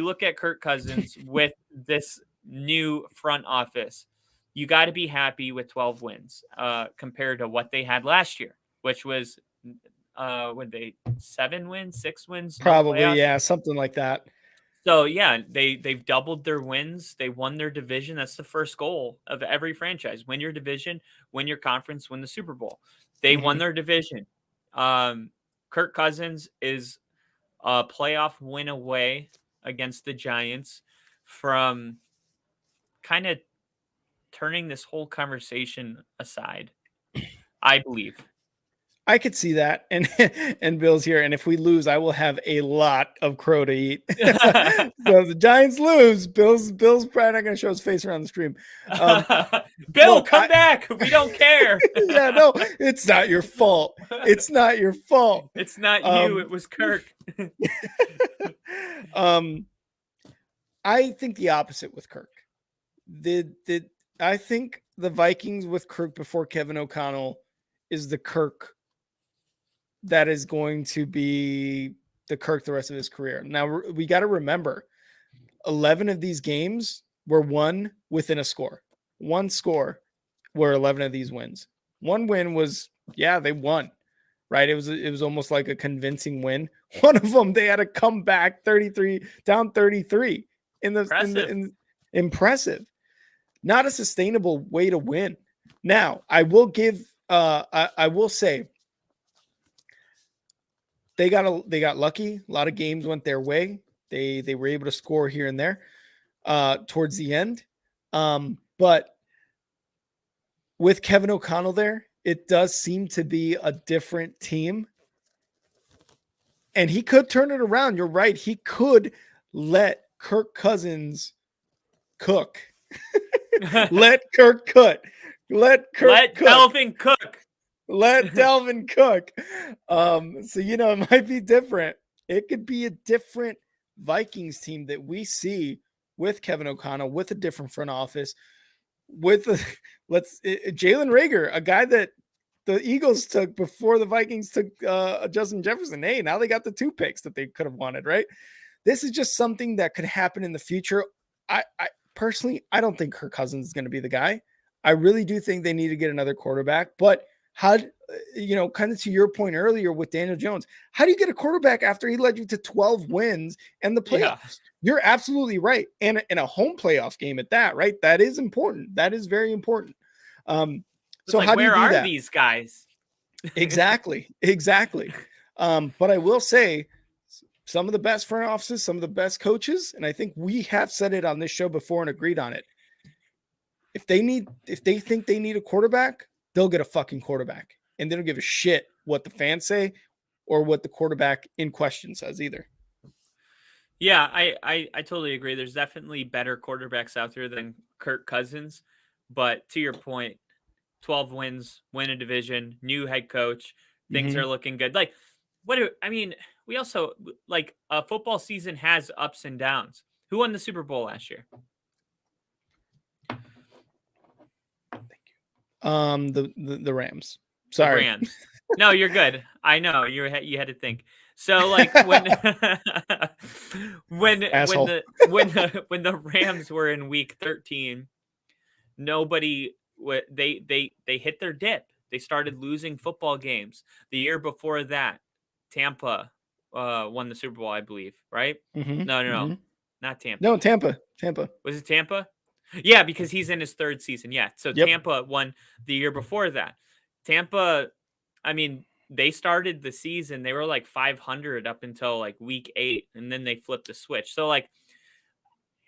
B: look at Kirk Cousins with this new front office, you got to be happy with 12 wins compared to what they had last year. which was would they 7 wins, 6 wins, no
A: Probably,
B: playoffs.
A: yeah, something like that.
B: So yeah, they've doubled their wins. They won their division. That's the first goal of every franchise: win your division, win your conference, win the Super Bowl. They won their division. Kirk Cousins is a playoff win away against the Giants from kind of turning this whole conversation aside, I believe.
A: I could see that, and and Bill's here, and if we lose, I will have a lot of crow to eat. So if the Giants lose, Bill's probably not going to show his face around the stream.
B: Bill, look, come back. We don't care.
A: Yeah, no, it's not your fault. It's not your fault.
B: It's not you. It was Kirk.
A: I think the opposite with Kirk. I think the Vikings with Kirk before Kevin O'Connell is the Kirk that is going to be the Kirk the rest of his career. Now, we got to remember, 11 of these games were won within a score. One score were 11 of these wins. One win was, yeah, they won, right? It was almost like a convincing win. One of them, they had to come back 33 impressive. Not a sustainable way to win. Now, I will give, I will say, they got lucky. A lot of games went their way. They were able to score here and there towards the end. But with Kevin O'Connell there, it does seem to be a different team. And he could turn it around. You're right. He could let Kirk Cousins cook. Let Kirk cook. Let
B: Delvin cook.
A: Let Delvin cook. So, it might be different. It could be a different Vikings team that we see with Kevin O'Connell, with a different front office, with Jalen Reagor, a guy that the Eagles took before the Vikings took Justin Jefferson. Hey, now they got the 2 picks that they could have wanted, right? This is just something that could happen in the future. I personally, I don't think Kirk Cousins is going to be the guy. I really do think they need to get another quarterback, but how, kind of to your point earlier with Daniel Jones, how do you get a quarterback after he led you to 12 wins and the playoffs? Yeah. You're absolutely right. And in a home playoff game at that, right? That is important. That is very important. So
B: like,
A: how do you do that?
B: Where are these guys?
A: Exactly. But I will say some of the best front offices, some of the best coaches, and I think we have said it on this show before and agreed on it. If they think they need a quarterback, they'll get a fucking quarterback, and they don't give a shit what the fans say or what the quarterback in question says either.
B: Yeah, I totally agree. There's definitely better quarterbacks out there than Kirk Cousins, but to your point, 12 wins, win a division, new head coach, things are looking good. Like, we also, like, a football season has ups and downs. Who won the Super Bowl last year?
A: The Rams. Sorry.
B: The Rams. No, you're good. I know you had to think. So like when the Rams were in week 13, nobody they hit their dip. They started losing football games. The year before that, Tampa won the Super Bowl, I believe, right? No. Not Tampa.
A: No, Tampa.
B: Was it Tampa? Yeah, because he's in his 3rd season. Yeah. So Tampa won the year before that. Tampa, I mean, they started the season, they were like 500 up until like week 8, and then they flipped the switch. So like,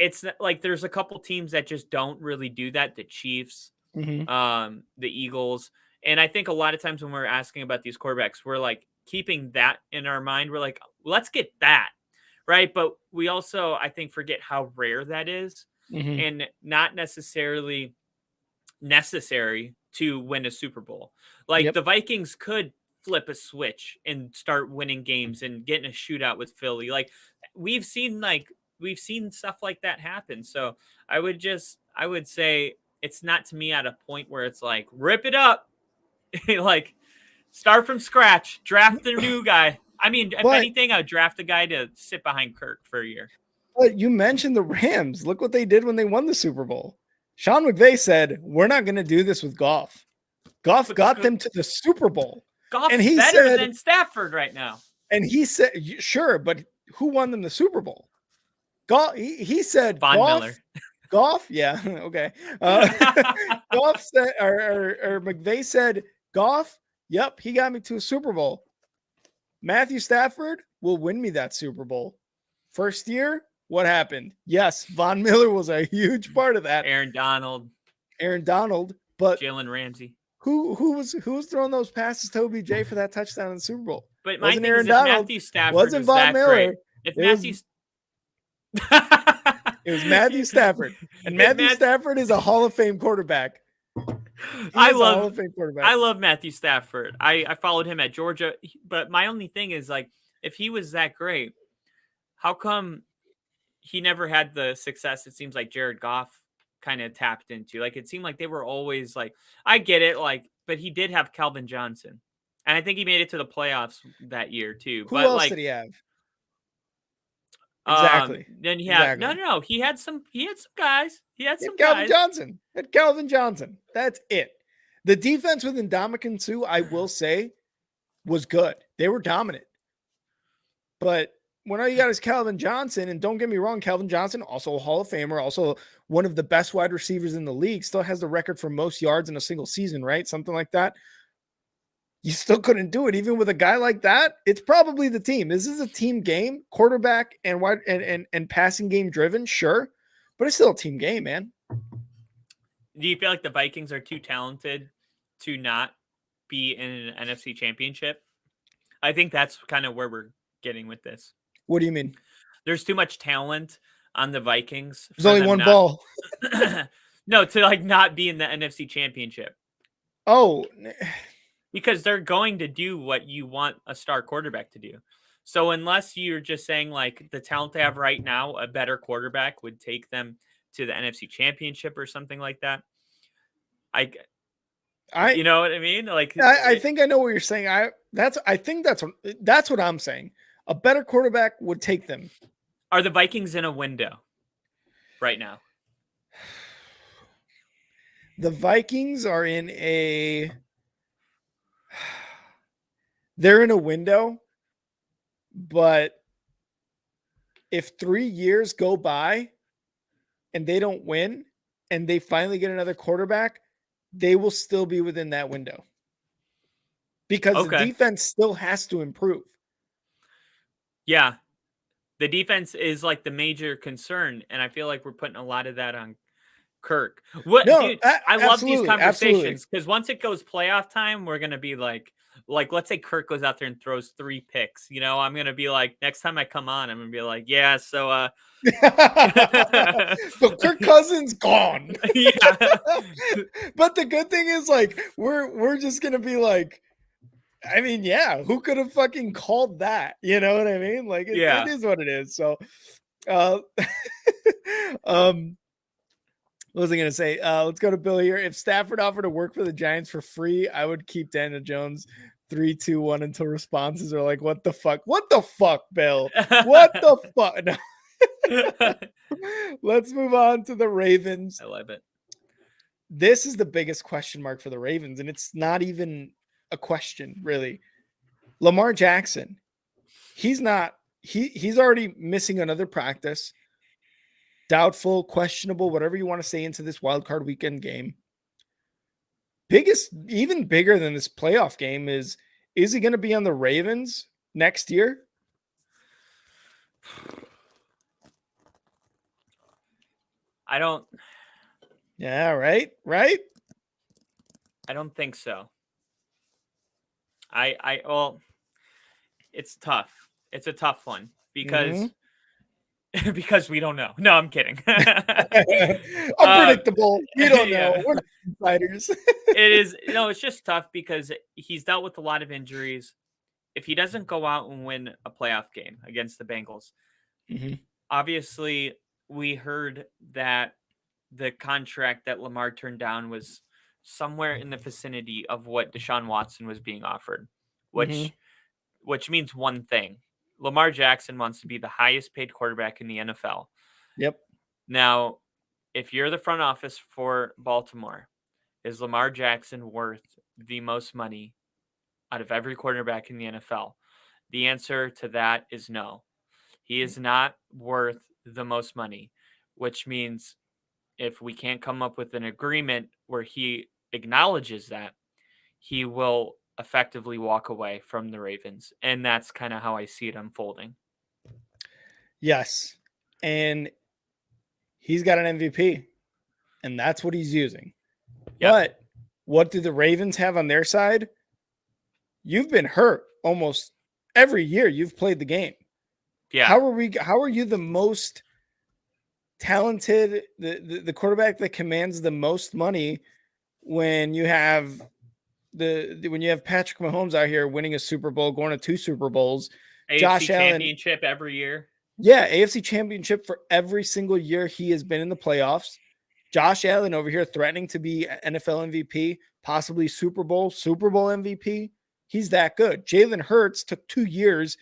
B: it's like there's a couple teams that just don't really do that. The Chiefs, the Eagles. And I think a lot of times when we're asking about these quarterbacks, we're like keeping that in our mind. We're like, let's get that. Right. But we also, I think, forget how rare that is. And not necessarily necessary to win a Super Bowl. Like the Vikings could flip a switch and start winning games and getting a shootout with Philly. Like we've seen stuff like that happen. So I would say it's not, to me, at a point where it's like, rip it up, like start from scratch, draft the new guy. I mean, if anything, I would draft a guy to sit behind Kirk for a year.
A: But you mentioned the Rams. Look what they did when they won the Super Bowl. Sean McVay said, we're not going to do this with Goff. Goff got them to the Super Bowl.
B: Goff's
A: And he
B: better
A: said-
B: than Stafford right now.
A: And he said, sure, but who won them the Super Bowl? Goff. He said
B: Von Miller.
A: Goff. Yeah. Okay. Goff said, or McVay said, Goff. Yep. He got me to a Super Bowl. Matthew Stafford will win me that Super Bowl. First year, what happened? Yes, Von Miller was a huge part of that.
B: Aaron Donald,
A: but
B: Jalen Ramsey.
A: Who was throwing those passes to OBJ for that touchdown in the Super Bowl?
B: But my thing is, if Matthew Stafford wasn't Von Miller. If Matthew,
A: it was Matthew Stafford, and Matthew Stafford is a Hall of Fame quarterback.
B: I love Matthew Stafford. I followed him at Georgia, but my only thing is, like, if he was that great, how come he never had the success it seems like Jared Goff kind of tapped into? Like, it seemed like they were always like, I get it, like, but he did have Calvin Johnson, and I think he made it to the playoffs that year too.
A: Who else did he have?
B: Exactly. Then he had no. He had some guys. He had some
A: Calvin
B: guys.
A: Johnson. Had Calvin Johnson. That's it. The defense with Ndamukong Suh, I will say, was good. They were dominant. But when all you got is Calvin Johnson, and don't get me wrong, Calvin Johnson, also a Hall of Famer, also one of the best wide receivers in the league, still has the record for most yards in a single season, right? Something like that. You still couldn't do it, even with a guy like that. It's probably the team. This is a team game, quarterback and wide and passing game driven, sure, but it's still a team game, man.
B: Do you feel like the Vikings are too talented to not be in an NFC Championship? I think that's kind of where we're getting with this.
A: What do you mean?
B: There's too much talent on the Vikings.
A: There's only one ball.
B: No, to like not be in the NFC Championship.
A: Oh.
B: Because they're going to do what you want a star quarterback to do. So unless you're just saying, like, the talent they have right now, a better quarterback would take them to the NFC Championship or something like that. You know what I mean? Like,
A: I think I know what you're saying. I think that's what I'm saying. A better quarterback would take them.
B: Are the Vikings in a window right now?
A: The Vikings are in they're in a window, but if 3 years go by and they don't win and they finally get another quarterback, they will still be within that window because the defense still has to improve.
B: Yeah. The defense is like the major concern, and I feel like we're putting a lot of that on Kirk. Dude, I love these conversations because once it goes playoff time, we're going to be like, let's say Kirk goes out there and throws 3 picks. You know, I'm going to be like, next time I come on, I'm going to be like, yeah, so
A: so Kirk Cousins gone.
B: Yeah.
A: But the good thing is, like, we're just going to be like, I mean, yeah, who could have fucking called that? You know what I mean? Like, it is what it is. So, what was I going to say? Let's go to Bill here. If Stafford offered to work for the Giants for free, I would keep Daniel Jones 3, 2, 1 until responses are like, what the fuck? What the fuck, Bill? What the fuck? No. Let's move on to the Ravens.
B: I love it.
A: This is the biggest question mark for the Ravens, and it's not even a question, really. Lamar Jackson. He's already missing another practice. Doubtful, questionable, whatever you want to say into this Wildcard Weekend game. Even bigger than this playoff game is he going to be on the Ravens next year?
B: I don't.
A: Yeah, right?
B: I don't think so. Well, it's tough. It's a tough one because because we don't know. No, I'm kidding.
A: Unpredictable. You don't know. We're not insiders.
B: It's just tough because he's dealt with a lot of injuries. If he doesn't go out and win a playoff game against the Bengals, obviously we heard that the contract that Lamar turned down was somewhere in the vicinity of what Deshaun Watson was being offered, which means one thing. Lamar Jackson wants to be the highest paid quarterback in the NFL.
A: Yep.
B: Now, if you're the front office for Baltimore, is Lamar Jackson worth the most money out of every quarterback in the NFL? The answer to that is no. He is not worth the most money, which means if we can't come up with an agreement where he acknowledges that, he will effectively walk away from the Ravens. And that's kind of how I see it unfolding.
A: Yes. And he's got an MVP, and that's what he's using.
B: Yep.
A: But what do the Ravens have on their side? You've been hurt almost every year you've played the game.
B: Yeah.
A: How are you the most talented, the quarterback that commands the most money when you have Patrick Mahomes out here winning a Super Bowl, going to 2 Super Bowls,
B: AFC
A: Josh Allen
B: championship every year.
A: Yeah, AFC championship for every single year he has been in the playoffs. Josh Allen over here threatening to be NFL MVP, possibly Super Bowl MVP. He's that good. Jalen Hurts took 2 years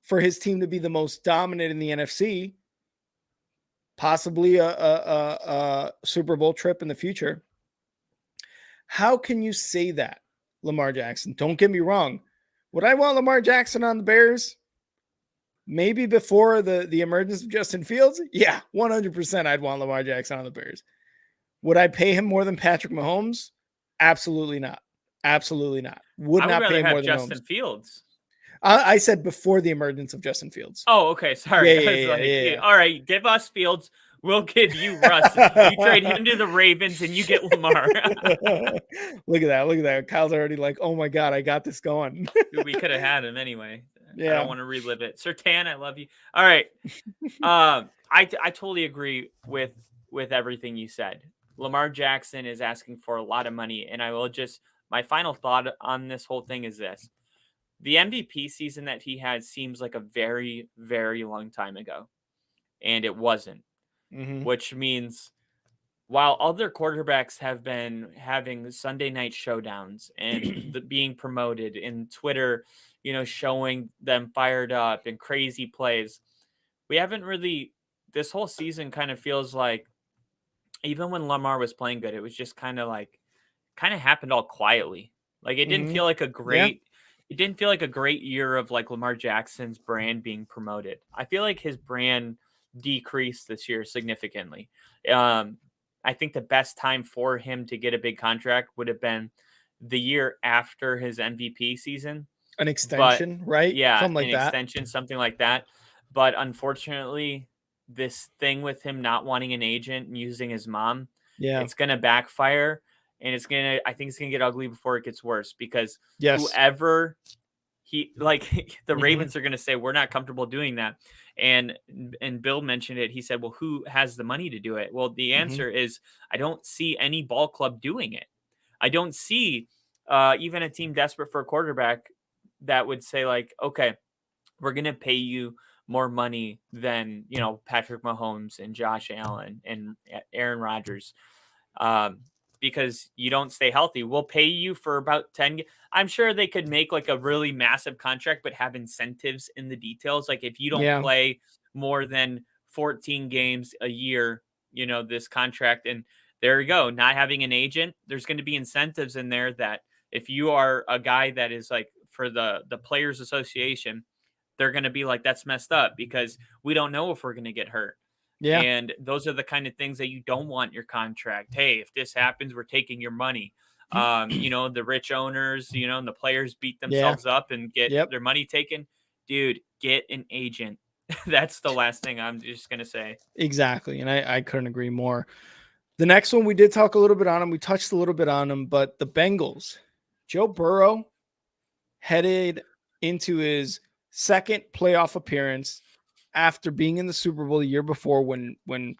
A: for his team to be the most dominant in the NFC, possibly a Super Bowl trip in the future. How can you say that, Lamar Jackson? Don't get me wrong. Would I want Lamar Jackson on the Bears? Maybe before the emergence of Justin Fields? Yeah, 100% I'd want Lamar Jackson on the Bears. Would I pay him more than Patrick Mahomes? Absolutely not. Absolutely not. Would not pay him more than
B: Justin
A: Mahomes.
B: Fields.
A: I said before the emergence of Justin Fields.
B: Oh, okay. Sorry.
A: Yeah.
B: All right, give us Fields. We'll give you Russ. You trade him to the Ravens and you get Lamar.
A: Look at that. Kyle's already like, oh my God, I got this going.
B: Dude, we could have had him anyway.
A: Yeah.
B: I don't want to relive it. Sertan, I love you. All right. I totally agree with everything you said. Lamar Jackson is asking for a lot of money. And I will just, my final thought on this whole thing is this. The MVP season that he had seems like a very, very long time ago. And it wasn't.
A: Mm-hmm.
B: Which means while other quarterbacks have been having Sunday night showdowns and being promoted in Twitter, showing them fired up and crazy plays, we haven't really, this whole season kind of feels like, even when Lamar was playing good, it was just kind of happened all quietly. Like it didn't feel like it didn't feel like a great year of like Lamar Jackson's brand being promoted. I feel like his brand decreased this year significantly. I think the best time for him to get a big contract would have been the year after his MVP season.
A: An extension, right?
B: Yeah,
A: something like that.
B: Extension, something like that. But unfortunately, this thing with him not wanting an agent and using his mom, it's going to backfire. And I think it's going to get ugly before it gets worse because whoever the Ravens are going to say, we're not comfortable doing that. And Bill mentioned it. He said, well, who has the money to do it? Well, the answer is I don't see any ball club doing it. I don't see even a team desperate for a quarterback that would say like, okay, we're going to pay you more money than, Patrick Mahomes and Josh Allen and Aaron Rodgers. Because you don't stay healthy. We'll pay you for about 10. I'm sure they could make like a really massive contract, but have incentives in the details. Like if you don't play more than 14 games a year, this contract, and there you go. Not having an agent, there's going to be incentives in there that if you are a guy that is like for the Players Association, they're going to be like, that's messed up because we don't know if we're going to get hurt. Yeah. And those are the kind of things that you don't want in your contract. Hey, if this happens, we're taking your money. The rich owners, and the players beat themselves up and get their money taken. Dude, get an agent. That's the last thing I'm just going to say.
A: Exactly. And I couldn't agree more. The next one, we did talk a little bit on him. We touched a little bit on him, but the Bengals, Joe Burrow headed into his second playoff appearance after being in the Super Bowl the year before when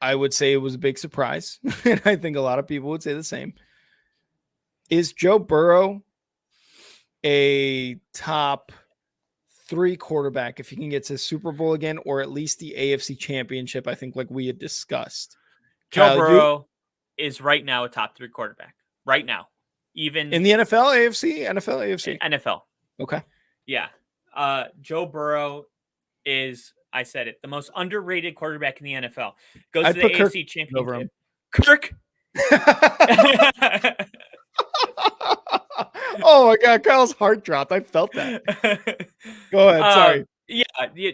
A: I would say it was a big surprise. And I think a lot of people would say the same. Is Joe Burrow a top 3 quarterback if he can get to Super Bowl again, or at least the AFC Championship? I think like we had discussed.
B: Joe Burrow is right now a top 3 quarterback. Right now. Even
A: in the NFL, AFC?
B: NFL.
A: Okay.
B: Yeah. Joe Burrow is, I said it, the most underrated quarterback in the NFL. Goes to the AFC Championship. Over him. Kirk.
A: Oh my God, Kyle's heart dropped. I felt that. Go ahead. Sorry.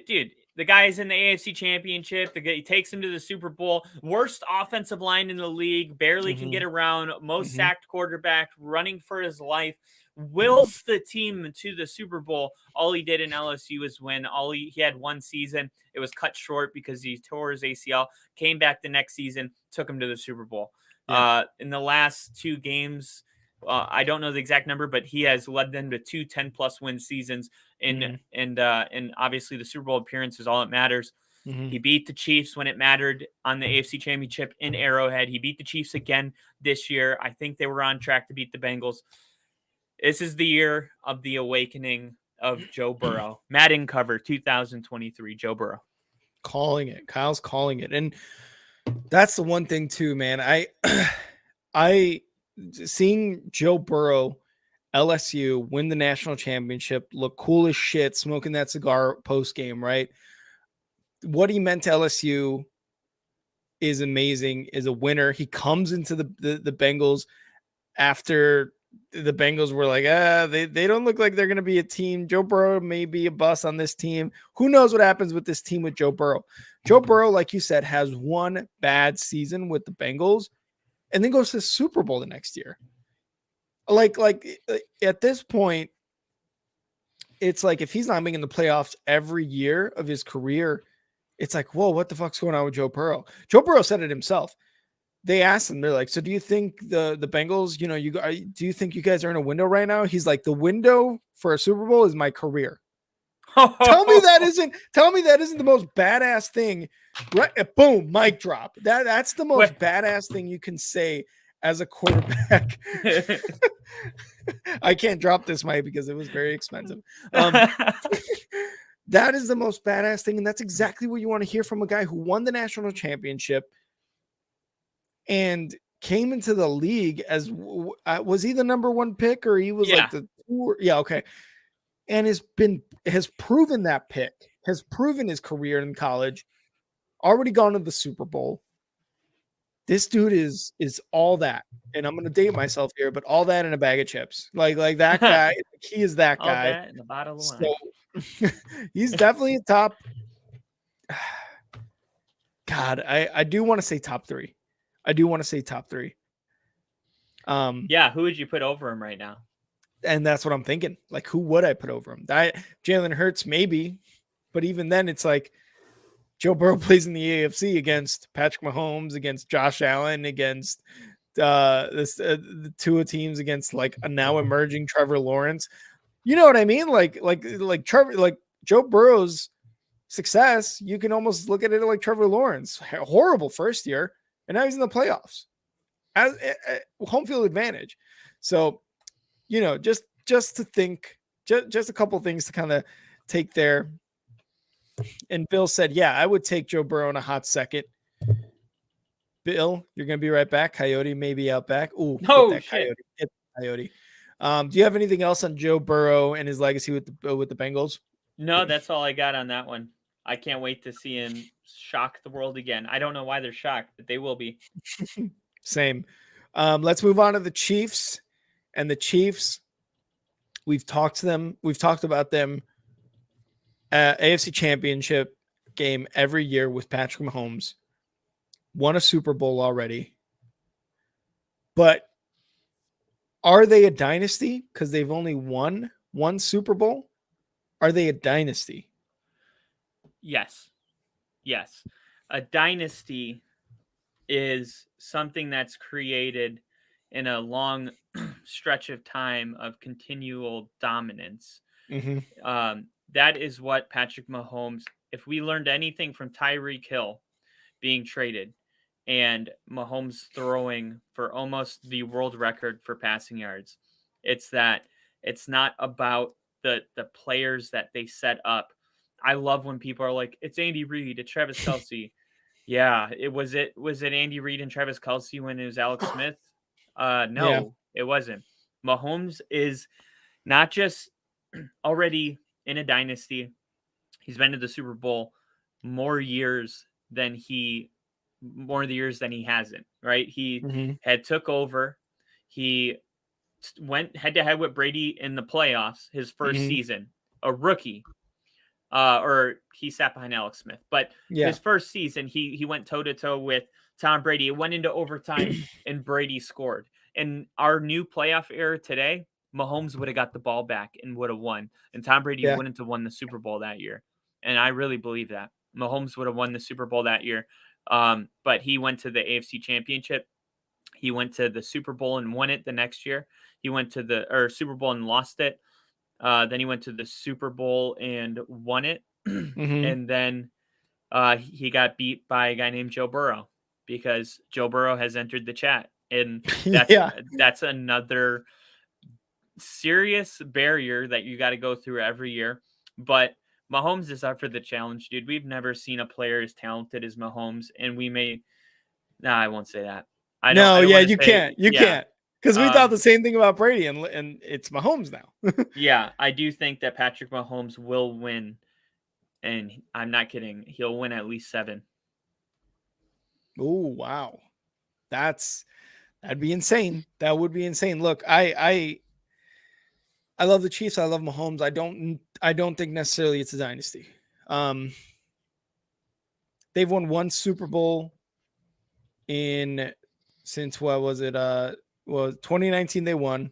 B: Dude, the guy's in the AFC Championship. He takes him to the Super Bowl. Worst offensive line in the league. Barely can get around. Most sacked quarterback. Running for his life. Wills the team to the Super Bowl. All he did in LSU was win. He had one season. It was cut short because he tore his ACL. Came back the next season. Took him to the Super Bowl.
A: Yeah.
B: In the last 2 games, I don't know the exact number, but he has led them to 2 10-plus win seasons. And obviously the Super Bowl appearance is all that matters. He beat the Chiefs when it mattered on the AFC Championship in Arrowhead. He beat the Chiefs again this year. I think they were on track to beat the Bengals. This is the year of the awakening of Joe Burrow. Madden cover 2023, Joe Burrow.
A: Calling it. Kyle's calling it. And that's the one thing too, man. I seeing Joe Burrow, LSU win the national championship, look cool as shit, smoking that cigar post game, right? What he meant to LSU is amazing, is a winner. He comes into the Bengals after the Bengals were like, they don't look like they're going to be a team. Joe Burrow may be a bust on this team. Who knows what happens with this team with Joe Burrow? Joe Burrow, like you said, has one bad season with the Bengals and then goes to the Super Bowl the next year. Like at this point, it's like if he's not making the playoffs every year of his career, it's like, whoa, what the fuck's going on with Joe Burrow? Joe Burrow said it himself. They asked him, they're like, so do you think the Bengals, do you think you guys are in a window right now? He's like, the window for a Super Bowl is my career. Tell me that isn't the most badass thing. Right? Boom, mic drop. That's the most badass thing you can say as a quarterback. I can't drop this mic because it was very expensive. That is the most badass thing. And that's exactly what you want to hear from a guy who won the national championship and came into the league as was he the number 1 pick or he was like the 2? Yeah. Okay. And has proven that pick, has proven his career in college, already gone to the Super Bowl. This dude is all that. And I'm going to date myself here, but all that in a bag of chips. Like that guy, he is that guy.
B: All that in the bottle of wine.
A: So he's definitely a top. God, I do want to say top 3. Who
B: would you put over him right now?
A: And that's what I'm thinking. Like, who would I put over him? Jalen Hurts, maybe. But even then, it's like Joe Burrow plays in the AFC against Patrick Mahomes, against Josh Allen, against the Tua teams, against like a now emerging Trevor Lawrence. You know what I mean? Like Trevor, like Joe Burrow's success, you can almost look at it like Trevor Lawrence. Horrible first year, and now he's in the playoffs as home field advantage. So, just to think, just a couple things to kind of take there. And Bill said, yeah, I would take Joe Burrow in a hot second. Bill, you're going to be right back. Coyote may be out back. Ooh,
B: no shit.
A: Coyote. Get Coyote. Do you have anything else on Joe Burrow and his legacy with the Bengals?
B: No, that's all I got on that one. I can't wait to see him shock the world again. I don't know why they're shocked, but they will be.
A: Same. Let's move on to the Chiefs. And the Chiefs, we've talked about them. AFC Championship game every year with Patrick Mahomes. Won a Super Bowl already. But are they a dynasty because they've only won one Super Bowl? Are they a dynasty?
B: Yes. A dynasty is something that's created in a long stretch of time of continual dominance.
A: Mm-hmm.
B: That is what Patrick Mahomes, if we learned anything from Tyreek Hill being traded and Mahomes throwing for almost the world record for passing yards, it's that it's not about the players that they set up. I love when people are like, it's Andy Reid, it's Travis Kelce. Yeah, was it Andy Reid and Travis Kelce when it was Alex Smith? No, It wasn't. Mahomes is not just already in a dynasty. He's been to the Super Bowl more years than he hasn't, right? He had took over. He went head to head with Brady in the playoffs his first
A: Mhm.
B: season, a rookie. Or he sat behind Alex Smith, but
A: Yeah.
B: his first season, he went toe to toe with Tom Brady. It went into overtime, and Brady scored. In our new playoff era today, Mahomes would have got the ball back and would have won, and Tom Brady
A: Yeah.
B: wouldn't have won the Super Bowl that year. And I really believe that Mahomes would have won the Super Bowl that year. But he went to the AFC Championship. He went to the Super Bowl and won it the next year. He went to the Super Bowl and lost it. Then he went to the Super Bowl and won it.
A: Mhm.
B: And then he got beat by a guy named Joe Burrow because Joe Burrow has entered the chat. And
A: Yeah.
B: that's another serious barrier that you got to go through every year. But Mahomes is up for the challenge, dude. We've never seen a player as talented as Mahomes, and we may. Nah, I won't say that. I
A: No,
B: don't
A: yeah,
B: want to
A: you
B: say.
A: can't. You
B: Yeah.
A: can't. Because we thought the same thing about Brady, and it's Mahomes now.
B: Yeah, I do think that Patrick Mahomes will win, and I'm not kidding. He'll win at least 7.
A: Oh, wow. That'd be insane. That would be insane. Look, I love the Chiefs. I love Mahomes. I don't think necessarily it's a dynasty. They've won one Super Bowl since what was it? 2019 they won.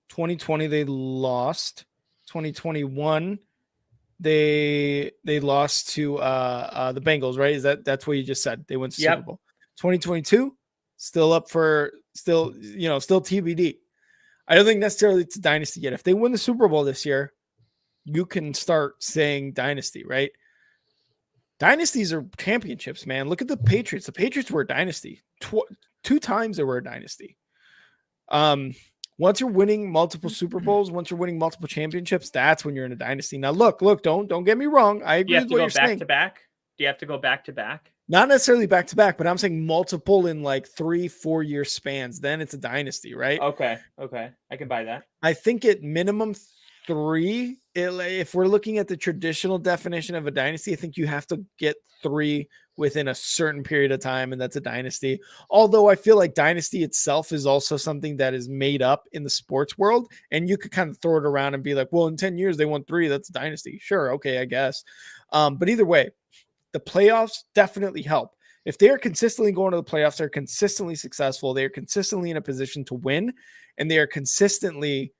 A: 2020 they lost. 2021 they lost to the Bengals, right? That's what you just said. They went to Super
B: Yep.
A: Bowl. 2022 still still TBD. I don't think necessarily it's a dynasty yet. If they win the Super Bowl this year, you can start saying dynasty, right? Dynasties are championships, man. Look at the Patriots. The Patriots were a dynasty. 2 times they were a dynasty. Once you're winning multiple Super Bowls, once you're winning multiple championships, that's when you're in a dynasty. Now, look, don't get me wrong. I
B: Do you
A: agree
B: have
A: with
B: to
A: what
B: go
A: you're
B: back
A: saying.
B: to back? Do you have to go back to back?
A: Not necessarily back to back, but I'm saying multiple in like 3-4 year spans. Then it's a dynasty, right?
B: Okay. I can buy that.
A: I think at minimum 3, if we're looking at the traditional definition of a dynasty, I think you have to get 3 within a certain period of time, and that's a dynasty. Although I feel like dynasty itself is also something that is made up in the sports world, and you could kind of throw it around and be like, well, in 10 years they won 3, that's a dynasty. Sure, okay, I guess. But either way, the playoffs definitely help. If they are consistently going to the playoffs, they're consistently successful, they are consistently in a position to win, and they are consistently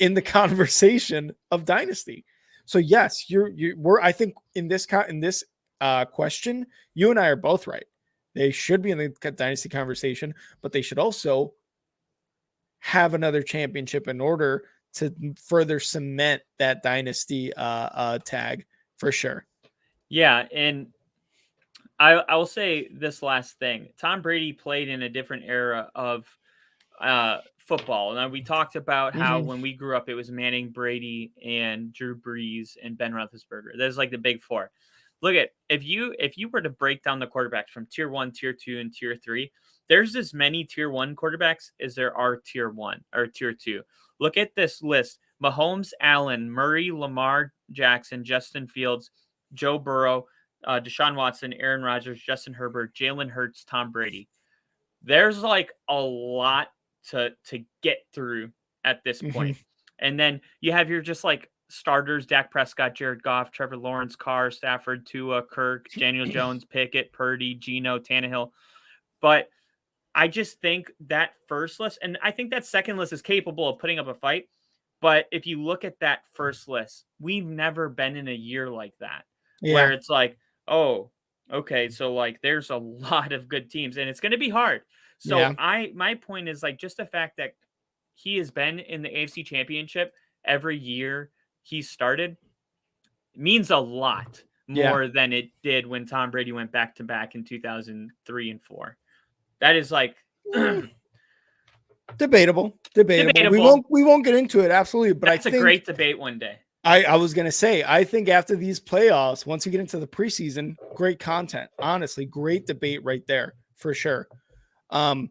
A: in the conversation of dynasty. So yes, we're I think in this question, you and I are both right. They should be in the dynasty conversation, but they should also have another championship in order to further cement that dynasty tag for sure.
B: Yeah, and I will say this last thing. Tom Brady played in a different era of football. Now we talked about how when we grew up, it was Manning, Brady, and Drew Brees and Ben Roethlisberger. There's like the big 4. Look at if you were to break down the quarterbacks from tier 1, tier 2, and tier 3, there's as many tier 1 quarterbacks as there are tier 1 or tier 2. Look at this list: Mahomes, Allen, Murray, Lamar Jackson, Justin Fields, Joe Burrow, Deshaun Watson, Aaron Rodgers, Justin Herbert, Jalen Hurts, Tom Brady. There's like a lot to get through at this point. And then you have your just like starters: Dak Prescott, Jared Goff, Trevor Lawrence, Carr, Stafford, Tua, Kirk, Daniel Jones, Pickett, Purdy, Geno, Tannehill. But I just think that first list, and I think that second list is capable of putting up a fight. But if you look at that first list, we've never been in a year like that where it's like, oh, okay, so like there's a lot of good teams and it's going to be hard. So my point is like just the fact that he has been in the AFC Championship every year he started means a lot more than it did when Tom Brady went back to back in 2003 and 4. That is like
A: debatable. We won't get into it absolutely, but
B: that's
A: I think
B: a great debate one day.
A: I was going to say, I think after these playoffs, once we get into the preseason, great content, honestly, great debate right there for sure. And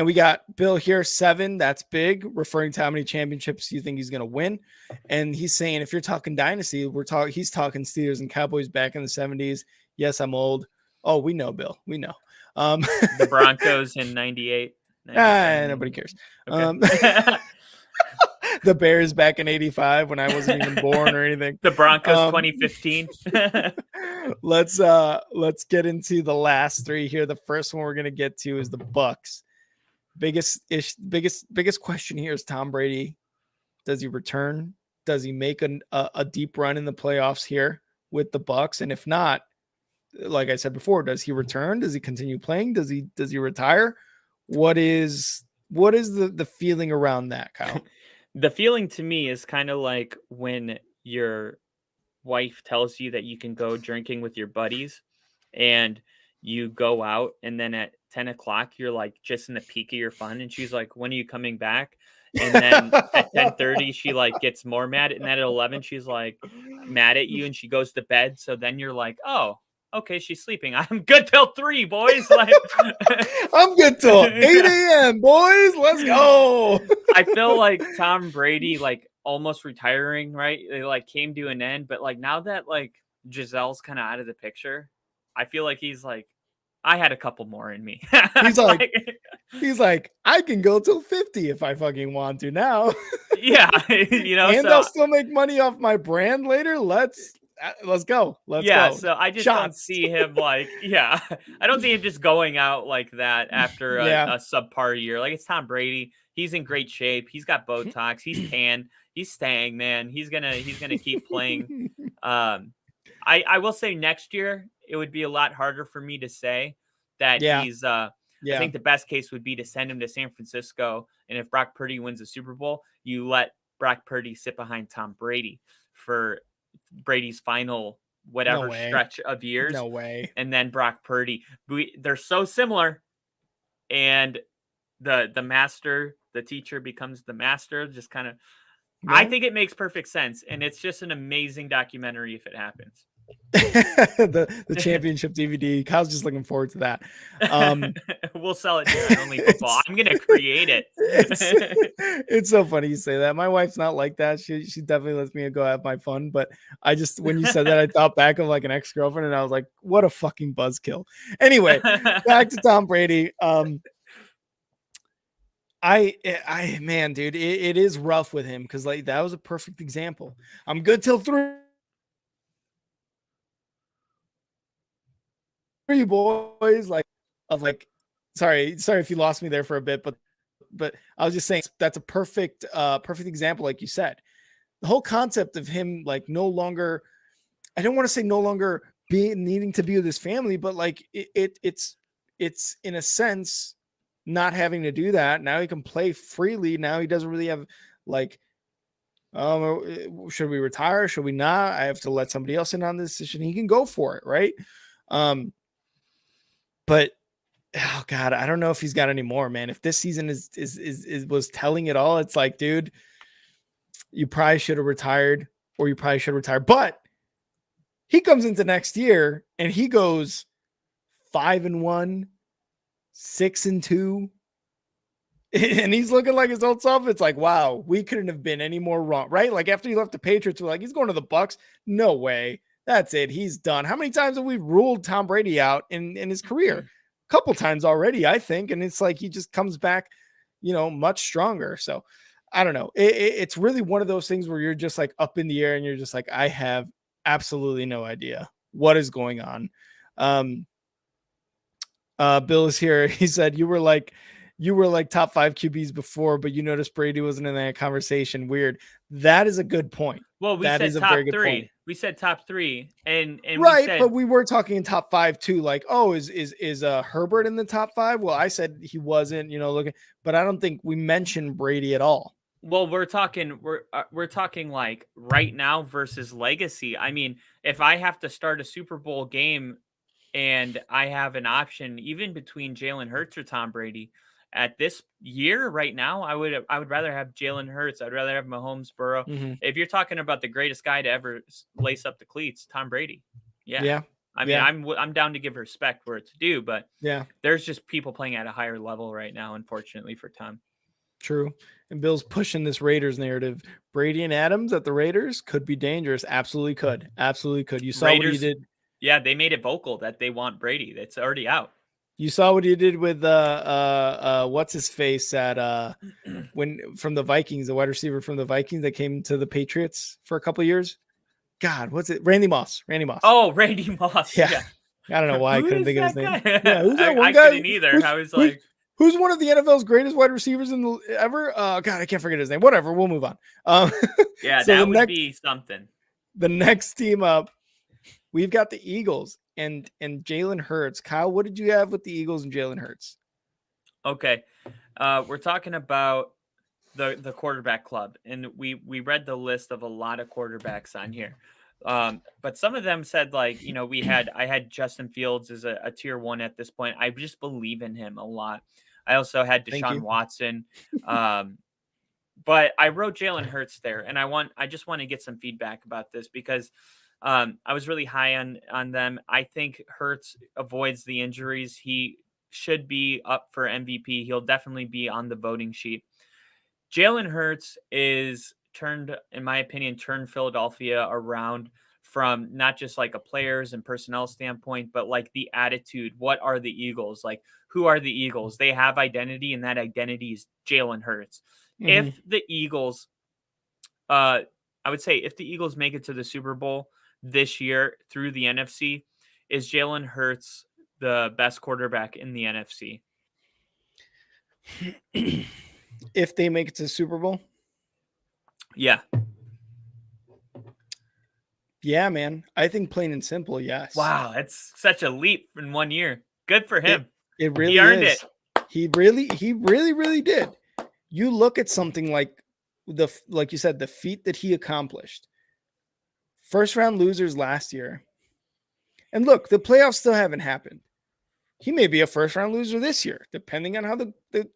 A: we got Bill here, 7. That's big, referring to how many championships you think he's going to win. And he's saying, if you're talking dynasty, he's talking Steelers and Cowboys back in the 70s. Yes, I'm old. Oh, we know, Bill. We know.
B: The Broncos in 98.
A: Nobody cares.
B: Okay.
A: the Bears back in '85 when I wasn't even born or anything.
B: The Broncos 2015.
A: Let's get into the last three here. The first one we're gonna get to is the Bucks. Biggest question here is Tom Brady. Does he return? Does he make a deep run in the playoffs here with the Bucks? And if not, like I said before, does he return? Does he continue playing? Does he retire? What is the feeling around that, Kyle?
B: The feeling to me is kind of like when your wife tells you that you can go drinking with your buddies and you go out, and then at 10 o'clock, you're like just in the peak of your fun. And she's like, when are you coming back? And then at 10:30, she like gets more mad. And then at 11, she's like mad at you and she goes to bed. So then you're like, oh, okay, she's sleeping. I'm good till 3, boys. Like,
A: I'm good till 8 a.m., boys. Let's go.
B: I feel like Tom Brady, like almost retiring, right? It like came to an end. But like now that like Gisele's kind of out of the picture, I feel like he's like, I had a couple more in me.
A: He's like, I can go till 50 if I fucking want to now.
B: Yeah, you know,
A: and I'll still make money off my brand later. Let's go. Let's go.
B: So I just don't see him like, I don't see him just going out like that after a subpar year. Like, it's Tom Brady. He's in great shape. He's got Botox. He's tan. He's staying, man. He's gonna keep playing. I will say next year it would be a lot harder for me to say that he's I think the best case would be to send him to San Francisco, and if Brock Purdy wins the Super Bowl, you let Brock Purdy sit behind Tom Brady for Brady's final stretch of years.
A: No way.
B: And then Brock Purdy. They're so similar, and the teacher becomes the master. Just kind of, I think it makes perfect sense, and it's just an amazing documentary if it happens.
A: the championship DVD. Kyle's just looking forward to that.
B: We'll sell it here on Only Football. I'm gonna create it.
A: It's so funny you say that. My wife's not like that. She definitely lets me go have my fun. But I just, when you said that, I thought back of like an ex-girlfriend, and I was like, what a fucking buzzkill. Anyway, back to Tom Brady. Man, dude, it is rough with him because like that was a perfect example. I'm good till 3. Boys, sorry if you lost me there for a bit, but I was just saying that's a perfect example, like you said. The whole concept of him like no longer, I don't want to say no longer needing to be with his family, but like it's in a sense not having to do that. Now he can play freely. Now he doesn't really have like, should we retire? Should we not? I have to let somebody else in on this decision. He can go for it, right? But oh god, I don't know if he's got any more, man. If this season was telling it all, it's like, dude, you probably should have retired, or you probably should retire. But he comes into next year and he goes 5-1, 6-2, and he's looking like his old self. It's like, wow, we couldn't have been any more wrong, right? Like after he left the Patriots, we're like, he's going to the Bucks. No way. That's it. He's done. How many times have we ruled Tom Brady out in his career? A couple times already, I think. And it's like he just comes back, much stronger. So I don't know. It's really one of those things where you're just like up in the air and you're just like, I have absolutely no idea what is going on. Bill is here. He said you were like top 5 QBs before, but you noticed Brady wasn't in that conversation. Weird. That is a good point.
B: Well, we said top 3. We said top 3, and
A: right, but we were talking in top 5 too. Like, oh, is Herbert in the top 5? Well, I said he wasn't. Looking, but I don't think we mentioned Brady at all.
B: Well, we're talking like right now versus legacy. I mean, if I have to start a Super Bowl game and I have an option even between Jalen Hurts or Tom Brady at this year right now, I would rather have Jalen Hurts. I'd rather have Mahomes, Burrow.
A: Mm-hmm.
B: If you're talking about the greatest guy to ever lace up the cleats, Tom Brady. Yeah. I mean, I'm down to give respect where it's due, but there's just people playing at a higher level right now, unfortunately for Tom.
A: True. And Bill's pushing this Raiders narrative. Brady and Adams at the Raiders could be dangerous. Absolutely could. Absolutely could. You saw Raiders, what he did.
B: Yeah, they made it vocal that they want Brady. That's already out.
A: You saw what he did with what's his face at from the Vikings, the wide receiver from the Vikings that came to the Patriots for a couple of years. God, what's it? Randy Moss. Randy Moss.
B: Oh, Randy Moss.
A: Yeah.
B: Yeah.
A: I don't know why I
B: Who
A: couldn't
B: is
A: think of his
B: that
A: name.
B: guy?
A: Yeah, who's that one
B: I
A: guy?
B: couldn't either. I was like,
A: Who's one of the NFL's greatest wide receivers in the ever? God, I can't forget his name. Whatever, we'll move on.
B: yeah,
A: So
B: that would be something.
A: the next team up, we've got the Eagles and Jalen Hurts. Kyle, what did you have with the Eagles and Jalen Hurts?
B: Okay. We're talking about the quarterback club, and we read the list of a lot of quarterbacks on here. But some of them said, like, you know, I had Justin Fields as a tier 1 at this point. I just believe in him a lot. I also had
A: Thank
B: Deshaun
A: you.
B: Watson. But I wrote Jalen Hurts there, and I just want to get some feedback about this because I was really high on them. I think Hurts avoids the injuries. He should be up for MVP. He'll definitely be on the voting sheet. Jalen Hurts in my opinion, turned Philadelphia around from not just like a players and personnel standpoint, but like the attitude. What are the Eagles? Like, who are the Eagles? They have identity, and that identity is Jalen Hurts. If the Eagles, I would say if the Eagles make it to the Super Bowl this year through the NFC, is Jalen Hurts the best quarterback in the NFC?
A: If they make it to the Super Bowl?
B: Yeah.
A: Yeah, man. I think plain and simple, yes.
B: Wow, that's such a leap in 1 year. Good for him.
A: It really
B: he earned
A: is.
B: it.
A: He really did. You look at something like you said, the feat that he accomplished. First round losers last year. And look, the playoffs still haven't happened. He may be a first round loser this year, depending on how the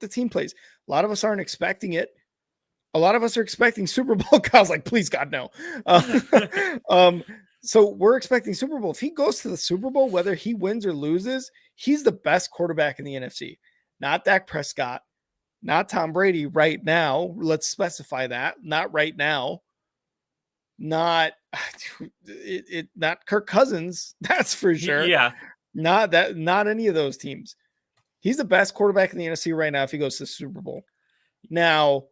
A: team plays. A lot of us aren't expecting it. A lot of us are expecting Super Bowl. Kyle's like, please, God, no. So we're expecting Super Bowl. If he goes to the Super Bowl, whether he wins or loses, he's the best quarterback in the NFC. Not Dak Prescott, not Tom Brady right now. Let's specify that. Not right now. Not not Kirk Cousins. That's for sure.
B: Yeah.
A: Not any of those teams. He's the best quarterback in the NFC right now if he goes to the Super Bowl. Now,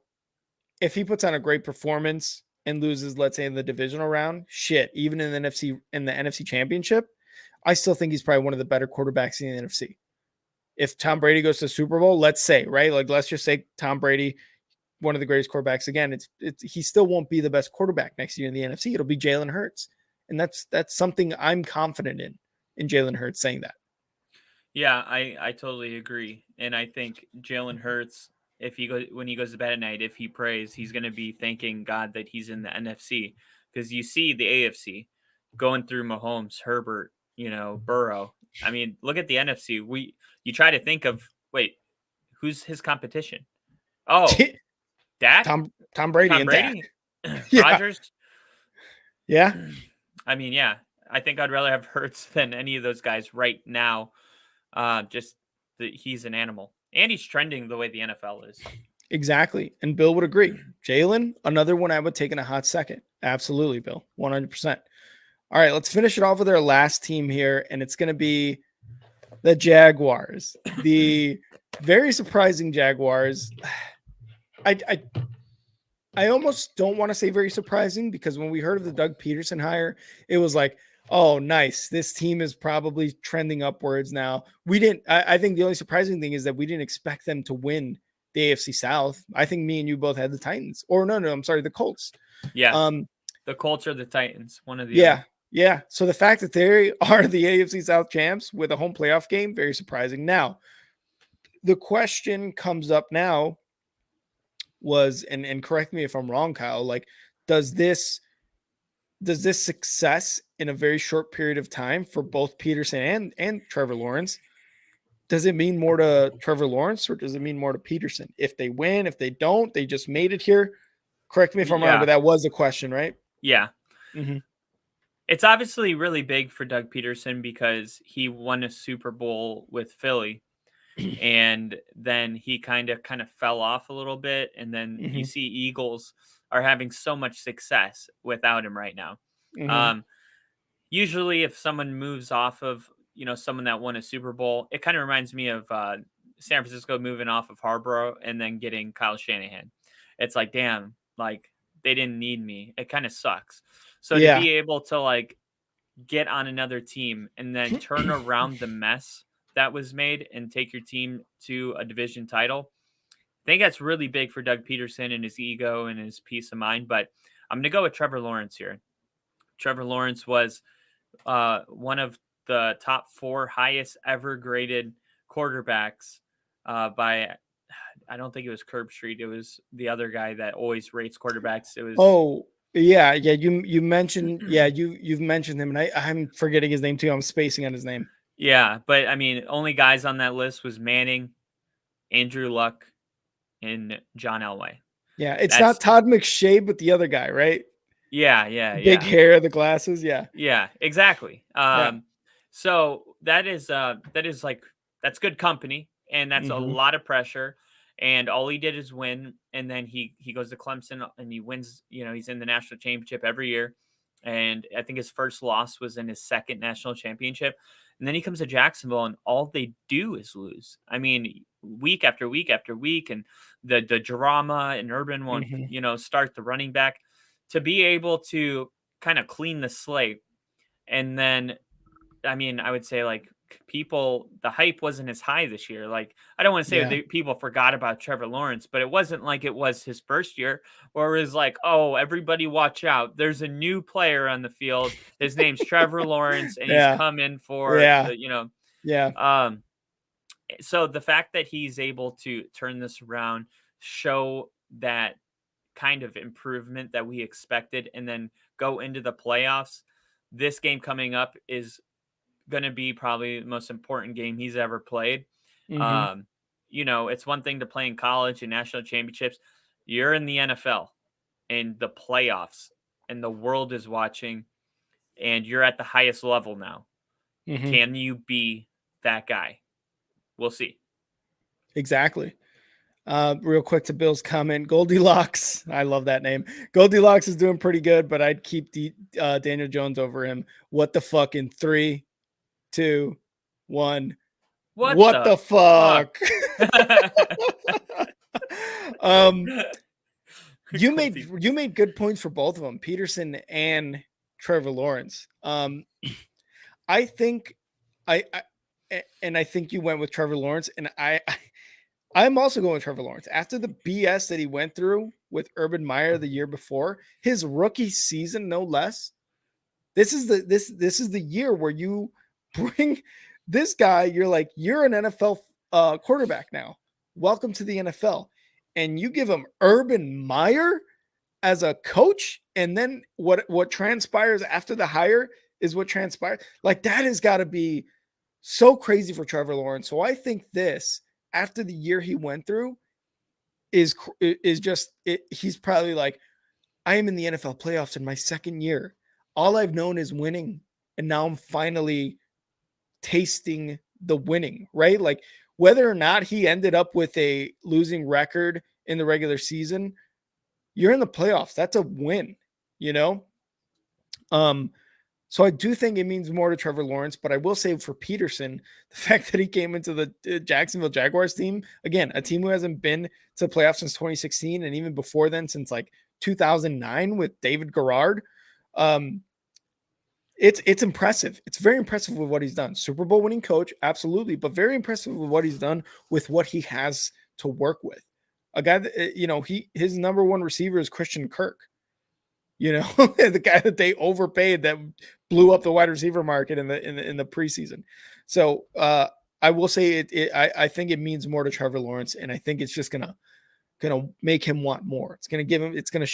A: if he puts on a great performance and loses, let's say in the divisional round, even in the NFC Championship, I still think he's probably one of the better quarterbacks in the NFC. If Tom Brady goes to the Super Bowl, let's say, right? Like, let's just say Tom Brady, one of the greatest quarterbacks again, he still won't be the best quarterback next year in the NFC. It'll be Jalen Hurts. And that's something I'm confident in Jalen Hurts saying that.
B: Yeah, I totally agree. And I think Jalen Hurts, when he goes to bed at night, if he prays, he's going to be thanking God that he's in the NFC, because you see the AFC going through Mahomes, Herbert, Burrow. I mean, look at the NFC. You try to think of, wait, who's his competition? Oh, Dak?
A: Tom Brady and
B: Brady?
A: Dak.
B: Rodgers?
A: Yeah.
B: I mean, yeah. I think I'd rather have Hurts than any of those guys right now. Just that he's an animal, and he's trending the way the NFL is.
A: Exactly. And Bill would agree. Jalen, another one I would take in a hot second. Absolutely, Bill. 100%. All right, let's finish it off with our last team here, and it's going to be the Jaguars. The very surprising Jaguars. I almost don't want to say very surprising, because when we heard of the Doug Peterson hire, it was like, oh, nice. This team is probably trending upwards now. I think the only surprising thing is that we didn't expect them to win the AFC South. I think me and you both had the Titans. Or no, I'm sorry, the Colts.
B: Yeah. The Colts or the Titans, one of the other.
A: Yeah. So the fact that they are the AFC South champs with a home playoff game, very surprising. Now, the question comes up now was, and correct me if I'm wrong, Kyle, like, does this success in a very short period of time for both Peterson and Trevor Lawrence, does it mean more to Trevor Lawrence, or does it mean more to Peterson? If they win, if they don't, they just made it here. Correct me if I'm wrong, but that was the question, right?
B: Yeah.
A: Mm-hmm.
B: It's obviously really big for Doug Peterson because he won a Super Bowl with Philly, and then he kind of fell off a little bit. And then you see Eagles are having so much success without him right now. Usually if someone moves off of, someone that won a Super Bowl, it kind of reminds me of San Francisco moving off of Harborough and then getting Kyle Shanahan. It's like, damn, like they didn't need me. It kind of sucks. So to
A: Yeah.
B: be able to like get on another team and then turn around the mess that was made and take your team to a division title, I think that's really big for Doug Peterson and his ego and his peace of mind. But I'm going to go with Trevor Lawrence here. Trevor Lawrence was one of the top 4 highest ever graded quarterbacks by, I don't think it was Curb Street. It was the other guy that always rates quarterbacks. It was.
A: Oh, yeah. You mentioned, you've mentioned him, and I'm forgetting his name too. I'm spacing on his name.
B: Yeah, but I mean, only guys on that list was Manning, Andrew Luck, and John Elway.
A: Yeah, it's not Todd McShay, but the other guy, right?
B: Yeah.
A: Big hair, the glasses.
B: Yeah, exactly.
A: Yeah.
B: So that is like, that's good company, and that's a lot of pressure. And all he did is win. And then he goes to Clemson and he wins. He's in the national championship every year. And I think his first loss was in his second national championship. And then he comes to Jacksonville and all they do is lose. I mean, week after week after week, and the drama, and Urban won't, start the running back. To be able to kind of clean the slate. And then, I mean, I would say like the hype wasn't as high this year. Like, I don't want to say that people forgot about Trevor Lawrence, but it wasn't like it was his first year where it was like, oh, everybody watch out. There's a new player on the field. His name's Trevor Lawrence, and he's coming for so the fact that he's able to turn this around, show that kind of improvement that we expected, and then go into the playoffs. This game coming up is going to be probably the most important game he's ever played. It's one thing to play in college and national championships. You're in the NFL and the playoffs, and the world is watching, and you're at the highest level now. Can you be that guy? We'll see.
A: Exactly. Real quick to Bill's comment, Goldilocks. I love that name. Goldilocks is doing pretty good, but I'd keep Daniel Jones over him. What the fuck in 3, 2, 1. What the fuck? You made good points for both of them, Peterson and Trevor Lawrence. I think I think you went with Trevor Lawrence, and I'm also going with Trevor Lawrence. After the BS that he went through with Urban Meyer the year before, his rookie season, no less. This is the year where you bring this guy. You're like, you're an NFL quarterback now. Welcome to the NFL, and you give him Urban Meyer as a coach, and then what transpires after the hire is what transpires. Like, that has got to be so crazy for Trevor Lawrence. So I think this, after the year he went through, is just it. He's probably like, I am in the NFL playoffs in my second year. All I've known is winning, and now I'm finally tasting the winning, right? Like, whether or not he ended up with a losing record in the regular season, you're in the playoffs. That's a win, So I do think it means more to Trevor Lawrence, but I will say for Peterson, the fact that he came into the Jacksonville Jaguars team, again, a team who hasn't been to the playoffs since 2016, and even before then, since like 2009 with David Garrard, it's impressive. It's very impressive with what he's done. Super Bowl winning coach, absolutely, but very impressive with what he's done with what he has to work with. A guy that, his number one receiver is Christian Kirk. The guy that they overpaid that blew up the wide receiver market in the preseason. So I will say I think it means more to Trevor Lawrence, and I think it's just gonna make him want more. It's gonna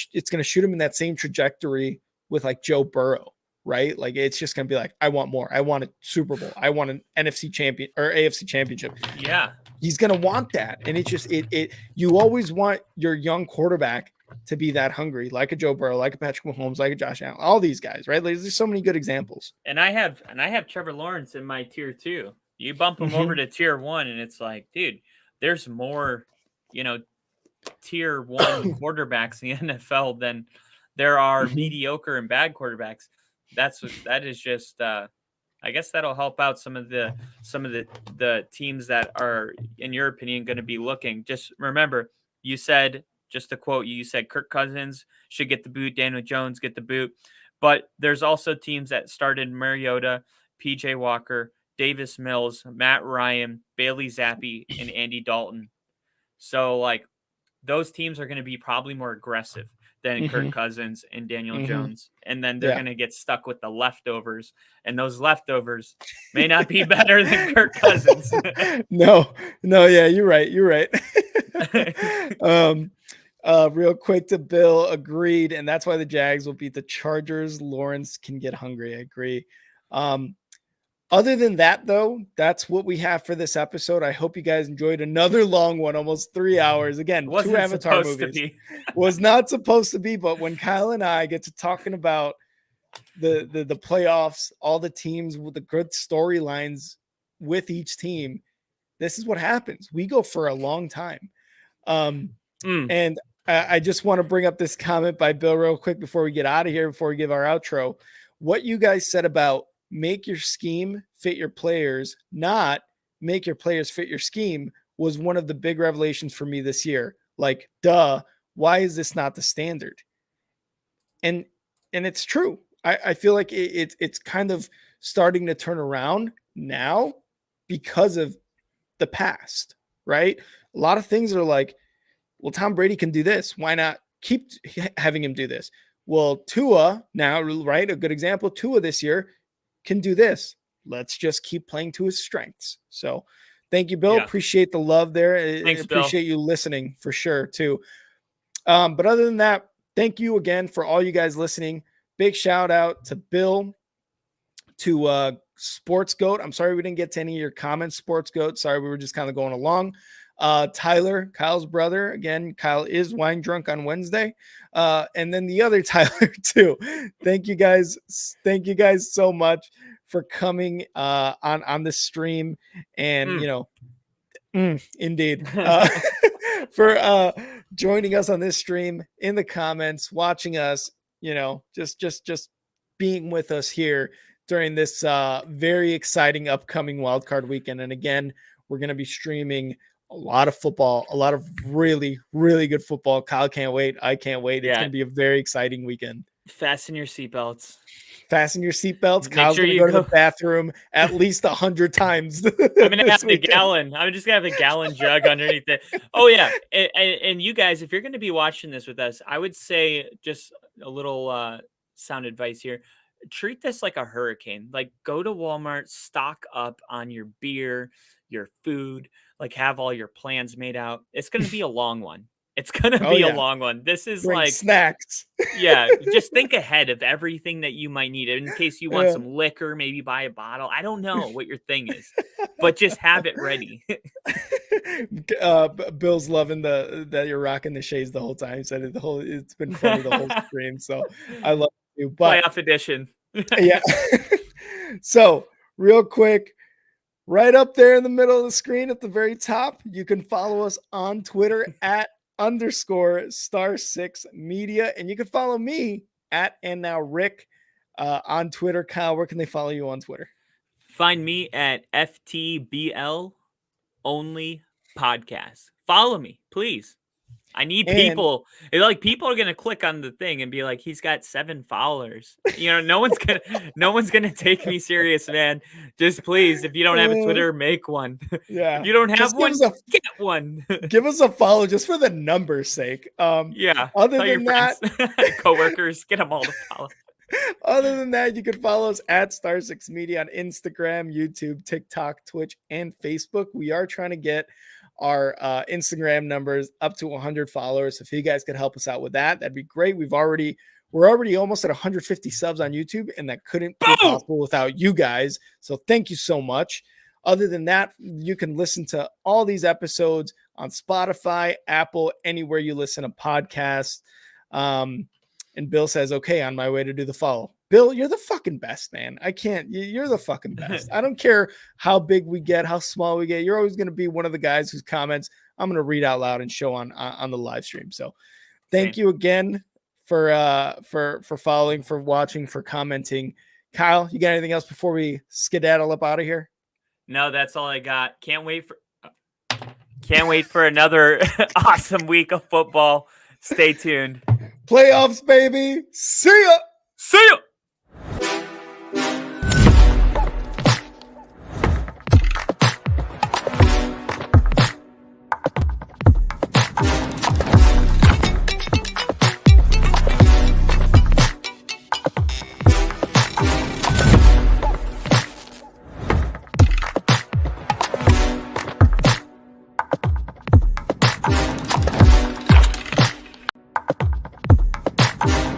A: shoot him in that same trajectory with like Joe Burrow, right? Like, it's just gonna be like, I want more. I want a Super Bowl. I want an NFC champion or AFC championship.
B: Yeah,
A: he's gonna want that, and you always want your young quarterback to be that hungry, like a Joe Burrow, like a Patrick Mahomes, like a Josh Allen, all these guys, right? Like, there's so many good examples.
B: And I have Trevor Lawrence in my tier 2. You bump him over to tier 1, and it's like, dude, there's more, tier 1 quarterbacks in the NFL than there are mediocre and bad quarterbacks. That is just I guess that'll help out some of the teams that are, in your opinion, going to be looking. Just remember, you said, just to quote you, you said Kirk Cousins should get the boot, Daniel Jones get the boot, but there's also teams that started Mariota, PJ Walker, Davis Mills, Matt Ryan, Bailey Zappi, and Andy Dalton. So like those teams are going to be probably more aggressive than Kirk Cousins and Daniel Jones. And then they're going to get stuck with the leftovers. And those leftovers may not be better than Kirk Cousins.
A: No, yeah, you're right. You're right. Real quick to Bill, agreed. And that's why the Jags will beat the Chargers. Lawrence can get hungry. I agree. Other than that, though, that's what we have for this episode. I hope you guys enjoyed another long one, almost 3 hours. Again, 2 Avatar movies. Was not supposed to be, but when Kyle and I get to talking about the playoffs, all the teams with the good storylines with each team, this is what happens. We go for a long time. And I just want to bring up this comment by Bill real quick before we get out of here, before we give our outro. What you guys said about make your scheme fit your players, not make your players fit your scheme, was one of the big revelations for me this year. Like, duh, why is this not the standard? And it's true. I feel like it's kind of starting to turn around now because of the past, right? A lot of things are like, well, Tom Brady can do this. Why not keep having him do this? Well, Tua now, right? A good example, Tua this year can do this. Let's just keep playing to his strengths. So thank you, Bill. Yeah. Appreciate the love there.
B: Thanks,
A: appreciate
B: Bill.
A: You listening for sure too. But other than that, thank you again for all you guys listening. Big shout out to Bill, to Sports Goat. I'm sorry we didn't get to any of your comments, Sports Goat. Sorry, we were just kind of going along. Tyler, Kyle's brother. Again, Kyle is wine drunk on Wednesday. And then the other Tyler too. Thank you guys. Thank you guys so much for coming on this stream. And, indeed, for joining us on this stream, in the comments, watching us, just being with us here during this very exciting upcoming Wildcard Weekend. And again, we're going to be streaming a lot of football, a lot of really, really good football. Kyle can't wait. I can't wait. It's going to be a very exciting weekend.
B: Fasten your seatbelts.
A: Fasten your seatbelts. Kyle's going to go to the bathroom at least 100 times.
B: I'm going to have the gallon. I'm just going to have a gallon jug underneath it. Oh, yeah. And you guys, if you're going to be watching this with us, I would say just a little sound advice here. Treat this like a hurricane. Like, go to Walmart, stock up on your beer, your food, like have all your plans made out. It's going to be a long one. It's going to be a long one. This is
A: Bring
B: like
A: snacks.
B: Yeah. Just think ahead of everything that you might need in case you want some liquor, maybe buy a bottle. I don't know what your thing is, but just have it ready.
A: Bill's loving that you're rocking the shades the whole time. He said it's been funny the whole stream. So I love you. But
B: playoff edition.
A: Yeah. So real quick, right up there in the middle of the screen at the very top, you can follow us on Twitter at _star6 media. And you can follow me at @andnowrick on Twitter. Kyle, where can they follow you on Twitter?
B: Find me at FTBL only podcast. Follow me, please. I need people. Like, people are gonna click on the thing and be like, he's got 7 followers. No one's gonna take me serious, man. Just please, if you don't have a Twitter, make one.
A: Yeah.
B: If you don't have one, get one.
A: Give us a follow just for the numbers' sake.
B: Yeah.
A: Other than that,
B: coworkers, get them all to follow.
A: Other than that, you can follow us at Star6 Media on Instagram, YouTube, TikTok, Twitch, and Facebook. We are trying to get our Instagram numbers up to 100 followers. If you guys could help us out with that, that'd be great. We're already almost at 150 subs on YouTube, and that couldn't be possible without you guys. So thank you so much. Other than that, you can listen to all these episodes on Spotify, Apple, anywhere you listen to podcasts. And Bill says, okay, on my way to do the follow. Bill, you're the fucking best, man. You're the fucking best. I don't care how big we get, how small we get. You're always going to be one of the guys whose comments I'm going to read out loud and show on the live stream. So thank you again for following, for watching, for commenting. Kyle, you got anything else before we skedaddle up out of here?
B: No, that's all I got. Can't wait for another awesome week of football. Stay tuned.
A: Playoffs, baby. See ya.
B: See ya.